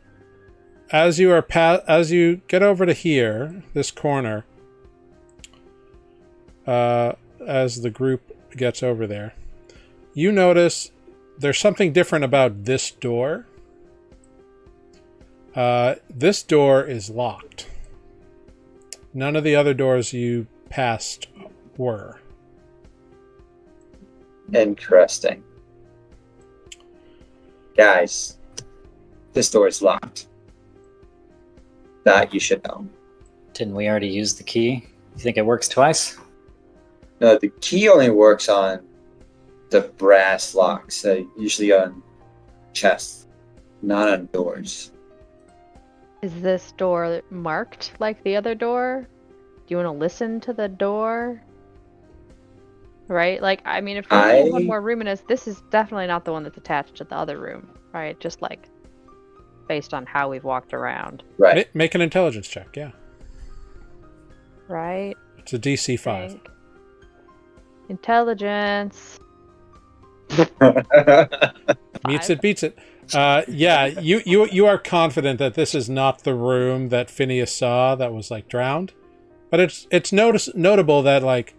As you get over to here, this corner, as the group gets over there, you notice there's something different about this door. This door is locked. None of the other doors you passed were. Interesting. Guys, this door is locked. That you should know. Didn't we already use the key? You think it works twice? No, the key only works on the brass locks, usually on chests, not on doors. Is this door marked like the other door? Do you want to listen to the door? Right? Like, I mean, if there's only one more room in us, this is definitely not the one that's attached to the other room, right? Just like based on how we've walked around. Right. Make an intelligence check, yeah. Right? It's a DC 5. Think. Intelligence. Meets it, beats it. Yeah, you are confident that this is not the room that Phineas saw that was like drowned, but it's notable that like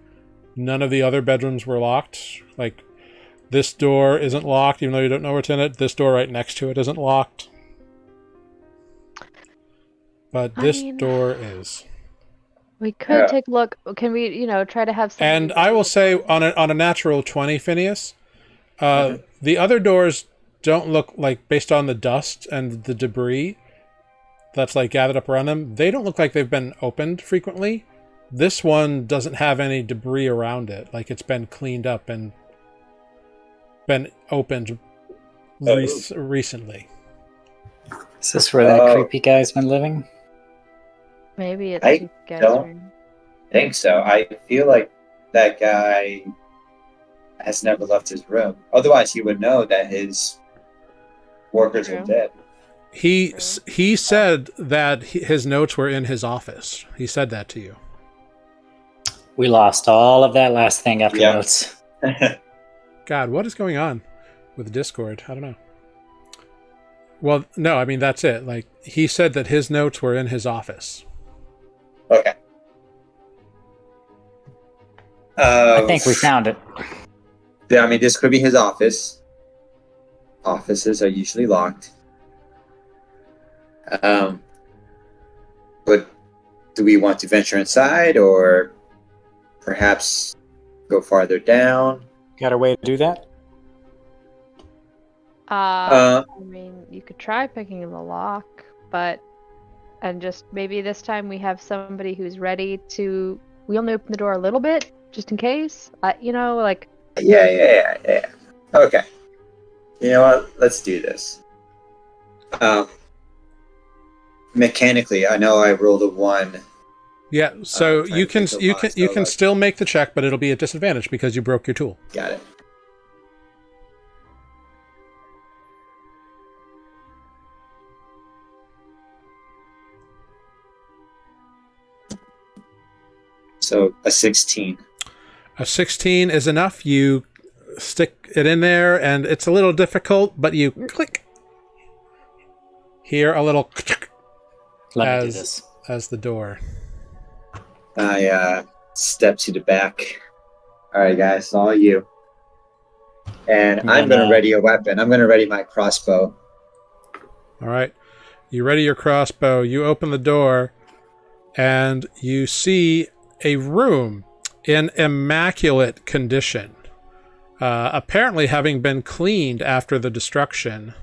none of the other bedrooms were locked. Like this door isn't locked, even though you don't know what's in it. This door right next to it isn't locked, but this door is. We could take a look. Can we, try to have some... And I will say on a natural 20, Phineas, the other doors don't look like, based on the dust and the debris that's like gathered up around them, they don't look like they've been opened frequently. This one doesn't have any debris around it. Like it's been cleaned up and been opened recently. Is this where that creepy guy's been living? Maybe it's... I don't think so. I feel like that guy has never left his room. Otherwise, he would know that his workers are dead. He said that his notes were in his office. He said that to you. We lost all of that last thing after notes. God, what is going on with Discord? I don't know. Well, no, I mean, that's it. Like, he said that his notes were in his office. Okay. I think we found it. Yeah, I mean, this could be his office. Offices are usually locked. But do we want to venture inside or perhaps go farther down? Got a way to do that? I mean, you could try picking the lock, and just maybe this time we have somebody who's ready to... We only open the door a little bit, just in case. Like... Yeah. Okay. You know what? Let's do this. Mechanically, I know I rolled a 1. Yeah, so you can still make the check, but it'll be at disadvantage because you broke your tool. Got it. So a 16. A 16 is enough. You stick it in there, and it's a little difficult, but you click. Hear a little Let me do this. As the door. I step to the back. All right, guys, it's all you. And I'm going to ready a weapon. I'm going to ready my crossbow. All right. You ready your crossbow. You open the door, and you see a room in immaculate condition, apparently having been cleaned after the destruction.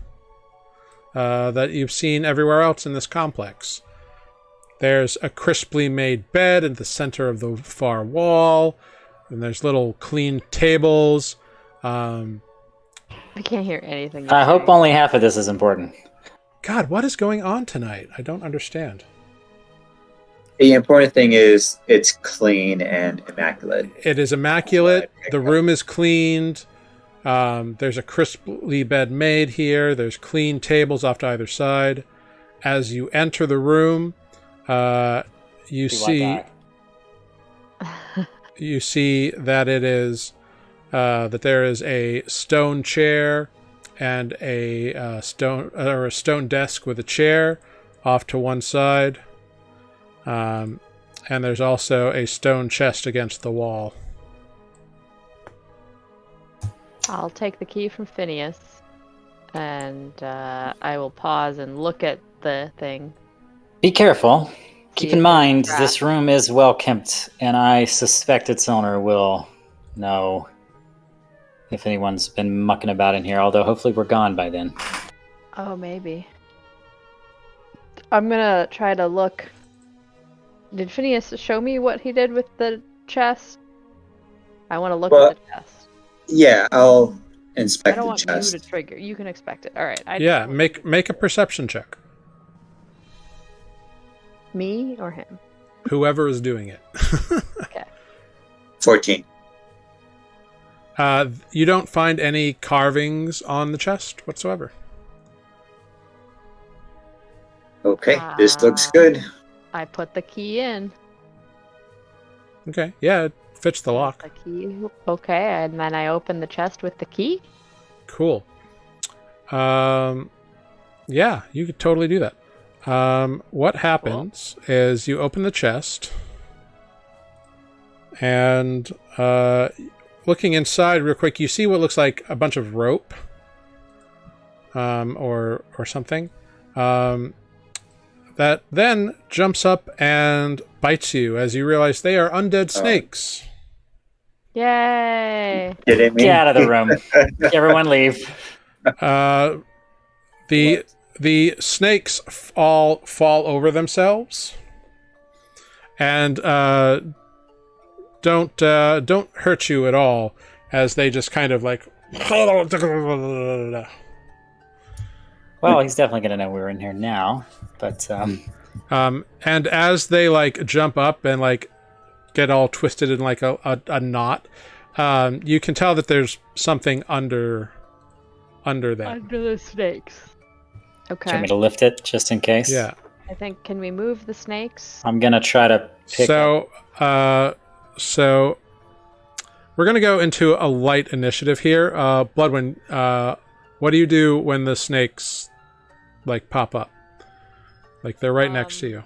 that you've seen everywhere else in this complex. There's a crisply made bed in the center of the far wall, and there's little clean tables. I can't hear anything. I hope only half of this is important. God, what is going on tonight? I don't understand. The important thing is it's clean and immaculate. It is immaculate. The room is cleaned. There's a crisply bed made here. There's clean tables off to either side. As you enter the room, you see that it is that there is a stone chair and a stone desk with a chair off to one side. And there's also a stone chest against the wall. I'll take the key from Phineas, and I will pause and look at the thing. Be careful. Keep in mind, Crap. this room is well kept, and I suspect its owner will know if anyone's been mucking about in here, although hopefully we're gone by then. Oh, maybe. I'm gonna try to look. Did Phineas show me what he did with the chest? I want to look at the chest. Yeah, I'll I inspect don't the want chest. you to trigger. You can expect it. All right. Yeah, make a perception check. Me or him? Whoever is doing it. Okay. 14. You don't find any carvings on the chest whatsoever. Okay, this looks good. I put the key in. Okay, yeah, it fits the lock. The key. Okay, and then I open the chest with the key. Cool. Yeah, you could totally do that. What happens is you open the chest, and looking inside real quick, you see what looks like a bunch of rope, or something, that then jumps up and bites you as you realize they are undead snakes. Yay! Kidding me? Get out of the room. Everyone leave. The snakes all fall over themselves, and don't hurt you at all, as they just kind of like. Well, he's definitely going to know we're in here now, but and as they like jump up and like get all twisted in like a knot, you can tell that there's something under them. Under the snakes. do you Okay. want me to lift it just in case? Yeah. I think, can we move the snakes? I'm going to try to pick up. So we're gonna go into a light initiative here. Bloodwind, what do you do when the snakes like pop up? Like they're right next to you.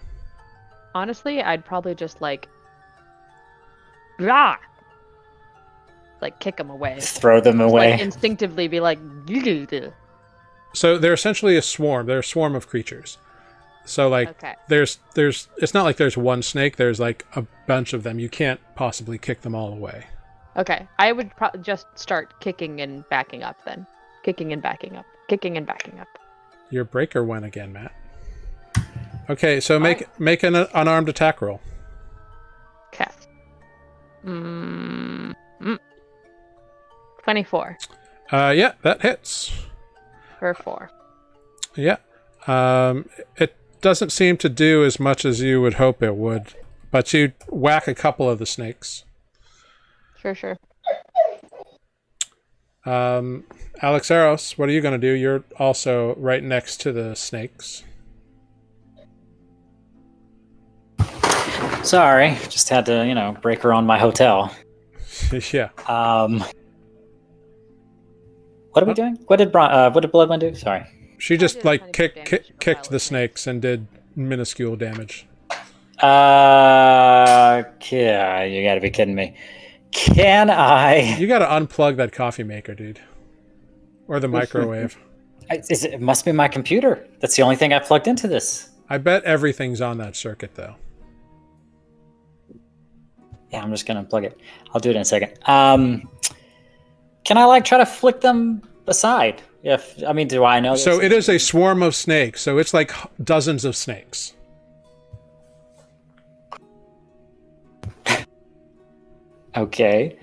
Honestly, I'd probably just like, rah! Like kick them away. Throw them away. Like instinctively be like, So they're essentially a swarm. They're a swarm of creatures. So like okay. there's it's not like there's one snake. There's like a bunch of them. You can't possibly kick them all away. Okay, I would just start kicking and backing up then. Kicking and backing up. Kicking and backing up. Your breaker went again, Matt. Okay, so make an unarmed attack roll. Okay. 24 Yeah, that hits. for 4. Yeah. It doesn't seem to do as much as you would hope it would, but you whack a couple of the snakes. Sure. Alexaros, what are you going to do? You're also right next to the snakes. Sorry, just had to, break her on my hotel. Yeah. What are we doing? What did Bloodwind do? Sorry. She just did like plenty of damage to kicked the pilot snakes and did minuscule damage. Yeah, you gotta be kidding me. Can I? You got to unplug that coffee maker, dude, or the microwave. It must be my computer. That's the only thing I plugged into this. I bet everything's on that circuit, though. Yeah, I'm just gonna unplug it. I'll do it in a second. Can I try to flick them aside. Do I know? So it is a swarm of snakes. So it's like dozens of snakes. Okay.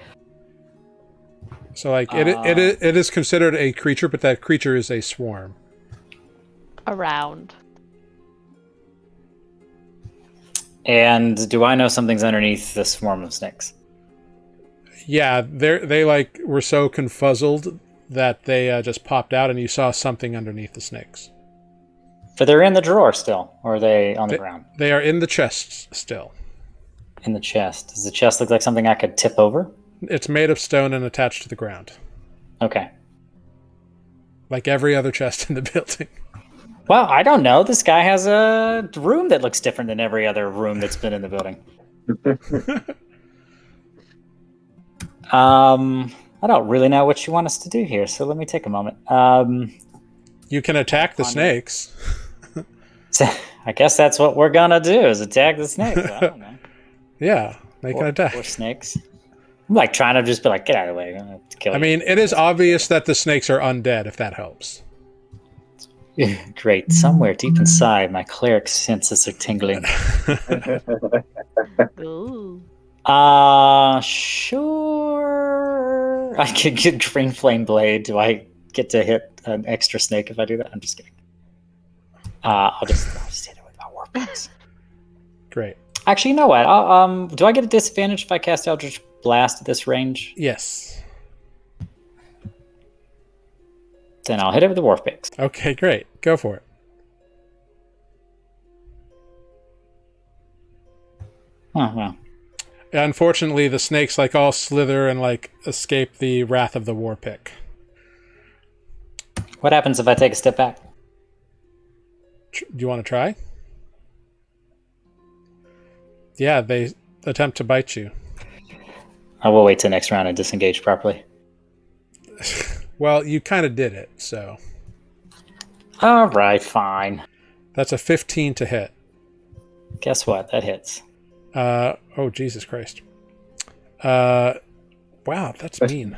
So like it is considered a creature, but that creature is a swarm. Around. And do I know something's underneath the swarm of snakes? Yeah, they like were so confuzzled that they just popped out, and you saw something underneath the snakes. But they're in the drawer still, or are they on the ground? They are in the chests still. In the chest. Does the chest look like something I could tip over? It's made of stone and attached to the ground. Okay. Like every other chest in the building. Well, I don't know. This guy has a room that looks different than every other room that's been in the building. I don't really know what you want us to do here, so let me take a moment. You can attack the snakes. So I guess that's what we're gonna do, is attack the snakes. I don't know. Yeah, make an attack. Or snakes. I'm like trying to just be like, get out of the way. I'm gonna kill you. I mean, it is obvious that the snakes are undead, if that helps. Great. Somewhere deep inside, my cleric senses are tingling. Ooh. Sure. I could get green flame blade. Do I get to hit an extra snake if I do that? I'm just kidding. I'll just hit it with my war picks. Great. Actually, you know what? Do I get a disadvantage if I cast Eldritch Blast at this range? Yes. Then I'll hit it with the Warp Picks. Okay, great. Go for it. Oh, well. Unfortunately, the snakes like all slither and like escape the wrath of the war pick. What happens if I take a step back? Do you want to try? Yeah, they attempt to bite you. I will wait till next round and disengage properly. Well, you kind of did it, so. All right, fine. That's a 15 to hit. Guess what? That hits. Oh, Jesus Christ. Wow, that's mean.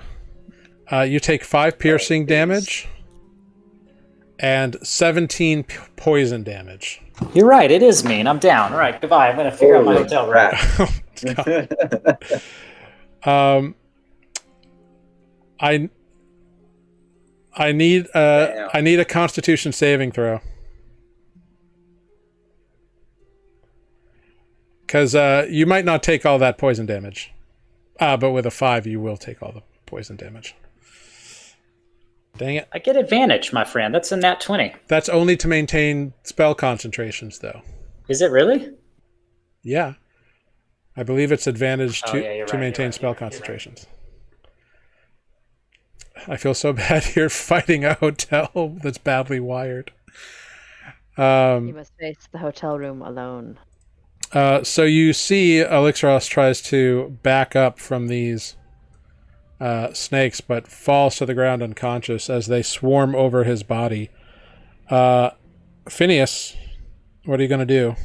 You take 5 piercing damage and 17 poison damage. You're right, it is mean. I'm down. All right, goodbye. I'm going to figure out my hotel room. I need a Constitution saving throw. Because you might not take all that poison damage. But with a 5, you will take all the poison damage. Dang it. I get advantage, my friend. That's a nat 20. That's only to maintain spell concentrations, though. Is it really? Yeah. I believe it's advantage to right, maintain spell concentrations. I feel so bad here fighting a hotel that's badly wired. You must face the hotel room alone. So you see Elixros tries to back up from these snakes, but falls to the ground unconscious as they swarm over his body. Phineas, what are you going to do?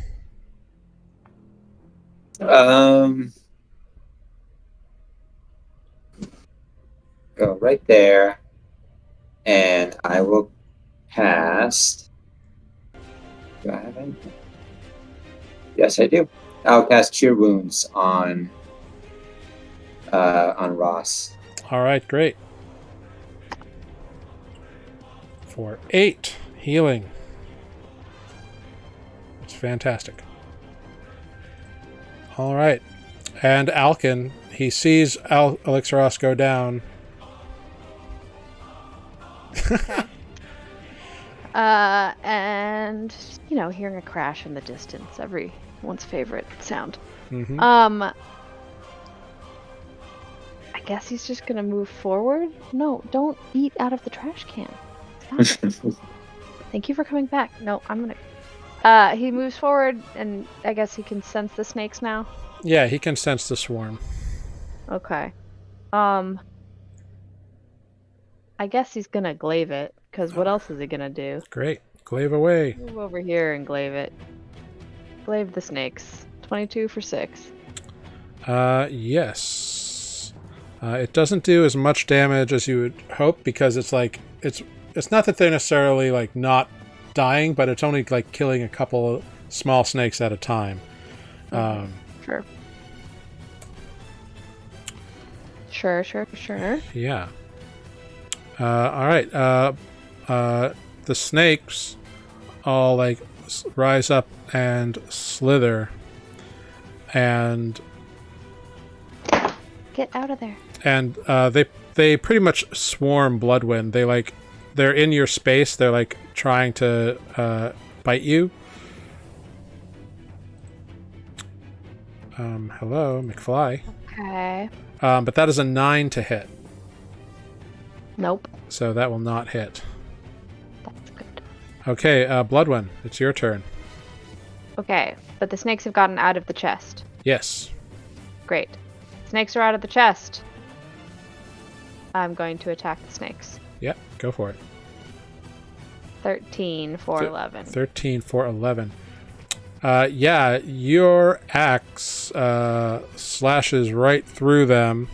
Go right there, and I will cast. Do I have anything? Yes, I do. I'll cast Cure Wounds on Ross. All right, great. For 8 healing. It's fantastic. All right. And Alkin, he sees Elixros go down. And hearing a crash in the distance, everyone's favorite sound. Mm-hmm. I guess he's just gonna move forward. No, don't eat out of the trash can. Stop. Thank you for coming back. No, I'm gonna. He moves forward, and I guess he can sense the snakes now. Yeah, he can sense the swarm. Okay. I guess he's gonna glaive it, because what else is he gonna do? Great. Glaive away. Move over here and glaive it. Glaive the snakes. 22 for 6. Yes. It doesn't do as much damage as you would hope because it's like it's not that they're necessarily like not dying, but it's only like killing a couple of small snakes at a time. Sure. Sure. Yeah. All right. The snakes all like rise up and slither, and Get out of there. and they pretty much swarm Bloodwind. They're in your space. They're like trying to bite you. Hello, McFly. Okay. But that is a 9 to hit, Nope. so that will not hit. That's good. Okay, Bloodwind, it's your turn. Okay, but the snakes have gotten out of the chest. Yes. Great. Snakes are out of the chest. I'm going to attack the snakes. Yeah, go for it. 13 for 11. 13 for 11. Yeah, your axe slashes right through them.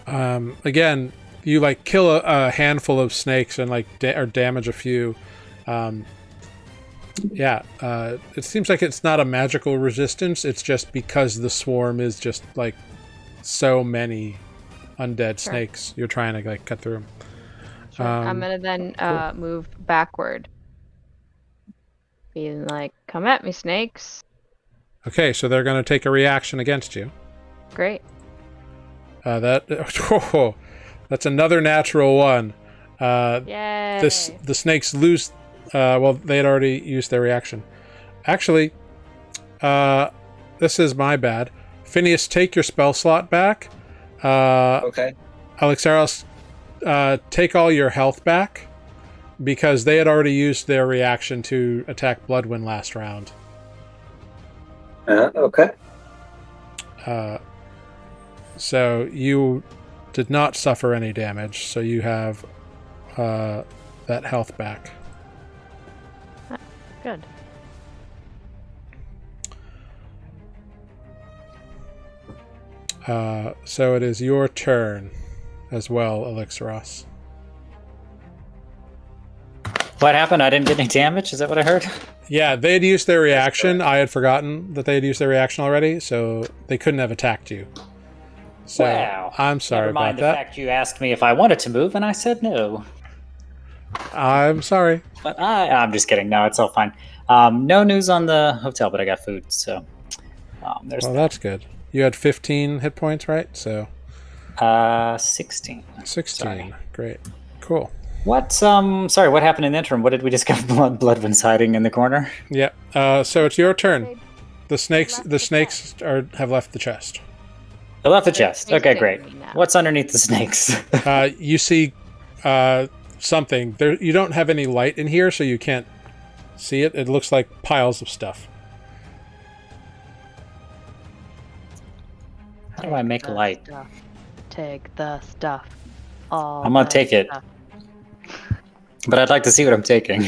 Again, you like kill a handful of snakes and like or damage a few. Yeah, it seems like it's not a magical resistance. It's just because the swarm is just like so many undead snakes. You're trying to like cut through them. Sure. I'm gonna then move backward, being like, "Come at me, snakes!" Okay, so they're going to take a reaction against you. Great. That's another natural one. Yay! The snakes lose. Well, they had already used their reaction. Actually, this is my bad. Phineas, take your spell slot back. Okay. Alexaros, take all your health back, because they had already used their reaction to attack Bloodwind last round. Okay. So you did not suffer any damage, so you have that health back. Good. So it is your turn as well, Alexaros. What happened? I didn't get any damage? Is that what I heard? Yeah, they had used their reaction. I had forgotten that they had used their reaction already, so they couldn't have attacked you. So Wow. I'm sorry Never mind about the that. fact you asked me if I wanted to move, and I said no. I'm sorry. But I'm just kidding. No, it's all fine. No news on the hotel, but I got food, so there's Well, that's good. You had 15 hit points, right? So 16. 16. Sorry. Great. Cool. What? Sorry, what happened in the interim? What did we discover? Bloodwind's hiding in the corner. Yeah. So it's your turn. They The snakes. left The the snakes have left the chest. I left the They're chest. Okay, great. facing me now. What's underneath the snakes? You see something. There. You don't have any light in here, so you can't see it. It looks like piles of stuff. How do I make the light? Stuff. Take the stuff. All I'm gonna the take it. stuff. But I'd like to see what I'm taking.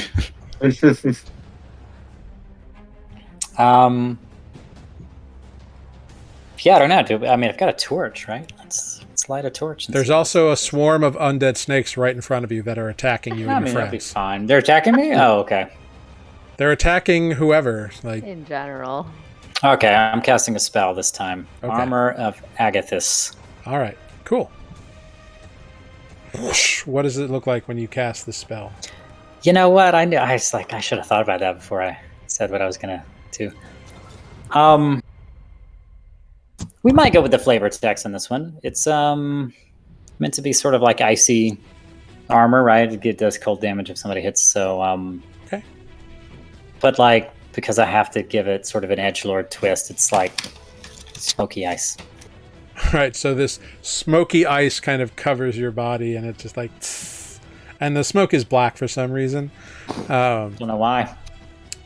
Yeah, I don't know. I mean, I've got a torch, right? Let's light a torch. And There's see. also a swarm of undead snakes right in front of you that are attacking you I and mean, your that'd be friends. fine. They're attacking me? Oh, okay. They're attacking whoever. Like, In general. Okay, I'm casting a spell this time. Okay. Armor of Agathis. all right, cool. Whoosh. What does it look like when you cast the spell? You know what? I was like, I should have thought about that before I said what I was gonna do. We might go with the flavor text on this one. It's meant to be sort of like icy armor, right? It does cold damage if somebody hits. So Okay. But like, because I have to give it sort of an edgelord twist, it's like smoky ice. Right, so this smoky ice kind of covers your body, and it's just like, tss, and the smoke is black for some reason. Don't know why.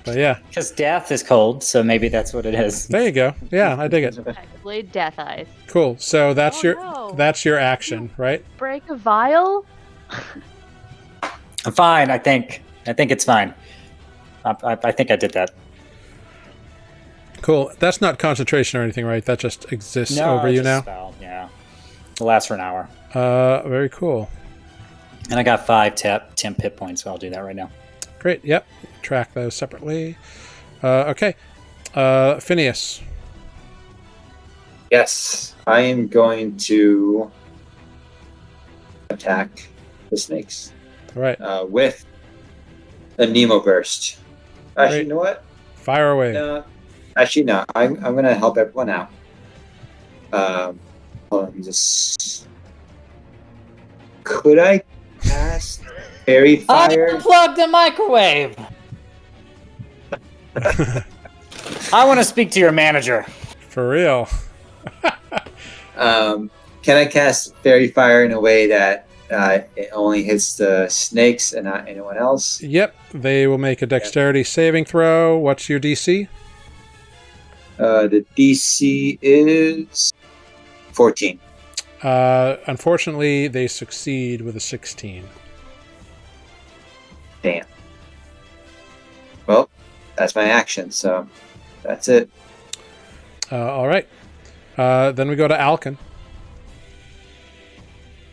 But yeah, Because death is cold, so maybe that's what it is. there you go. Yeah, I dig it. Effectively, death eyes. Cool. So that's Oh, no. that's your action, right? Break a vial? I'm fine. I think it's fine. I think I did that. Cool. That's not concentration or anything, right? That just exists over it's you a now. spell, yeah. It'll last for an hour. Very cool. And I got 5 temp hit points, so I'll do that right now. Great. Yep. Track those separately. Okay. Phineas. Yes, I am going to attack the snakes All right. with a Nemo burst. Actually, Great. you know what? Fire away. No, actually, no. I'm going to help everyone out. Hold on, let me just. Could I cast fairy fire? Unplug the microwave. I want to speak to your manager. For real. Can I cast fairy fire in a way that it only hits the snakes and not anyone else? Yep. They will make a dexterity saving throw. What's your DC? The DC is 14. Unfortunately, they succeed with a 16. Damn. Well, that's my action, so that's it. All right. Then we go to Alkin.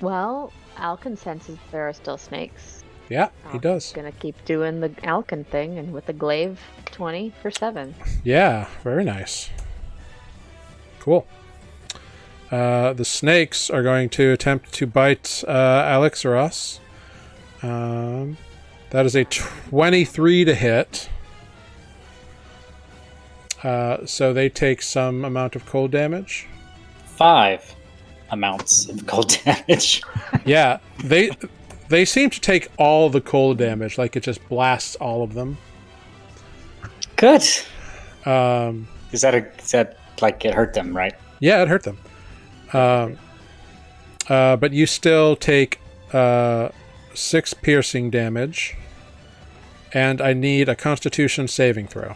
Well, Alkin senses there are still snakes. Yeah, he does. Gonna keep doing the Alkin thing, and with the glaive 20 for 7. Yeah, very nice. Cool. The snakes are going to attempt to bite Alexaros. That is a 23 to hit. So they take some amount of cold damage. 5 amounts of cold damage. Yeah, they seem to take all the cold damage, like it just blasts all of them. Good. Is that like it hurt them, right? Yeah, it hurt them. But you still take 6 piercing damage, and I need a Constitution saving throw.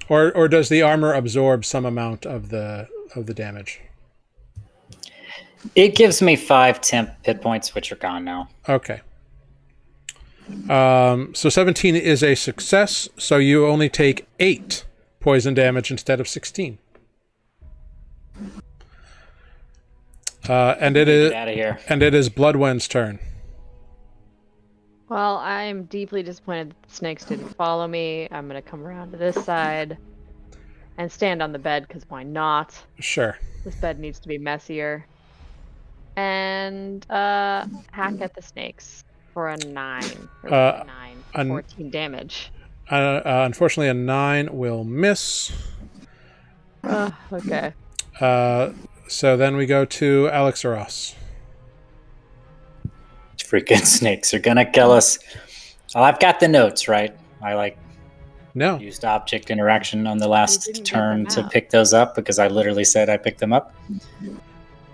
Or does the armor absorb some amount of the damage? It gives me 5 temp hit points, which are gone now. Okay. So 17 is a success, so you only take 8 poison damage instead of 16. And it is Get out of here. And it is Bloodwind's turn. Well, I'm deeply disappointed that the snakes didn't follow me. I'm gonna come around to this side and stand on the bed, because why not? Sure. This bed needs to be messier. And hack at the snakes for a 9. For 14 damage. Unfortunately, a 9 will miss. Okay. So then we go to Alexaros. Freaking snakes are gonna kill us. Oh, I've got the notes, right? I No. used object interaction on the You last didn't get turn them to out. pick those up because I literally said I picked them up.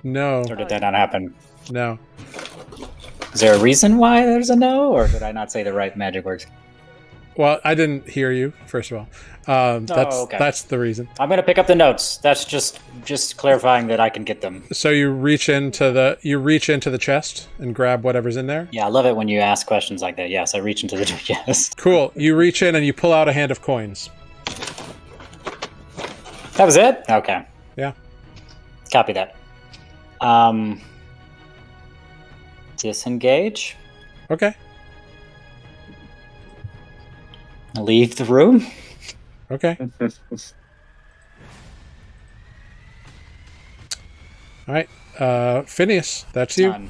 No. Or did that not happen? No. Is there a reason why there's a no, or did I not say the right magic words? Well, I didn't hear you, first of all. Okay. That's the reason. I'm gonna pick up the notes. That's just clarifying that I can get them. So you reach into the chest and grab whatever's in there. Yeah, I love it when you ask questions like that. Yes, I reach into the chest. Cool. You reach in and you pull out a hand of coins. That was it? Okay. Yeah. Copy that. Disengage. Okay. Leave the room. Okay. All right. Phineas, that's you.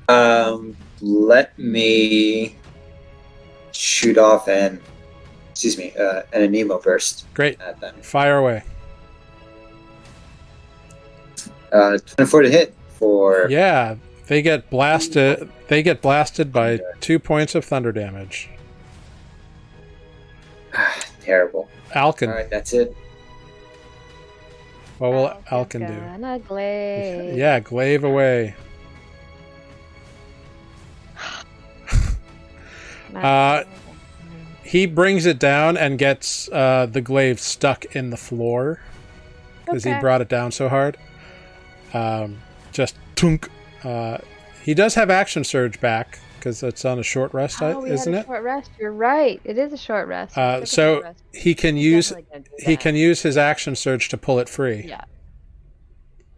Done. Let me shoot off an Nemo burst Great. at them. Fire away. 24 to hit for Yeah, they get blasted. They get blasted by 2 points of thunder damage. terrible. Alkin. All right, that's it. What will Alkin do? Gonna glaive. Yeah, glaive away. He brings it down and gets the glaive stuck in the floor because he Okay. brought it down so hard. Just tunk. He does have action surge back because it's on a short rest, Oh, we isn't had a it? short rest. You're right. It is a short rest. I took a So short rest. he can I'm use definitely gonna do he that. can use his action surge to pull it free. Yeah.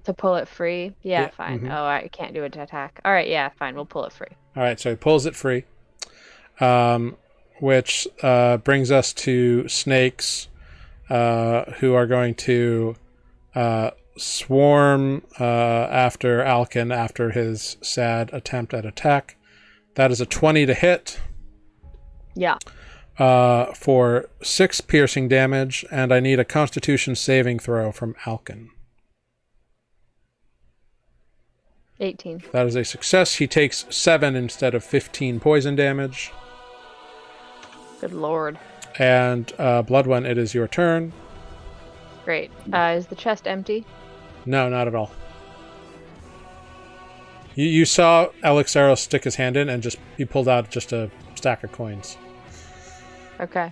To pull it free? Yeah, Yeah, fine. mhm. Oh, I can't do it to attack. All right, yeah, fine. We'll pull it free. All right, so he pulls it free, which brings us to snakes, who are going to swarm after Alkin after his sad attempt at attack. That is a 20 to hit Yeah. for 6 piercing damage, and I need a Constitution saving throw from Alkin. 18. That is a success. He takes 7 instead of 15 poison damage. Good lord. And Bloodone, it is your turn. Great. Is the chest empty? No, not at all. You saw Alexaros stick his hand in and he pulled out just a stack of coins. Okay.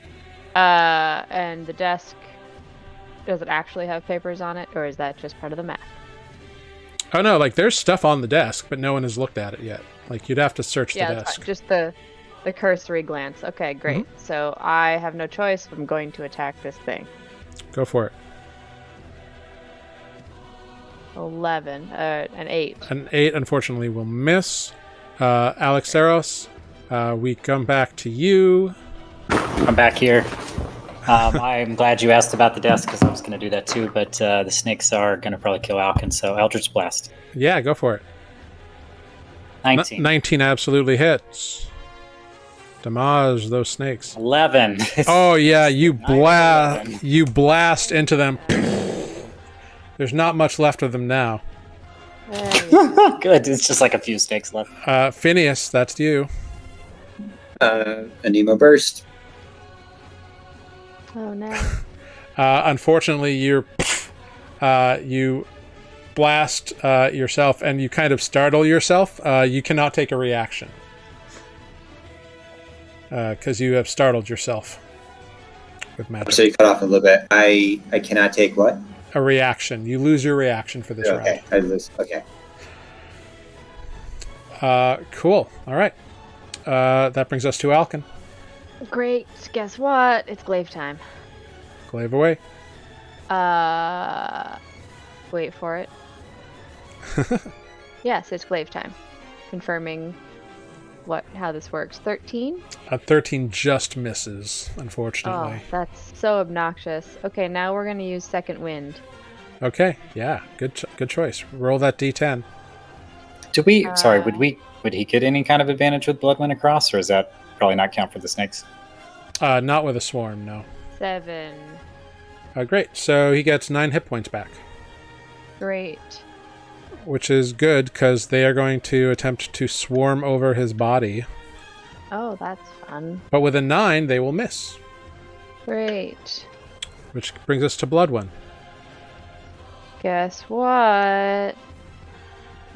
And the desk, does it actually have papers on it, or is that just part of the map? Oh no, like there's stuff on the desk, but no one has looked at it yet. Like you'd have to search the That's desk. fine. Just the cursory glance. Okay, great. So I have no choice. I'm going to attack this thing. Go for it. 11. An 8. An 8, unfortunately, will miss. Alexaros, we come back to you. I'm back here. I'm glad you asked about the desk because I was going to do that too, but the snakes are going to probably kill Alkin, so Eldritch Blast. Yeah, go for it. 19. 19 absolutely hits. Damage those snakes. 11. Oh yeah, you 11. blast into them. There's not much left of them now. Good. It's just like a few snakes left. Phineas, that's you. Anemo burst. Oh no. Unfortunately, you blast yourself, and you kind of startle yourself. You cannot take a reaction because you have startled yourself with magic. So you cut off a little bit. I cannot take what? A reaction. You lose your reaction for this Okay. I lose. Okay. round. Cool. All right. That brings us to Alkin. Great. Guess what? It's glaive time. Glaive away. Wait for it. Yes, it's glaive time. Confirming how this works. 13? 13 just misses, unfortunately. Oh, that's so obnoxious. Okay, now we're gonna use second wind. Okay. Yeah. Good choice. Roll that d10. Do we? Sorry. Would he get any kind of advantage with Bloodwind across, or does that probably not count for the snakes? Not with a swarm. No. 7. Great. So he gets 9 hit points back, Great. which is good because they are going to attempt to swarm over his body. Oh, that's fun. But with a 9, they will miss, Great. which brings us to Bloodone. Guess what?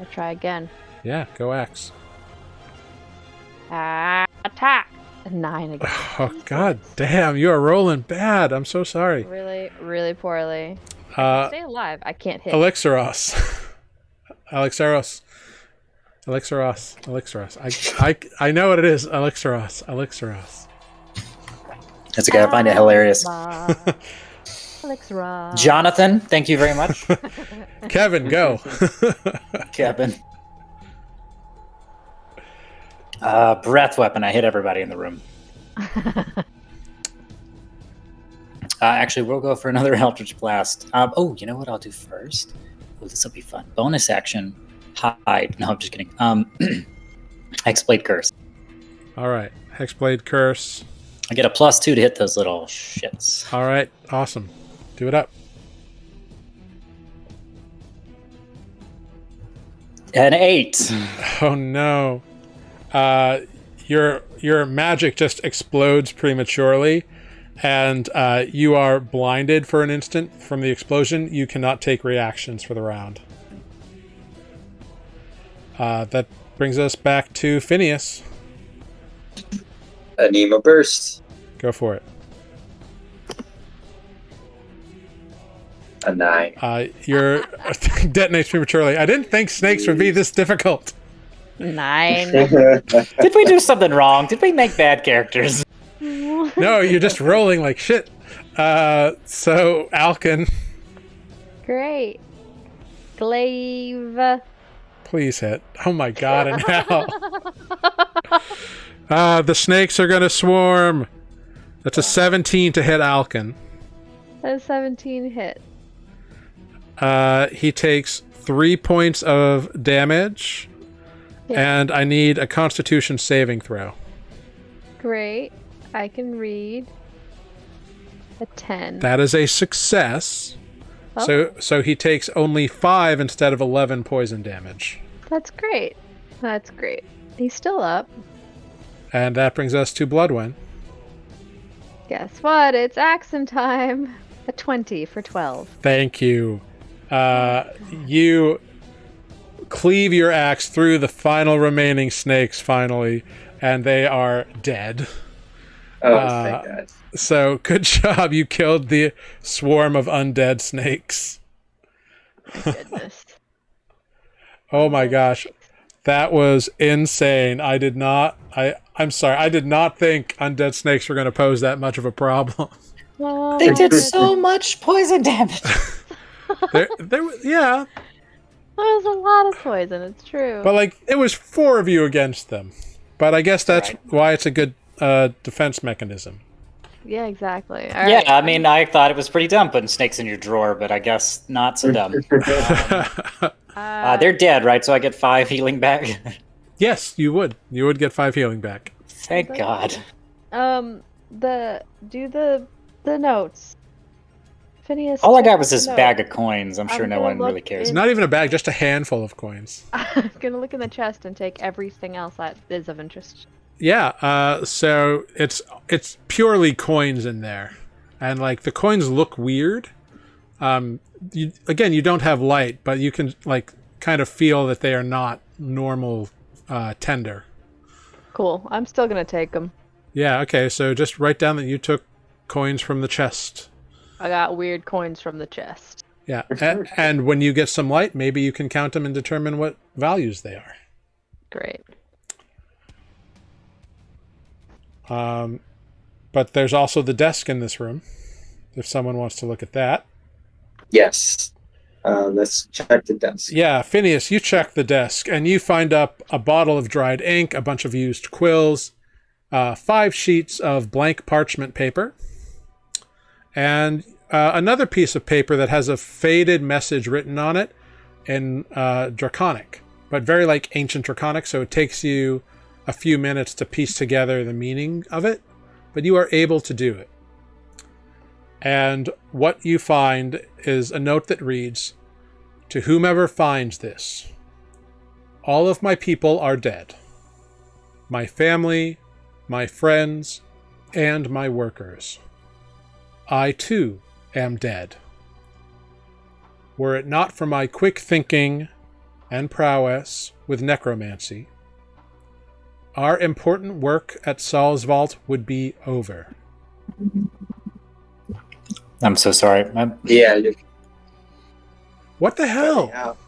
I'll try again. Yeah, go axe. Attack! 9 again. Oh, god damn, you are rolling bad. I'm so sorry. Really, really poorly. Stay alive. I can't hit. Alexaros. Alexaros. I know what it is. Alexaros. That's okay. I find it hilarious. Alexaros. Jonathan, thank you very much. Kevin, go. Kevin. Breath weapon. I hit everybody in the room. Actually, we'll go for another Eldritch Blast. You know what I'll do first? Oh, this will be fun. Bonus action. Hide. No, I'm just kidding. Hexblade Curse. All right. Hexblade Curse. I get a +2 to hit those little shits. All right. Awesome. Do it up. An 8. Oh no. Your magic just explodes prematurely, and you are blinded for an instant from the explosion. You cannot take reactions for the round. That brings us back to Phineas. Anemo burst. Go for it. A 9. Your detonates prematurely. I didn't think snakes would be this difficult. 9. Did we do something wrong? Did we make bad characters? No, you're just rolling like shit. So, Alkin. Great. Glaive. Please hit. Oh my god, and now. The snakes are gonna swarm. That's a 17 to hit Alkin. A 17 hit. He takes 3 points of damage, and I need a Constitution saving throw. Great. I can read. A 10. That is a success. Oh. So he takes only 5 instead of 11 poison damage. That's great. That's great. He's still up. And that brings us to Bloodwind. Guess what? It's action time. A 20 for 12. Thank you. You cleave your axe through the final remaining snakes finally, and they are dead. Oh, thank God. So good job. You killed the swarm of undead snakes. My goodness. Oh my gosh. That was insane. I'm sorry. I did not think undead snakes were going to pose that much of a problem. Oh, They my did goodness. so much poison damage. Yeah, There was a lot of poison, it's true. but like it was 4 of you against them. But I guess that's Right. why it's a good defense mechanism. Yeah, exactly. All Yeah, right. I mean, I thought it was pretty dumb putting snakes in your drawer, but I guess not so dumb. They're dead, right? So I get 5 healing back. Yes, you would. You would get 5 healing back. Thank God. Do the notes. Phineas. All I check got was the this notes. bag of coins. I'm sure I'm no gonna one really look cares. It's in- not even a bag, just a handful of coins. I'm gonna look in the chest and take everything else that is of interest. Yeah, so it's purely coins in there, and like the coins look weird. You don't have light, but you can like kind of feel that they are not normal tender. Cool. I'm still gonna take them. Yeah, okay, so just write down that you took coins from the chest. I got weird coins from the chest. Yeah, and when you get some light, maybe you can count them and determine what values they are. Great. But there's also the desk in this room, if someone wants to look at that. Yes. Let's check the desk. Yeah, Phineas, you check the desk, and you find up a bottle of dried ink, a bunch of used quills, 5 sheets of blank parchment paper, and another piece of paper that has a faded message written on it in Draconic, but very like ancient Draconic, so it takes you a few minutes to piece together the meaning of it, but you are able to do it. And what you find is a note that reads, "To whomever finds this, all of my people are dead. My family, my friends, and my workers. I too am dead. Were it not for my quick thinking and prowess with necromancy, our important work at Salsvault would be over." I'm so sorry. Yeah. You're What the hell? out.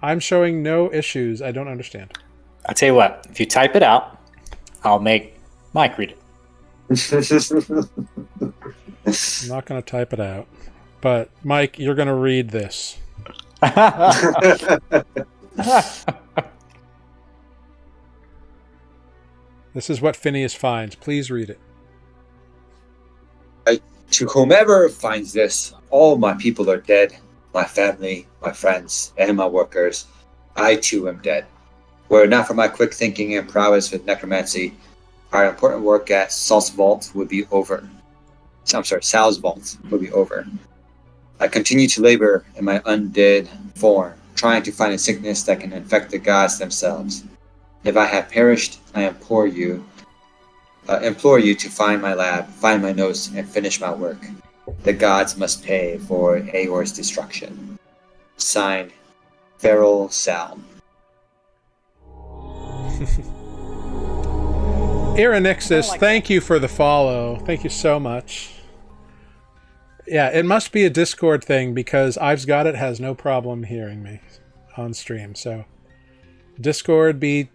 I'm showing no issues. I don't understand. I'll tell you what. If you type it out, I'll make Mike read it. I'm not going to type it out. But, Mike, you're going to read this. This is what Phineas finds. Please read it. To whomever finds this, all my people are dead. My family, my friends, and my workers. I too am dead. Were it not for my quick thinking and prowess with necromancy, our important work at Salsvault would be over. Salsvault would be over. I continue to labor in my undead form, trying to find a sickness that can infect the gods themselves. If I have perished, I implore you to find my lab, find my notes, and finish my work. The gods must pay for Aor's destruction. Signed, Feral Sal. Irenixis, thank you for the follow. Thank you so much. Yeah, it must be a Discord thing because I've Got It has no problem hearing me on stream. So Discord be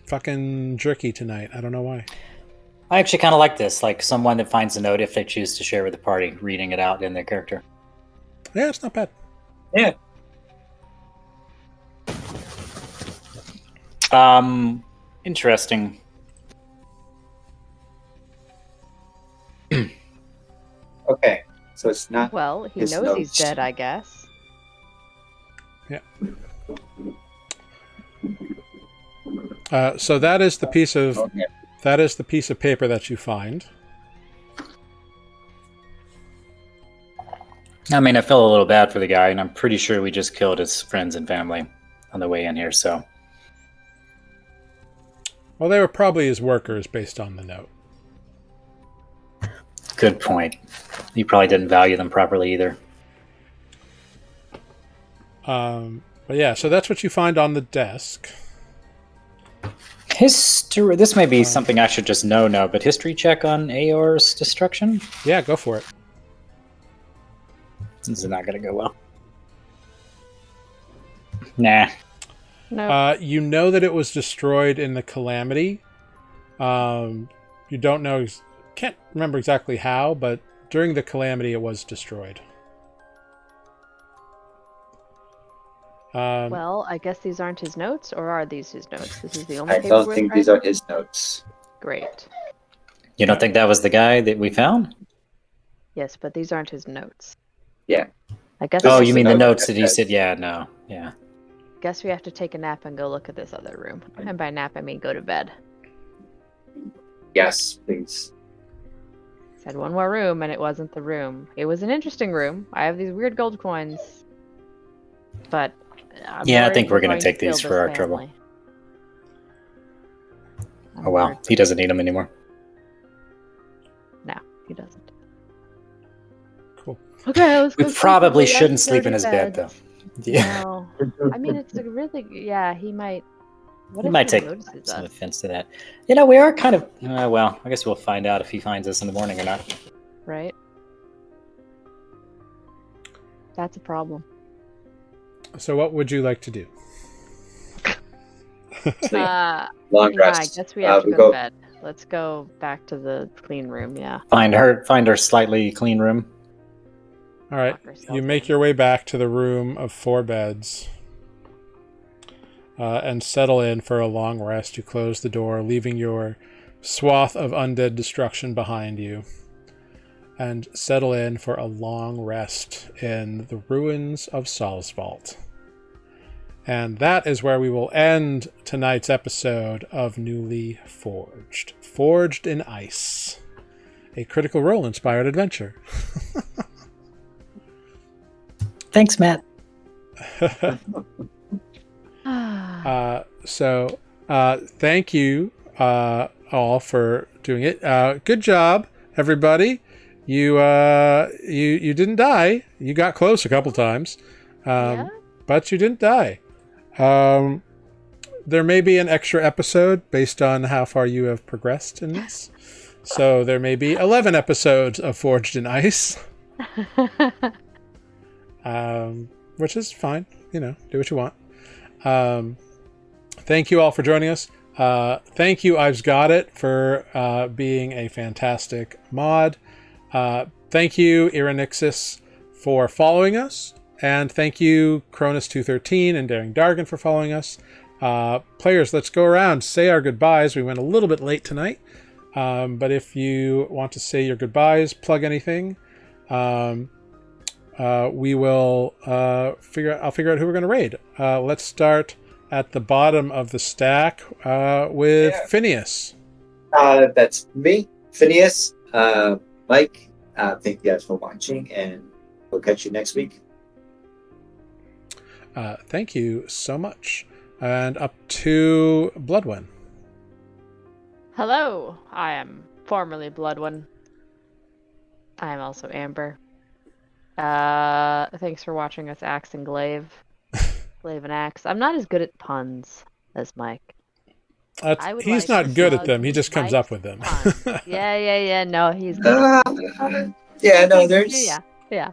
fucking jerky tonight. I don't know why. I actually kind of like this, like someone that finds a note if they choose to share with the party, reading it out in their character. Yeah, it's not bad. Yeah. Interesting. Okay, so it's not. Well, he His knows he's notes. dead, I guess. So that is the piece of Okay. paper that you find. I mean, I feel a little bad for the guy, and I'm pretty sure we just killed his friends and family on the way in here, so... Well, they were probably his workers based on the note. Good point. He probably didn't value them properly either. But yeah, so that's what you find on the desk. History. This may be something I should just know now, but history check on Aor's destruction? Yeah, go for it. This is not going to go well. Nah. No. You know that it was destroyed in the Calamity. You don't know, can't remember exactly how, but during the Calamity it was destroyed. Well, I guess these aren't his notes, or are these his notes? This is the only I paper don't with think right? these are his notes. Great. You don't think that was the guy that we found? Yes, but these aren't his notes. Yeah. I guess. Oh, This you is mean the the note notes that that he says- said? Yeah, no. Yeah. Guess we have to take a nap and go look at this other room. And by nap, I mean go to bed. Yes, please. Said one more room, and it wasn't the room. It was an interesting room. I have these weird gold coins, but I'm Yeah, I worried think we're gonna going take to kill these for this our trouble. family. I'm Oh, well. worried. He doesn't need them anymore. No, he doesn't. Cool. Okay, let's go. We sleep, probably everybody. shouldn't Let's go sleep to in his bed, though. Yeah. No. I mean, it's a really, yeah, he might. What He if might he take notices some us? offense to that. You know, we are kind of... well, I guess we'll find out if he finds us in the morning or not. Right? That's a problem. So what would you like to do? Sleep. Yeah, Long I rest. guess we have to we go to bed. Let's go back to the clean room, yeah. Find her slightly clean room. All right, Lock ourselves you make in. your way back to the room of 4 beds and settle in for a long rest. You close the door, leaving your swath of undead destruction behind you, and settle in for a long rest in the ruins of Salsvault. And that is where we will end tonight's episode of Nuuli Forged. Forged in Ice. A Critical Role-inspired adventure. Thanks, Matt. Thank you all for doing it. Good job, everybody. You didn't die. You got close a couple times, Yeah? but you didn't die. There may be an extra episode based on how far you have progressed in this. So there may be 11 episodes of Forged in Ice, which is fine. You know, do what you want. Thank you all for joining us. Thank you, I've Got It, for being a fantastic mod. Thank you, Irenixis, for following us. And thank you, Cronus213 and Daring Dargan, for following us. Players, let's go around, say our goodbyes. We went a little bit late tonight. But if you want to say your goodbyes, plug anything, we will I'll figure out who we're going to raid. Let's start at the bottom of the stack with Phineas. That's me, Phineas, Mike. Thank you guys for watching, and we'll catch you next week. Thank you so much. And up to Bloodwin. Hello, I am formerly Bloodwin. I am also Amber. Thanks for watching us axe and glaive. Glaive and axe. I'm not as good at puns as Mike. I would He's like not to good at plug them. He just comes Mike's up with them. puns. Yeah. No, he's good. Yeah, no, there's. Yeah.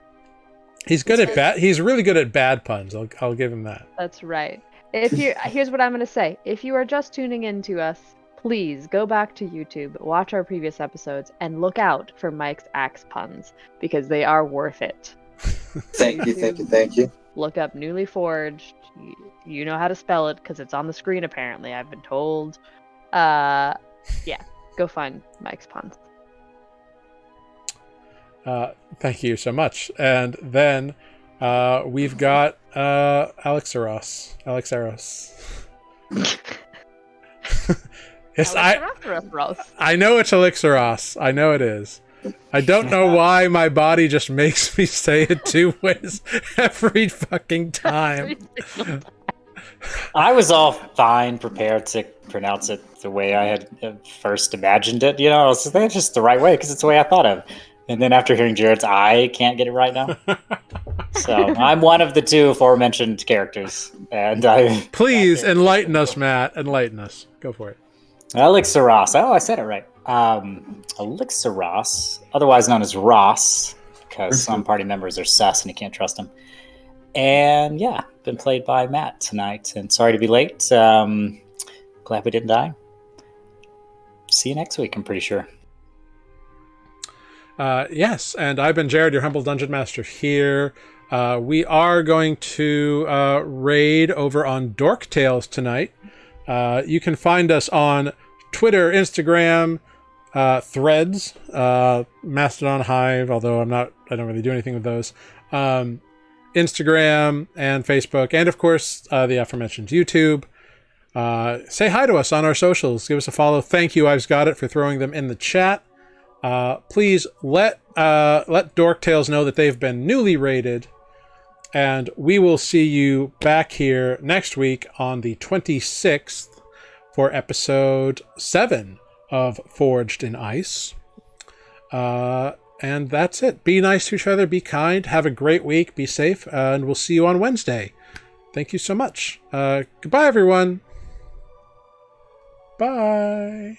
He's good at bad. He's really good at bad puns. I'll give him that. That's right. Here's what I'm gonna say. If you are just tuning in to us, please go back to YouTube, watch our previous episodes, and look out for Mike's axe puns because they are worth it. Thank you. look up Nuuli Forged. You know how to spell it because it's on the screen apparently, I've been told. Yeah, go find Mike's puns. Thank you so much. And then we've got Alexaros. Yes, I know it's Elixaros. I know it is. I don't know why my body just makes me say it two ways every fucking time. I was all fine, prepared to pronounce it the way I had first imagined it. You know, I was that's just the right way because it's the way I thought of. And then after hearing Jared's, I can't get it right now. So I'm one of the two aforementioned characters, and I please enlighten us, Matt. Enlighten us. Go for it. Elixaros. Oh, I said it right. Elixaros, otherwise known as Ross, because some party members are sus and you can't trust them. And yeah, been played by Matt tonight. And sorry to be late. Glad we didn't die. See you next week, I'm pretty sure. Yes, and I've been Jared, your humble dungeon master here. We are going to raid over on Dork Tales tonight. You can find us on Twitter, Instagram, Threads, Mastodon, Hive, although I don't really do anything with those. Instagram and Facebook, and of course the aforementioned YouTube. Say hi to us on our socials. Give us a follow. Thank you, I've got it, for throwing them in the chat. Please let Dork Tales know that they've been newly rated, and we will see you back here next week on the 26th for episode 7 of Forged in Ice. And that's it. Be nice to each other, be kind, have a great week, be safe, and we'll see you on Wednesday. Thank you so much. Goodbye, everyone. Bye.